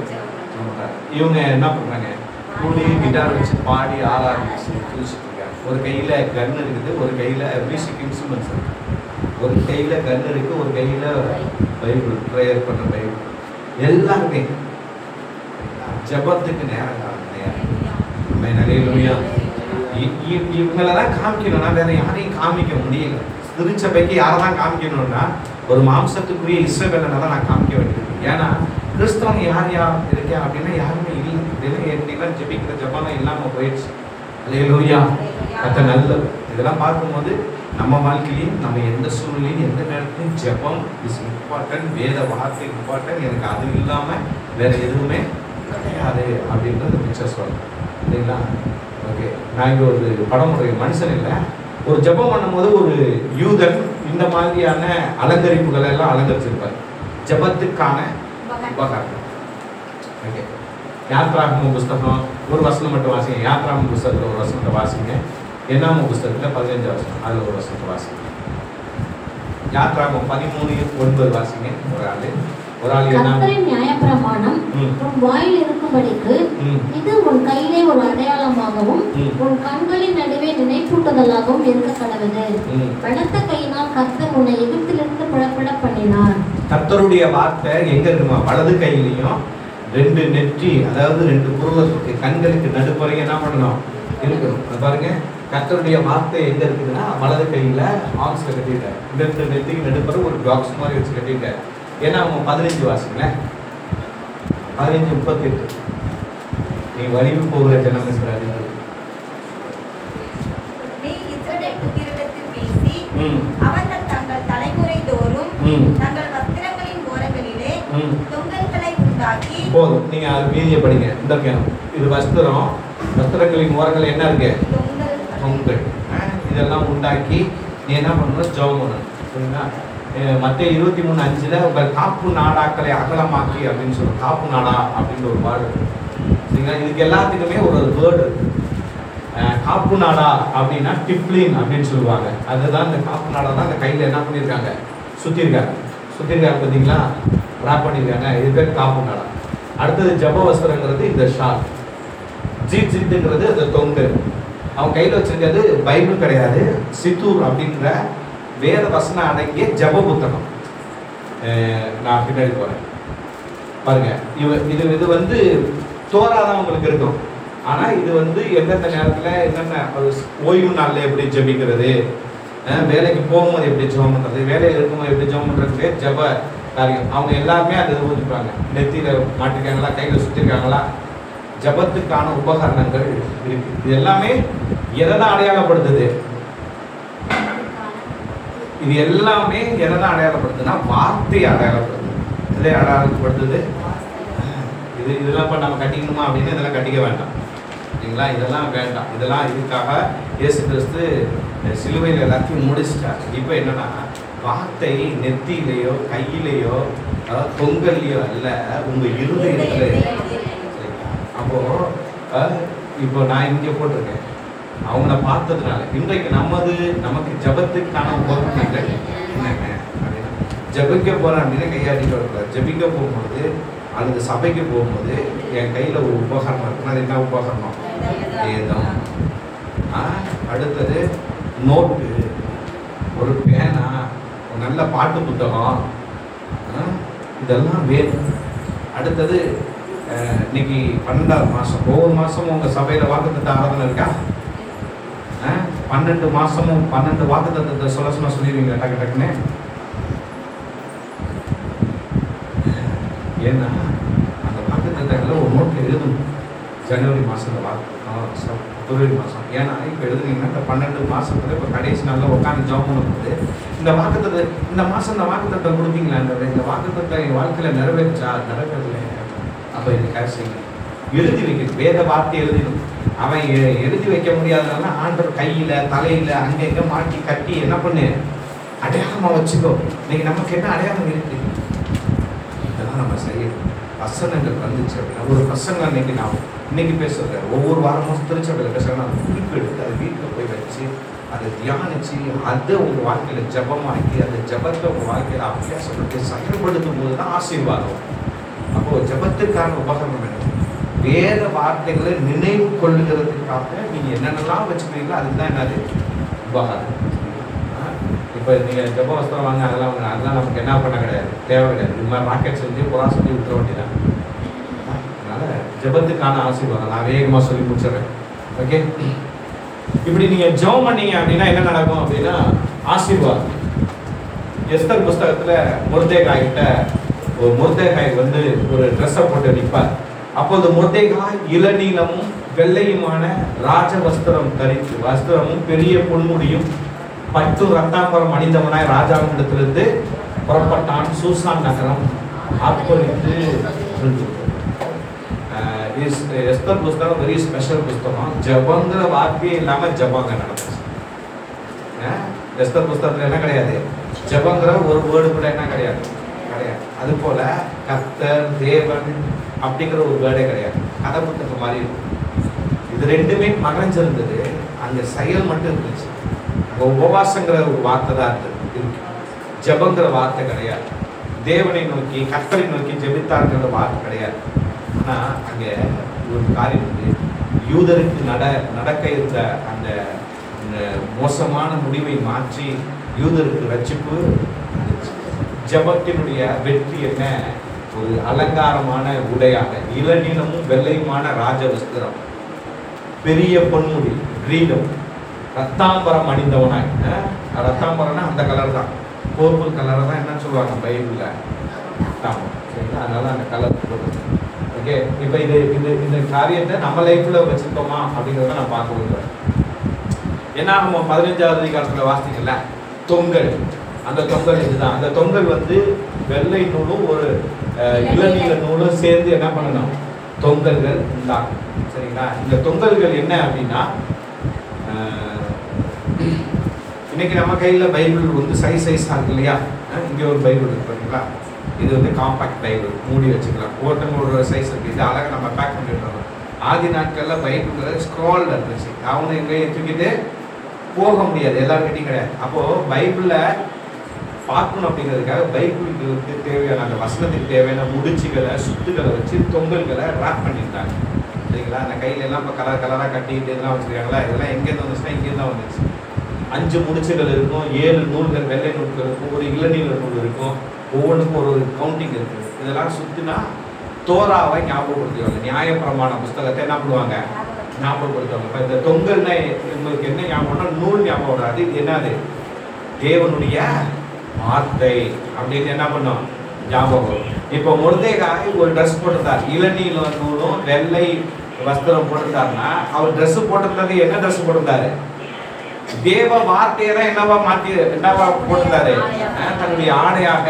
இவங்க என்ன பண்ணுறாங்க, கூடி கிட்டார் வச்சு பாடி ஆராதிச்சு துதிச்சுட்டு இருக்காங்க. ஒரு கையில் கன் இருக்குது, ஒரு கையில் மியூசிக் இன்ஸ்ட்ருமெண்ட்ஸ் இருக்குது. ஒரு கையில் கன் இருக்குது, ஒரு கையில் பைபிள், ப்ரேயர் பண்ணுற பைபிள். எல்லாருமே ஜபத்துக்கு நேரம் நிறைய இவங்களெல்லாம் காமிக்கணும்னா வேற யாரையும் காமிக்க முடியல. திருச்சபைக்கு யாரை தான் காமிக்கணும்னா ஒரு மாம்சத்துக்குரிய இஸ்ரவேலனை தான் நான் காமிக்க வேண்டியது. ஏன்னா கிறிஸ்தவன் யார் இருக்கா அப்படின்னா யாருமே இல்லை. இதெல்லாம் ஜெபிக்கிற ஜபம்லாம் இல்லாமல் போயிடுச்சு. அல்லேலூயா, கர்த்தர் நல்லது. இதெல்லாம் பார்க்கும்போது நம்ம வாழ்க்கையிலையும் நம்ம எந்த சூழ்நிலையும் எந்த நேரத்திலையும் ஜெபம் இஸ் இம்பார்ட்டன்ட், வேத வார்த்தை இம்பார்ட்டன்ட். எனக்கு அது இல்லாமல் வேற எதுவுமே கிடையாது அப்படின்றது பிக்சர் சொல்கிறேன் இல்லைங்களா. ஓகே, நான் இங்கே ஒரு படமுடைய மனுஷன் இல்லை. ஒரு ஜெபம் பண்ணும்போது ஒரு யூதன் இந்த மாதிரியான அலங்கரிப்புகளை எல்லாம் அலங்கரிச்சிருப்பார், ஜெபத்துக்கான உபகாரம். ஓகே, யாத்ராகம புஸ்தகம் ஒரு வசனம் மட்டும் வாசிங்க. யாத்ராகம புஸ்தகத்தில் ஒரு வசனத்தை வாசிங்க. என்னாம புஸ்தகத்தில் 15 வசனம், அதில் ஒரு வசனத்தை வாசிங்க. யாத்ராகமம் 13:9 வாசிங்க. ஒரு ஆள் கர்த்தரின் நியாயப்பிரமாணம் உன் வாயில் இருக்கும்படிக்கு இது உன் கையிலே ஒரு அடையாளமாகவும் உன் கண்களின் நடுவே நினைப்பூட்டுதலாகவும் இருக்க கடவுது. பலத்த கையினால் கர்த்தர் உன்னை எகிப்திலிருந்து புறப்பட பண்ணினார். கர்த்தருடைய வார்த்தை எங்க இருக்குமா? வலது கையிலையும் 2 நெற்றி, அதாவது 2 புருவத்துக்கு கண்களுக்கு நடுப்பறைய என்ன பண்ணணும் இருக்கணும். அது பாருங்க, கர்த்தருடைய வார்த்தை எங்க இருக்குதுன்னா வலது கையில ஆக்ஸ்ல கட்டிட்டார். 2 நெத்திக்கு நடுப்பற ஒரு பாக்ஸ் மாதிரி வச்சு கட்டிட்டார். ஏன்னா அவங்க 15 வாசிங்களேன், 15:38 நீ வழிவு போகிற ஜனம் இருக்கிறாரு. நீ இஸ்ரவேல் புத்திரரிடத்தில் பேசி அவர்கள் தங்கள் தலைமுறை தோறும் தங்கள் வஸ்திரங்களின் ஓரங்களிலே தொங்கல்களை உண்டாக்கி. போதும், நீங்க அது மீதியை படிங்க. இந்த இது வஸ்திரம், வஸ்திரங்களின் ஓரங்கள் என்ன இருக்கு? தொங்கல். இதெல்லாம் உண்டாக்கி நீ என்ன பண்ணணும்? ஜெபம் பண்ணணும். சரிங்களா? மத்தேயு 23:5 உங்கள் காப்பு நாடாக்களை அகலமாக்கி அப்படின்னு சொல்லுவோம். காப்பு நாடா அப்படின்ற ஒரு வேர்டு. சரிங்களா? இதுக்கு எல்லாத்துக்குமே ஒரு வேர்டு இருக்கு. காப்பு நாடா அப்படின்னா டிப்ளின் அப்படின்னு சொல்லுவாங்க. அதுதான் இந்த காப்பு நாடா தான் இந்த கையில் என்ன பண்ணியிருக்காங்க? சுற்றிருக்காங்க பார்த்தீங்களா? ராப் பண்ணியிருக்காங்க. இது பேர் காப்பு நாடா. அடுத்தது ஜப வஸ்திரங்கிறது இந்த ஷால். ஜித்துங்கிறது அந்த தொங்கு. அவன் கையில் வச்சிருக்கிறது பைபிள் கிடையாது, சித்தூர் அப்படின்ற வேத வசனம் அடங்கிய ஜப புத்தகம். நான் பின்னாடி போறேன் பாருங்க. இது வந்து தோராதான் உங்களுக்கு இருக்கும். ஆனா இது வந்து எந்தெந்த நேரத்துல என்னென்ன ஓய்வு நாள்ல எப்படி ஜபிக்கிறது, வேலைக்கு போகும்போது எப்படி ஜெபம் பண்றது, வேலையில் இருக்கும்போது எப்படி ஜெபம் பண்றது, ஜப காரியம் அவங்க எல்லாருமே அதை ஊற்றிப்பாங்க. நெத்தியில மாட்டிருக்காங்களா, கையில சுத்திருக்காங்களா, ஜபத்துக்கான உபகரணங்கள் இருக்கு. இது எல்லாமே எதைதான் அடையாளப்படுத்துது? இது எல்லாமே எதைதான் அடையாளப்படுத்துதுன்னா வார்த்தையை அடையாளப்படுத்துது. இதை அடையாளப்படுத்துது. இதெல்லாம் இப்போ நம்ம கட்டிக்கணுமா அப்படின்னு இதெல்லாம் கட்டிக்க வேண்டாம். சரிங்களா? இதெல்லாம் வேண்டாம். இதெல்லாம் இதுக்காக இயேசு கிறிஸ்து சிலுவையில் எல்லாத்தையும் முடிச்சிட்டார். இப்போ என்னன்னா வார்த்தை நெத்தியிலையோ கையிலையோ அதாவது தொங்கல்லையோ அல்ல, உங்க இருதயத்துல. அப்போ இப்போ நான் இங்கே போட்டிருக்கேன் அவங்கள பார்த்ததுனால இன்றைக்கு நமக்கு ஜபத்துக்கான உபகரணங்கள் என்னென்ன அப்படின்னா, ஜபிக்க போறேன் அப்படின்னா கையாடிட்டு வரக்கூடாது. ஜபிக்க போகும்போது அல்லது சபைக்கு போகும்போது என் கையில் ஒரு உபகரணம் இருக்குன்னா அது என்ன உபகரணம்? வேதம். அடுத்தது நோட்டு, ஒரு பேனா, ஒரு நல்ல பாட்டு புத்தகம், இதெல்லாம் வேணும். அடுத்தது இன்னைக்கு 12வது மாதம். ஒவ்வொரு மாதமும் உங்கள் சபையில் வாக்குத்தத்த ஆராதனை இருக்கா? 12 மாதமும் 12 வாக்குத்தத்தத்தை சொல்ல சொல்லிடுவீங்க டக்கு டக்குன்னு. ஏன்னா அந்த வாக்குத்தத்தங்களை ஒரு நோட்டில் எழுதணும். ஜனவரி மாதம் இந்த பிப்ரவரி மாதம். ஏன்னா இப்போ எழுதுனீங்கன்னா இந்த 12 மாதத்துல இப்போ கடைசி நாளில் உட்காந்து ஜாப் பண்ணும்போது இந்த வாக்குத்தத்தை இந்த மாதம் இந்த வாக்குத்தத்தை கொடுப்பீங்களான்ற இந்த வாக்குத்தத்தை என் வாழ்க்கையில் நிறைவேற்றா நடக்கிறதுல அப்போ இதுக்காக செய்யணும். எழுதி வைக்கணும். வேத வார்த்தை எழுதிடும். அவன் எழுதி வைக்க முடியாதனால ஆண்டவர் கையில் தலையில் அங்கே எங்கே மாட்டி கட்டி என்ன பண்ணு அடையாளமாக வச்சுக்கோ. இன்னைக்கு நமக்கு என்ன அடையாளம் இருக்கு? இதெல்லாம் நம்ம செய்யணும். வசனங்கள் வந்துச்சு அப்படின்னா ஒரு வசனம் இன்னைக்கு பேசுறேன். ஒவ்வொரு வாரமும் திருச்சபையில் பேசுகிறேன். அதை குறிப்பு எடுத்து அதை வீட்டில் போய் வச்சு அதை தியானிச்சு அதை உங்கள் வாழ்க்கையில் ஜபமாக்கி அந்த ஜபத்தை உங்கள் வாழ்க்கையில் அபியாசப்பட்டு செயல்படுத்தும் போது தான் ஆசீர்வாதம். அப்போது ஜபத்துக்கான உபகரணம் வேணும். வேத வார்த்தைகளை நினைவு கொள்ளுகிறதுக்காக நீங்கள் என்னென்னலாம் வச்சுக்கிறீங்களோ அதுதான் என்னது உபகாரம். இப்போ நீங்கள் ஜப வஸ்திரம் வாங்க அதெல்லாம் நமக்கு என்ன பண்ண கிடையாது, தேவை கிடையாது. இது மாதிரி ராக்கெட் செஞ்சு புறா சொல்லி விட்டுற வேண்டியதான். அதனால் ஜபத்துக்கான ஆசீர்வாதம் நான் வேகமாக சொல்லி முடிச்சிடுறேன். ஓகே, இப்படி நீங்கள் ஜெபம் பண்ணீங்க அப்படின்னா என்ன நடக்கும் அப்படின்னா ஆசீர்வாதம். எஸ்தர் புஸ்தகத்தில் மொர்தெகாய்கிட்ட ஒரு மொர்தெகாய் வந்து ஒரு ட்ரெஸ்ஸை போட்டு நிற்பார். அப்போது மொர்தெகாய் இளநீலமும் வெள்ளையுமான ராஜ வஸ்திரம் தரித்து வஸ்திரமும் பெரிய பொன்முடியும் பட்டு ரத்தாம்பரம் அணிந்தவனாய் ராஜாவிடத்திலிருந்து புறப்பட்டான். சூசான் நகரம் ஆர்ப்பரித்து எஸ்தர் புஸ்தகம் வெரி ஸ்பெஷல் புஸ்தகம். ஜபங்கிற வார்த்தையே இல்லாமல் ஜபாங்க நடந்துச்சு. எஸ்தர் புஸ்தகத்தில் என்ன கிடையாது, ஜபங்கிற ஒரு வேர்டு கூட என்ன கிடையாது. அது போல கர்த்தர் தேவன் அப்படிங்கிற ஒரு வேர்டே கிடையாது. கதை புத்தகம் மாதிரி இருக்கும். இது ரெண்டுமே மறைஞ்சிருந்தது, அங்கே செயல் மட்டும் இருந்துச்சு. அங்கே உபவாசங்கிற ஒரு வார்த்தை தான் இருந்தது. ஜபங்கிற வார்த்தை கிடையாது. தேவனை நோக்கி கர்த்தரை நோக்கி ஜெபித்தார்ங்கிற வார்த்தை கிடையாது. ஆனால் அங்கே ஒரு காரியம் வந்து யூதருக்கு நடக்க இருந்த அந்த மோசமான முடிவை மாற்றி யூதருக்கு ரட்சிப்பு. ஜெபத்தினுடைய வெற்றி என்ன? ஒரு அலங்காரமான உடையாக இளநீலமும் வெள்ளையுமான ராஜவஸ்திரம், பெரிய பொன்முடி, கிரீடம், ரத்தாம்பரம் அணிந்தவனாய். ரத்தாம்பரம்னா அந்த கலர் தான், பர்பிள் கலரை தான் என்னன்னு சொல்லுவாங்க பைபிள்ல, ரத்தாம்பரம். சரிங்களா? அதனால அந்த கலர் போடுறது. ஓகே, இப்போ இந்த காரியத்தை நம்ம லைஃப்ல வச்சிருக்கோமா அப்படிங்கிறத நான் பார்க்க விரும்புகிறேன். ஏன்னா நம்ம 15வது அதிகாரத்தில் வாசிக்கல தொங்கல், அந்த தொங்கல் இதுதான். அந்த தொங்கல் வந்து வெள்ளை நூலும் ஒரு இளநீல நூலும் சேர்ந்து என்ன பண்ணணும், தொங்கல்கள் உண்டாகும். சரிங்களா? இந்த தொங்கல்கள் என்ன அப்படின்னா, இன்னைக்கு நம்ம கையில் பைபிள் வந்து சைஸாக இருக்கு இல்லையா? இங்கே ஒரு பைபிள் இருக்கு பார்த்தீங்களா? இது வந்து காம்பாக்ட் பைபிள், மூடி வச்சுக்கலாம். ஒவ்வொருத்தவங்க ஒரு சைஸ் இருக்குது. இது அழகாக நம்ம பேக் பண்ணிட்டு ஆதி நாட்களில் பைபிள் ஸ்க்ரால் இருந்துச்சு. அவங்க எங்கே தூக்கிட்டு போக முடியாது, எல்லாருக்கிட்டையும் கிடையாது. அப்போது பைபிளில் பார்க்கணும் அப்படிங்கிறதுக்காக பைபிளுக்கு தேவையான அந்த வசனத்துக்கு தேவையான முடிச்சுகளை சுத்துக்களை வச்சு தொங்கல்களை ரேப் பண்ணியிருந்தாங்க. சரிங்களா? அந்த கையில எல்லாம் இப்போ கலர் கலராக கட்டிக்கிட்டு இதெல்லாம் வச்சுருக்காங்களா? இதெல்லாம் எங்கேருந்து வந்துச்சுன்னா இங்கேருந்து தான் வந்துச்சு. 5 முடிச்சுகள் இருக்கும், 7 நூல்கள், வெள்ளை நூல்கள் இருக்கும், ஒரு இளநீல நூல் இருக்கும், ஒவ்வொன்றுக்கும் ஒரு கவுண்டிங் இருக்குது. இதெல்லாம் சுற்றினா தோராவை ஞாபகப்படுத்துவாங்க. நியாயப்பிரமாண புஸ்தகத்தை என்ன பண்ணுவாங்க, ஞாபகப்படுத்துவாங்க. இப்போ இந்த தொங்கல்னா உங்களுக்கு என்ன ஞாபகம்னா நூல் ஞாபகம் வராது. இது என்னது? தேவனுடைய வார்த்தை அப்படின்னு என்ன பண்ணும், ஞாபகம். இப்போ மொர்தெகாய் ஒரு ட்ரெஸ் போட்டிருந்தார், இளநீல நூலும் வெள்ளை வஸ்திரம் போட்டிருந்தாருன்னா அவர் ட்ரெஸ் போட்டிருந்தது என்ன ட்ரெஸ் போட்டிருந்தாரு? தேவ வார்த்தையை தான் என்னவா போட்டிருந்தாரு? தன்னுடைய ஆடையாக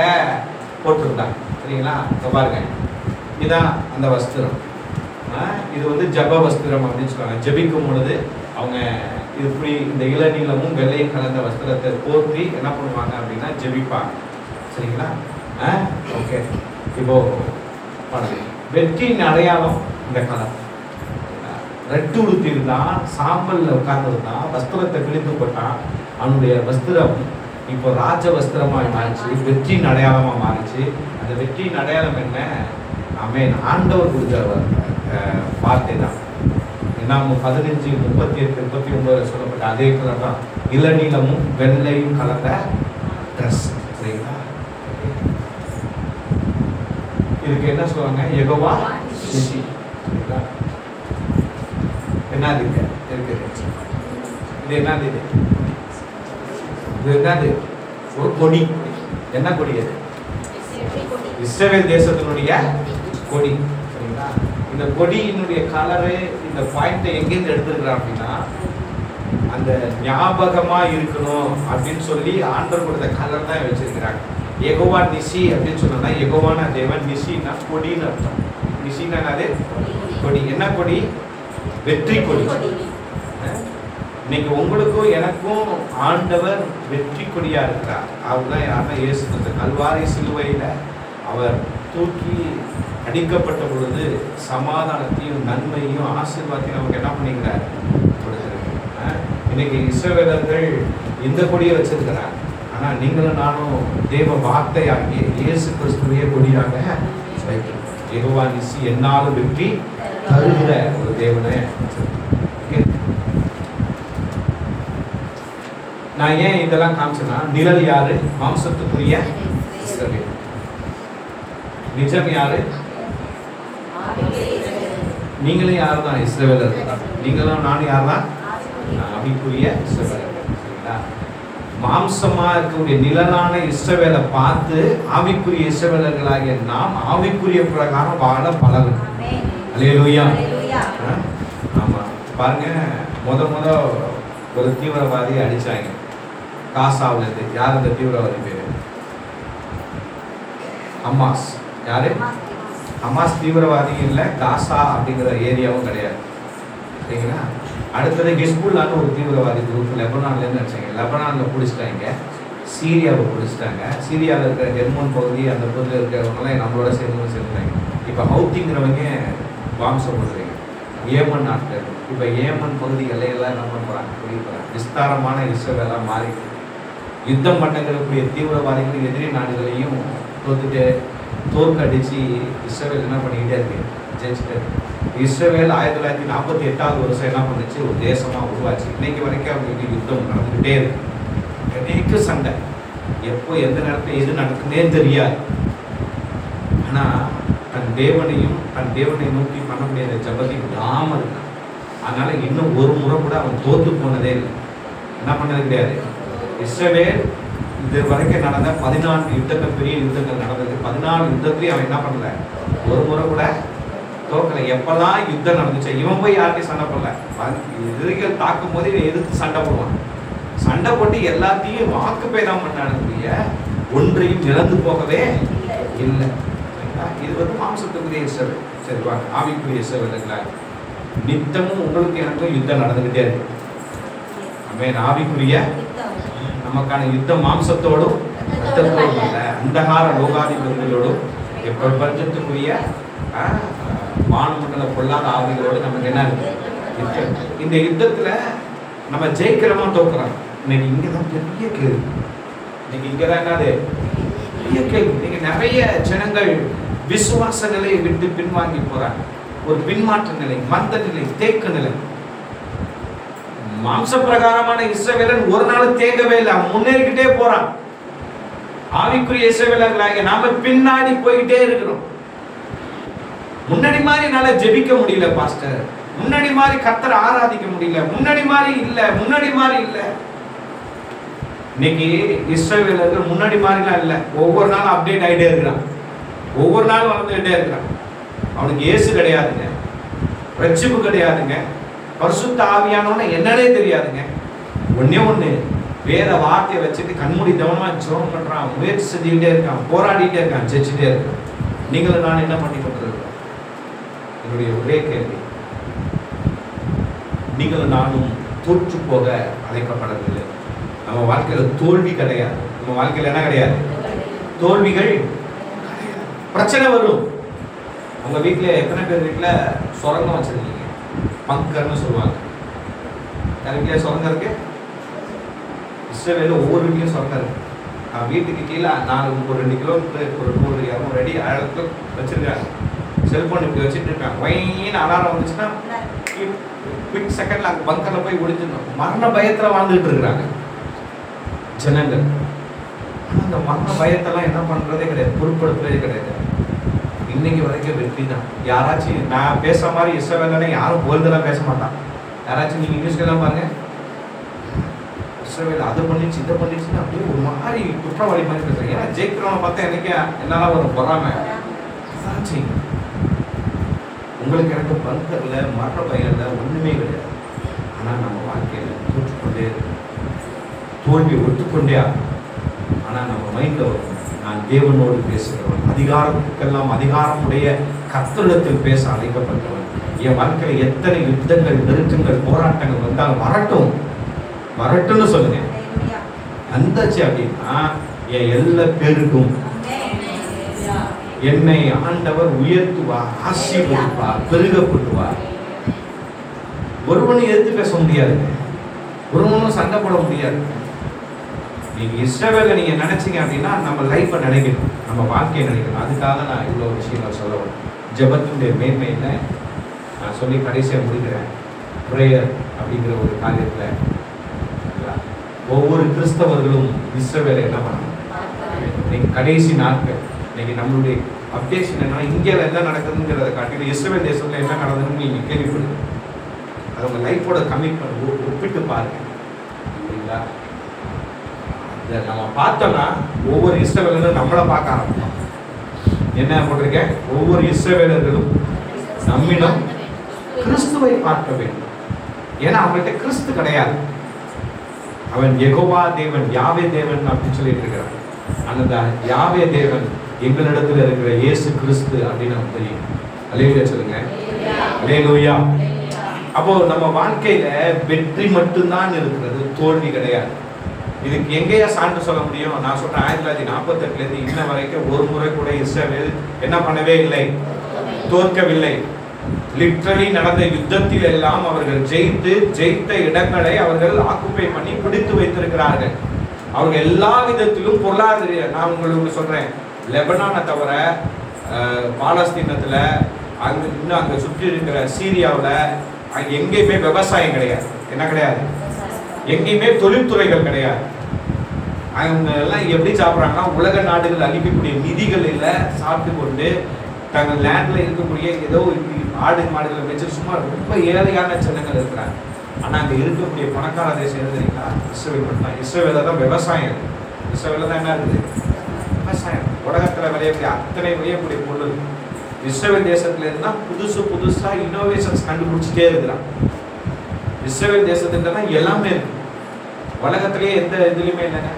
போட்டிருந்தார். சரிங்களா? பாருங்க, இதுதான் அந்த வஸ்திரம். இது வந்து ஜப வஸ்திரம் அப்படின்னு சொல்லுவாங்க. ஜபிக்கும் பொழுது அவங்க இப்படி இந்த இளநீளமும் வெள்ளையும் கலந்த வஸ்திரத்தை போர்த்தி என்ன பண்ணுவாங்க அப்படின்னா ஜபிப்பாங்க. சரிங்களா? ஓகே, இப்போ வெற்றியின் அடையாளம் இந்த கலர். ரெட்டு உடுத்திருந்தான், சாம்பல்ல உட்கார்ந்துருந்தான், வஸ்திரத்தை கிழித்து போட்டான். அவனுடைய வஸ்திரம் இப்போ ராஜ வஸ்திரமாக மாறிச்சு, வெற்றியின் அடையாளமா மாறிச்சு. அந்த வெற்றியின் அடையாளம் என்ன? ஆமென், ஆண்டவர் கொடுத்த வார்த்தை தான். நாம் 15, 38, 39 சொல்லப்பட்ட அதே கலர் தான், இளநீலமும் வெள்ளையும் கலந்த ட்ரெஸ். சரிங்களா? இதுக்கு என்ன சொல்லுவாங்க? யெகோவா நிசி. என்னது இருக்கு? இது என்னது? இது என்னது? ஒரு கொடி. என்ன கொடி அது? இஸ்ரவேல் தேசத்தினுடைய கொடி. சரிங்களா? இந்த கொடியினுடைய கலரு, இந்த பாயிண்ட்டை எங்கேருந்து எடுத்துருக்கிறான் அப்படின்னா, அந்த ஞாபகமா இருக்கணும் அப்படின்னு சொல்லி ஆண்டவர் கொடுத்த கலர் தான் வச்சிருக்கிறாங்க. யெகோவா நிசி அப்படின்னு சொன்னா, யெகோவான தேவன், நிசின்னா கொடின்னு அர்த்தம். நிசின்னா அது கொடி. என்ன கொடி? வெற்றி கொடி. இன்னைக்கு உங்களுக்கும் எனக்கும் ஆண்டவர் வெற்றி கொடியா இருக்கிறார். அவர் தான் யாருன்னா இயேசு கிறிஸ்து. கல்வாரி சிலுவையில அவர் தூக்கி அடிக்கப்பட்ட பொழுது சமாதானத்தையும் நன்மையும் ஆசீர்வாதத்தையும் நமக்கு என்ன பண்ணிக்கிறார், கொடுத்திருக்கிறார். இன்னைக்கு இஸ்ரவேலர்கள் இந்த கொடியை வச்சிருக்கிறார். ஆனா நீங்களும் நானும் தேவ வார்த்தையாகிய இயேசு கிறிஸ்துவையே கொடியாக வைக்கிறோம். யெகோவா நிசி, என்னாலும் வெற்றி தருகிற ஒரு தேவனை. நான் ஏன் இதெல்லாம் காமிச்சேன்னா, நிழல் யாரு? மாம்சத்துக்குரிய இஸ்ரவேல். நிஜம் யாரு? நீங்களும் யாரு தான்? இஸ்ரவேலர் தான். நீங்களும் நானும் யார் தான்? ஆவிக்குரிய இஸ்ரவேலர். சரிங்களா? மாம்சமா இருக்கக்கூடிய நிழலான இஸ்ரவேலை பார்த்து ஆவிக்குரிய இஸ்ரவேலர்களாகிய நாம் ஆவிக்குரிய பிரகாரம் வாழ பழகணும். அல்லேலூயா. ஆமா, பாருங்க, முத ஒரு தீவிரவாதியை அடிச்சாங்க காசாவுல இருந்து. யார் அந்த தீவிரவாதி பேரு? ஹமாஸ். யாரு? ஹமாஸ் தீவிரவாதி இல்லை, காசா அப்படிங்கிற ஏரியாவும் கிடையாது. சரிங்களா? அடுத்தது ஹிஸ்புல்லான்னு ஒரு தீவிரவாதி குரூப் லெபனான்லேருந்து அடிச்சாங்க. லெபனானில் பிடிச்சிட்டாங்க, சீரியாவை பிடிச்சிட்டாங்க. சீரியாவில் இருக்கிற ஹெர்மோன் பகுதி, அந்த பகுதியில் இருக்கிறவங்களாம் நம்மளோட சேர்ந்துட்டாங்க. இப்போ ஹவுத்திங்கிறவங்க பாம்சம் போடுறீங்க ஏமன் நாட்டில். இப்போ ஏமன் பகுதி எல்லையெல்லாம் என்ன பண்ணுறாங்க, புரியுறாங்க. விஸ்தாரமான இஸ்ரவேலாக மாறி யுத்தம் பண்ணக்கூடிய தீவிரவாதிகள் எதிரி நாடுகளையும் தோற்கடிச்சு இஸ்ரவேல் என்ன பண்ணிக்கிட்டே இருக்கு, ஜெயிச்சுட்டே இருக்கு. இஸ்ரவேல் 1948 வருஷம் என்ன பண்ணுச்சு, ஒரு தேசமாக உருவாச்சு. இன்னைக்கு வரைக்கும் அவங்களுக்கு யுத்தம் நடந்துக்கிட்டே இருக்கு. அங்கேக்கு சண்டை, எப்போ எந்த நேரத்தில் எது நடக்குன்னே தெரியாது. ஆனா தன் தேவனை நோக்கி பண்ண முடியாத ஜபத்தை விடாம இருக்கான். அதனால இன்னும் ஒரு முறை கூட அவன் தோத்து போனதே இல்லை. என்ன பண்ணது கிடையாது. இஸ்ரவேல் இது வரைக்கும் நடந்த 14 யுத்தங்கள், பெரிய யுத்தங்கள் நடந்தது. 14 யுத்தத்திலையும் அவன் என்ன பண்ணல, ஒரு முறை கூட தோக்கலை. எப்பெல்லாம் யுத்தம் நடந்துச்சு, இவன் போய் யார்கிட்டையும் சண்டை போடல. எதிரிகள் தாக்கும் போது இவன் எதிர்த்து சண்டை போடுவான். சண்டை போட்டு எல்லாத்தையும் வாக்கு பேதம் பண்ணக்கூடிய ஒன்றையும் இழந்து போகவே இல்லை. இது வந்து மாம்சத்துக்குரிய இஸ்ரவேல். சரிவா, ஆவிக்குரிய இஸ்ரவேல் இல்லைங்களா? நித்தமும் உங்களுக்கு எனக்கும் யுத்தம் நடந்துகிட்டே இருக்கு. ஆமென். ஆவிக்குரிய நமக்கான யுத்தம் மாம்சத்தோடும் ரத்தத்தோடும் அல்ல, அந்தகார லோகாதிபதிகளோடும் பிரபஞ்சத்துக்குரிய வானமண்டல பொல்லாத ஆவிகளோடு நமக்கு என்ன இருக்கு. இந்த யுத்தத்துல நம்ம ஜெயிக்கிறோமா தோக்குறோம்? இன்னைக்கு இங்கதான் பெரிய கேள்வி. இன்னைக்கு இங்கதான் என்னது பெரிய கேள்வி. இன்னைக்கு நிறைய ஜனங்கள் விசுவாச நிலையை விட்டு பின்வாங்கி போறாங்க. ஒரு பின்மாற்ற நிலை, மந்த நிலை, தேக்க நிலை. மாம்ச பிரகாரமான இஸ்ரவேலன் ஒரு நாள் தேங்கவே இல்லை, அவன் முன்னேறிக்கிட்டே போறான். ஆவிக்குரிய இஸ்ரவேலர்களாகிய நாம பின்னாடி போய்கிட்டே இருக்கிறோம். முன்னாடி மாதிரி என்னால ஜெபிக்க முடியல பாஸ்டர், முன்னாடி மாதிரி கர்த்தரை ஆராதிக்க முடியல, முன்னாடி மாதிரி இல்ல. இன்னைக்கு இஸ்ரவேலர்கள் முன்னாடி மாதிரிலாம் இல்ல. ஒவ்வொரு நாளும் அப்டேட் ஆகிட்டே இருக்கிறான், ஒவ்வொரு நாளும் வளர்ந்துகிட்டே இருக்கிறான். அவனுக்கு இயேசு கிடையாதுங்க, ரட்சிப்பு கிடையாதுங்க, பரிசுத்த ஆவியானவன என்னன்னே தெரியாதுங்க. ஒண்ணு வேத வார்த்தையை வச்சுட்டு கண்மூடி தவனமா ஜெபம் பண்றான், முயற்சி செஞ்சுக்கிட்டே இருக்கான், போராடிட்டே இருக்கான், ஜெயிச்சுட்டே இருக்கான். நீங்களும் நான் என்ன பண்ணி கொண்டிருக்கிறோம்? என்னுடைய ஒரே கேள்வி, நீங்களும் நானும் தோற்று போக அழைக்கப்படவில்லை. நம்ம வாழ்க்கையில தோல்வி கிடையாது. நம்ம வாழ்க்கையில என்ன கிடையாது? தோல்விகள் கிடையாது. பிரச்சனை வரும். உங்க வீட்டுல எத்தனை பேர் வீட்டுல சுரங்கம் வச்சிருக்கீங்க? பங்கர்னு சொல்லுவாங்க. வீட்டுல சுரங்கம் இருக்கு. இஸ்ரவேல்ல ஒவ்வொரு வீட்லயும் சுரங்கம் இருக்கு. வீட்டுக்கு கீழே 2 கிலோமீட்டர், ஒரு 100-200 அடி ஆழத்துல வச்சிருக்காங்க. செல்போன் இப்படி வச்சுட்டு இருக்காங்க. வைன்னு அலாரம் வந்துச்சுன்னா குவிக் செகண்ட்ல அங்கே பங்கர்ல போய் ஒளிஞ்சிடணும். மரண பயத்துல வாழ்ந்துட்டு இருக்கிறாங்க ஜனங்கள். ஆனால் அந்த மரண பயத்தெல்லாம் என்ன பண்றதே கிடையாது, பொருட்படுத்துறதே கிடையாது. இன்னைக்கு வரைக்கும் வெற்றி தான். யாராச்சும் நான் பேசுற மாதிரி இஸ்ரவேலனே யாரும் போல்தெல்லாம் பேச மாட்டான். யாராச்சும் நீங்க நியூஸ்லாம் பாருங்க, இஸ்ரவேல் அதை பண்ணிச்சு இதை பண்ணிச்சுன்னு அப்படியே ஒரு மாதிரி குற்றவாளி மாதிரி பேசுறேன். ஏன்னா ஜெயிக்கிறவனை பார்த்தா எனக்கு என்னால ஒரு பொறாமை செய்யும். உங்களுக்கு எனக்கு பங்கர்ல மரண பயம்ல ஒண்ணுமே கிடையாது. ஆனா நம்ம வாழ்க்கையில தோற்றுக்கொண்டே தோல்வியை ஒத்துக்கொண்டே ஆகும். ஆனா நம்ம மைண்ட்ல வரும், நான் தேவனோடு பேசுகிறவன், அதிகாரத்துக்கெல்லாம் அதிகாரமுடைய கர்த்தரிடத்தில் பேச அழைக்கப்பட்டவன். என் வாழ்க்கையில எத்தனை யுத்தங்கள், நெருக்கங்கள், போராட்டங்கள் வந்தாலும் வரட்டும்னு சொல்லுங்க. வந்தாச்சு அப்படின்னா என் எல்லா பேருக்கும் என்னை ஆண்டவர் உயர்த்துவார், ஆசீர்வதிப்பார், பெருகப்படுவார். ஒருவனை எதிர்த்து பேச முடியாது, ஒருவனும் சண்டை போட முடியாது. நீங்க இஸ்ரவேலை நீங்க நினைச்சீங்க அப்படின்னா நம்ம லைஃப்பை நினைக்கணும், நம்ம வாழ்க்கையை நினைக்கணும். அதுக்காக நான் இவ்வளவு விஷயங்கள் சொல்லுவேன். ஜெபத்தினுடைய மேன்மையில நான் சொல்லி கடைசியாக முடிக்கிறேன். பிரேயர் அப்படிங்கிற ஒரு காரியத்துல ஒவ்வொரு கிறிஸ்தவர்களும் இஸ்ரவேலை என்ன பண்ணணும்? இன்னைக்கு கடைசி நாட்கள், இன்னைக்கு நம்மளுடைய அப்டேஷன் என்ன, இந்தியாவில் என்ன நடக்குதுங்கிறத காட்டிலும் இஸ்ரவேல் தேசத்தில் என்ன நடக்குதுன்னு நீங்க கேள்விப்படுங்க. அது உங்க லைஃபோட கமிட்மெண்ட் ஒப்பிட்டு பாருங்க. சரிங்களா? இதை நம்ம பார்த்தோம்னா ஒவ்வொரு இஸ்ரவேலரும் நம்மளை பார்க்க ஆரம்பிப்போம். என்ன போட்டிருக்கேன்? ஒவ்வொரு இஸ்ரவேலர்களும் நம்மிடம் கிறிஸ்துவை பார்க்க வேண்டும். ஏன்னா அவங்கள்ட்ட கிறிஸ்து கிடையாது. அவன் யெகோவா தேவன், யாவே தேவன் அப்படின்னு சொல்லிட்டு இருக்கிறான். அந்த யாவே தேவன் எங்களிடத்துல இருக்கிற இயேசு கிறிஸ்து அப்படின்னு நமக்கு தெரியும். அல்லேலூயா சொல்லுங்க. அல்லேலூயா. அப்போ நம்ம வாழ்க்கையில வெற்றி மட்டும்தான் இருக்கிறது, தோல்வி கிடையாது. இதுக்கு எங்கேயா சான்று சொல்ல முடியும்? நான் சொல்றேன், 1948 இருந்து இன்ன வரைக்கும் ஒரு முறை கூட இஸ்ரவேல் என்ன பண்ணவே இல்லை, தோற்கவில்லை. லிட்டரலி நடந்த யுத்தத்தில் எல்லாம் அவர்கள் ஜெயித்த இடங்களை அவர்கள் ஆக்குப்பை பண்ணி பிடித்து வைத்திருக்கிறார்கள். அவர்கள் எல்லா விதத்திலும் பொருளாதார, நான் உங்களுக்கு சொல்றேன், லெபனானை தவிர பாலஸ்தீனத்துல அங்க இன்னும் அங்க சுற்றி இருக்கிற சீரியாவில் எங்கேயுமே விவசாயம் கிடையாது. என்ன கிடையாது? எங்கேயுமே தொழில்துறைகள் கிடையாது. அவங்க எல்லாம் எப்படி சாப்பிட்றாங்கன்னா உலக நாடுகள் அளிக்கக்கூடிய நிதிகளில் சாப்பிட்டு கொண்டு தங்கள் லேண்டில் இருக்கக்கூடிய ஏதோ ஆடு மாடுகளை வச்சு சும்மா ரொம்ப ஏழையான ஜனங்கள் இருக்கிறாங்க. ஆனால் அங்கே இருக்கக்கூடிய பணக்கார தேசம் எது தெரியுங்களா? இஸ்ரவேல் மட்டும். இஸ்ரவேல தான் விவசாயம். இஸ்ரவேல தான் என்ன இருக்குது? விவசாயம். உலகத்தில் விளையக்கூடிய அத்தனை விளையக்கூடிய பொருள் இஸ்ரவேல் தேசத்துல இருந்தா புதுசா இன்னோவேஷன்ஸ் கண்டுபிடிச்சிட்டே இருக்கிறான். இஸ்ரவேல் தேசத்துல எல்லாமே இருக்கு. உலகத்திலேயே எந்த இதுலையுமே இல்லைங்க.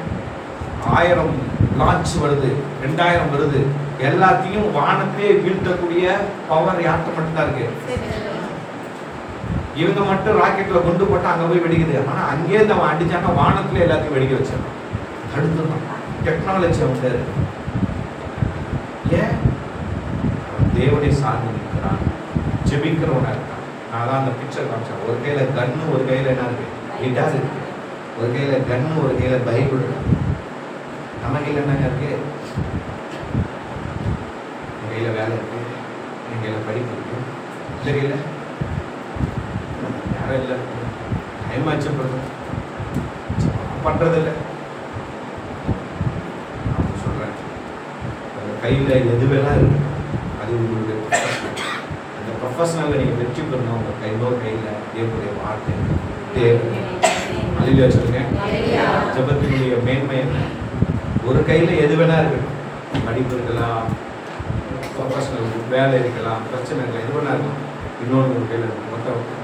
1000 லான்ச் வருது, 2000 வருது, எல்லாத்தையும் வானத்திலே வீழ்த்தக்கூடிய பவர் யார்கிட்ட மட்டும்தான் இருக்கு. இவங்க மட்டும் ராக்கெட்ல கொண்டு போட்டு அங்க போய் வெடிக்குது. ஆனா அங்கே இருந்து அவன் அடிச்சானா வானத்திலே எல்லாத்தையும் வெடிக்க வச்சிடறான். அடுத்துதான் டெக்னாலஜி வந்து ஏன் தேவனை சார்ந்து நிற்கிறான், ஜெபிக்கிறவனா இருக்கான். நான் தான் அந்த பிக்சர் காமிச்சேன். ஒரு கையில கன்னு, ஒரு கையில என்ன இருக்கு? கிட்டார் இருக்கு. ஒரு கையில கன்னு, ஒரு கையில பைபிள் இருக்கு. நம்ம கையில என்னங்க இருக்கு? என் கையில வேலை இருக்கு, என் கையில படிப்பு இருக்கு. இந்த கையில யாரும் இல்லை, டைமாச்சு பண்றது இல்லை. நான் சொல்றேன், கையில எது வேணா இருக்கு, அது உங்களுக்கு அந்த ப்ரொஃபஷனல்ல நீங்க வெற்றி பெறணும். உங்க கையில தேவனுடைய வார்த்தை தேவை. அல்லேலூயா சொல்லுங்க. ஜெபத்தினுடைய மேன்மை என்ன? ஒரு கையில எது வேணா இருக்கட்டும், படிப்பு இருக்கலாம், ப்ரொஃபஷனல் வேலை இருக்கலாம், பிரச்சனை இருக்கலாம், எது வேணா இருக்கலாம். இன்னொன்று ஒரு கையில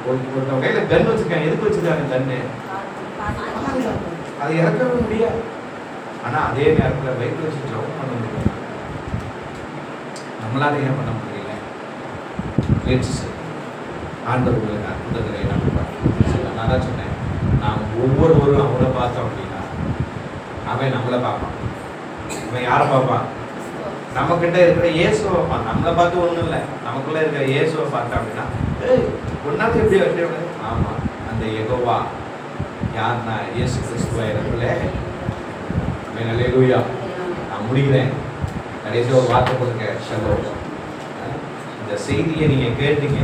ஒருத்தவங்க கையில கன் வச்சிருக்காங்க. எதுக்கு வச்சிருக்காங்க கன்னு? அது இறக்கவே முடியாது. ஆனா அதே நேரத்தில் வயிற்று வச்சு ஜெபம் பண்ண முடியும். நம்மளால ஏன் பண்ண முடியல? முயற்சி செய்ய ஆண்டவர் உங்களுக்கு அற்புதங்களை நான் தான் சொன்னேன். நாம் ஒவ்வொருவரும் அவரை பார்த்தோம் அப்படின்னா அவன் நம்மளை பார்ப்பான். அவன் யாரை பார்ப்பான்? நம்ம கிட்ட இருக்கிற இயேசுவை பார்ப்பான். நம்மளை பார்த்து ஒன்றும் இல்லை, நமக்குள்ள இருக்கிற இயேசுவை பார்த்தா அப்படின்னா ஒன்னாவது எப்படி வெற்றி? ஆமா, அந்த யெகோவா யாருன்னா இயேசு கிறிஸ்துவ இடத்துல. அல்லேலூயா. நான் முடிக்கிறேன். கடைசி ஒரு வார்த்தை கொடுங்க. ஷலோம். இந்த செய்தியை நீங்க கேட்டீங்க,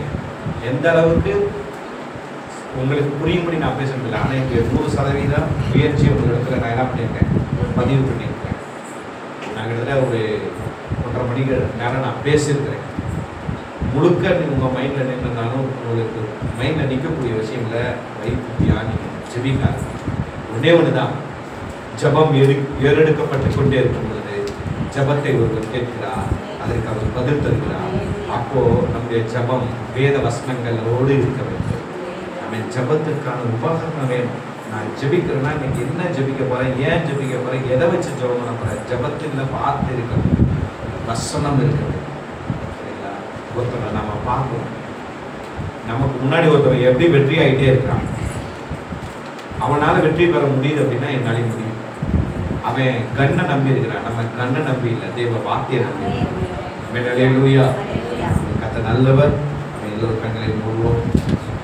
எந்த அளவுக்கு உங்களுக்கு புரியும்படி நான் பேசுறதில்லை. ஆனால் எனக்கு 100% முயற்சி ஒரு இடத்துல நான் என்ன பண்ணியிருக்கேன், பதிவு பண்ணியிருக்கேன். நான் கிட்டத்தட்ட ஒரு 1.5 மணி நேரம் நான் பேசியிருக்கிறேன். முழுக்க உங்கள் மைண்டில் நின்றுனாலும் உங்களுக்கு மைண்டில் நிற்கக்கூடிய விஷயங்களை வைத்து தியானி ஜெபிக்காது. ஒன்று தான், ஜபம் ஏறெடுக்கப்பட்டு கொண்டே இருக்கும் பொழுது ஜபத்தை ஒருவர் கேட்கிறார், அதற்கு அவர் பதில் தருகிறார். அப்போ நம்முடைய ஜபம் வேத வசனங்களோடு இருக்க வேண்டும். நம்ம ஜபத்துக்கான உபகரணம் வேணும். நான் ஜெபிக்கிறேன்னா இன்னைக்கு என்ன ஜெபிக்க போறேன், ஏன் ஜெபிக்க போறேன், எதை வச்சு ஜபம் பண்ண போறேன்? ஜபத்தில் வார்த்தை இருக்கணும், வசனம் இருக்கணும். சரிங்களா? ஒருத்தரை நம்ம பார்க்கணும். நமக்கு முன்னாடி ஒருத்தவன் எப்படி வெற்றி ஆகிட்டே இருக்கிறான், அவனால வெற்றி பெற முடியுது அப்படின்னா என்னாலே முடியும். அவன் கண்ணை நம்பி இருக்கிறான், நம்ம கண்ணை நம்பி இல்லை, தேவ வார்த்தையை நம்பி. அல்லேலூயா. கர்த்தர் நல்லவர். அவன் எல்லோரும் கண்களை மூடுவோம்.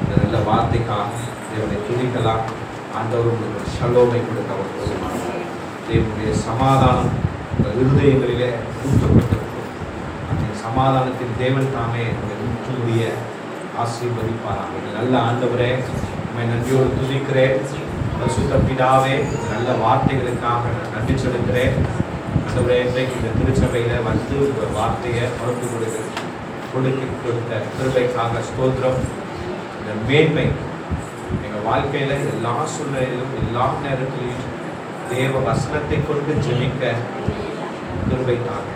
இந்த நல்ல வார்த்தைக்காக தேவனை துதிக்கலாம். ஆண்டவர் உங்களுக்கு ஷலோமை கொடுக்க அவர் போதுமானவர். தேவனுடைய சமாதானம் உங்கள் இருதயங்களிலே ஊற்றப்பட்டிருக்கும். அந்த சமாதானத்தின் தேவன் தாமே உங்கள் ஊற்றுமுடிய ஆசீர்வதிப்பாராம். நல்ல ஆண்டவரே, உண்மை நன்றியோடு துதிக்கிறேன். பரிசுத்த பிதாவே, நல்ல வார்த்தைகளுக்காக நான் நன்றி செலுத்துகிறேன். ஆண்டவரே, இன்றைக்கு இந்த திருச்சபையில் வந்து ஒரு வார்த்தையை பொறுத்து கொடுத்த கிருபைக்காக ஸ்தோத்திரம். இந்த மேன்மை எங்கள் வாழ்க்கையில் எல்லா சூழ்நிலையிலும் எல்லா நேரத்திலையும் தேவ வசனத்தை கொண்டு ஜெயிக்க கிருபைக்காக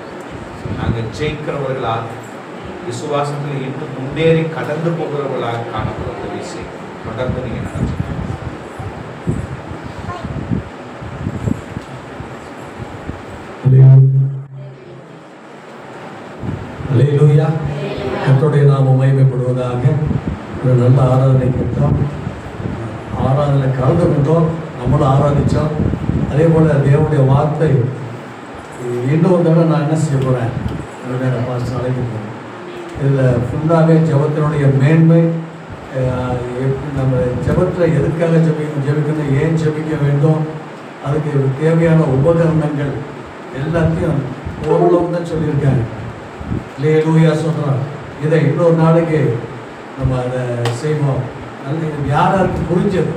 நாங்கள் ஜெயிக்கிறவர்களாக விசுவாசத்தில் இன்னும் முன்னேறி கடந்து போகிறவர்களாக காணப்படும் உதவி செய்யும். தொடர்ந்து நீங்கள் நடத்துங்க. அல்லேலூயா. கர்த்தருடைய நாமம் மகிமைப்படுவதாக. ஒரு நல்ல ஆராதனை கேட்டோம், ஆராதனை கலந்து கொண்டோம், நம்மளும் ஆராதித்தோம். அதே போல் தேவனுடைய வார்த்தை இன்னொரு தடவை நான் என்ன செய்ய போகிறேன், பாஸ்டர் அழைக்க போகிறேன். இதில் ஃபுல்லாகவே ஜெபத்தினுடைய மேன்மை, நம்ம ஜெபத்தில் எதுக்காக ஜெபிக்கணும், ஏன் ஜெபிக்க வேண்டும், அதுக்கு தேவையான உபகரணங்கள் எல்லாத்தையும் ஓரளவு தான் சொல்லியிருக்காங்க. அல்லேலூயா சொல்கிறோம். இதை இன்னொரு நாளைக்கு நம்ம அதை செய்வோம். நல்ல யாராருக்கு புரிஞ்சது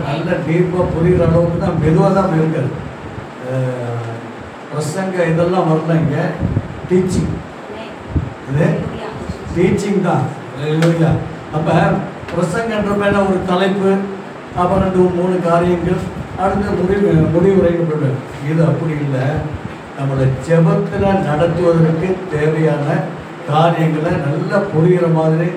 நல்ல டீப்பாக புரிகிற அளவுக்கு தான் மெதுவாக தான் இருக்குது. பிரசங்க இதெல்லாம் வரல, இங்கே டீச்சிங், இது டீச்சிங் தான். அப்போ பிரசங்கன்ற மேலே ஒரு தலைப்பு, அப்புறம் 2-3 காரியங்கள், அடுத்து முடிவுரைன்னு போடுவேன். இது அப்படி இல்லை. நம்மளோட ஜெபத்தில் நடத்துவதற்கு தேவையான காரியங்களை நல்லா புரிகிற மாதிரி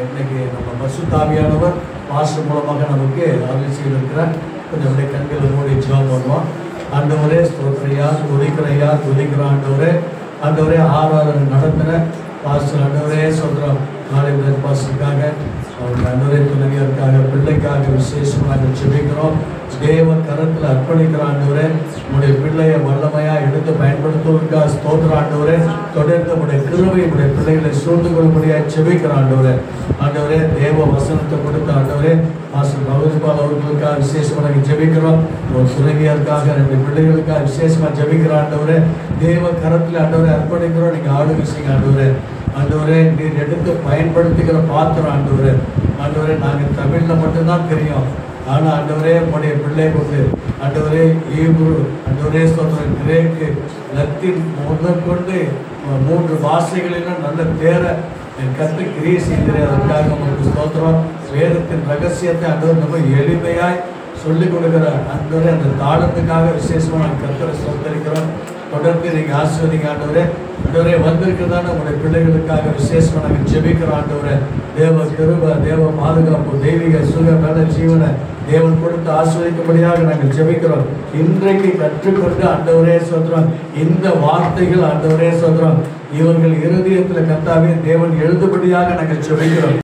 இன்னைக்கு நம்ம பரிசுத்த ஆவியானவர் பாஸ்டர் மூலமாக நமக்கு அருள் செய்திருக்கிறார். கொஞ்சம் அப்படியே கண்களை மூடி ஜெபம் பண்ணுவோம். ஆண்டவரே ஸ்தோத்திரையா, துதிக்கிறையா, துதிக்கிற ஆண்டவரே ஆராதனை நடத்தின பாஸ்டர் ஆண்டவரே சொல்கிறோம். காலை பாஸ்டருக்காக, அவங்க ஆண்டவரே துணைவியருக்காக, பிள்ளைக்காக விசேஷமாக ஜெபிக்கிறோம். தேவ கரத்தில் அர்ப்பணிக்கிற ஆண்டவரே, உங்களுடைய பிள்ளையை வல்லமையாக எடுத்து பயன்படுத்துவதற்காக ஸ்தோத்திர ஆண்டவரே. தொடர்ந்து உடைய கிருபை உடைய பிள்ளைகளை சூழ்ந்து கொள்ளும்படியாக ஜெபிக்கிற ஆண்டவரே, தேவ வசனத்தை கொடுத்த ஆண்டவரே, மாஸ்டர் பகவதிபால் அவர்களுக்காக விசேஷமாக ஜெபிக்கிறோம். ஒரு துணைவியருக்காக, 2 பிள்ளைகளுக்காக விசேஷமாக ஜெபிக்கிற ஆண்டவரே, தேவ கரத்தில் ஆண்டவரை அர்ப்பணிக்கிறோம். நீங்கள் ஆளுகை செய்யுங்க ஆண்டவரே, நீர் எடுத்து பயன்படுத்துகிற பாத்திரம் ஆண்டவரே, நாங்கள் தமிழில் மட்டும்தான் தெரியும். ஆனால் ஆண்டவரே, உடைய பிள்ளை கொண்டு ஆண்டவரே, ஈப்ரு ஆண்டவரே சொல்கிற கிரேக்கு, லத்தீன் முதற்கொண்டு 3 பாஷைகளிலும் நல்ல தேர கற்று கிரியை செய்கிறேன். அதற்காக உங்களுக்கு ஸ்தோத்திரம். வேதத்தின் ரகசியத்தை ஆண்டவர் நம்ம எளிமையாய் சொல்லிக் கொடுக்குற ஆண்டவரே, அந்த தாளத்துக்காக விசேஷமாக நாங்கள் கர்த்தரை ஸ்தோத்திரிக்கிறோம். தொடர்ந்து நீங்கள் ஆசீர்வதிங்க ஆண்டவரே. வந்திருக்கிறதான உங்களுடைய பிள்ளைகளுக்காக விசேஷமாக நாங்கள் ஜெபிக்கிறோம் ஆண்டவரே. தேவ கிருபை, தேவ பாதுகாப்பு, தெய்வீக சுக மேல ஜீவனை தேவன் கொடுத்து ஆசீர்வதிக்கும்படியாக நாங்கள் ஜெபிக்கிறோம். இன்றைக்கு கற்றுக்கொண்டு ஆண்டவரே சொல்கிறோம், இந்த வார்த்தைகள் ஆண்டவரே சொல்கிறோம், இவர்கள் இருதயத்தில் கர்த்தாவே தேவன் எழுதும்படியாக நாங்கள் ஜெபிக்கிறோம்.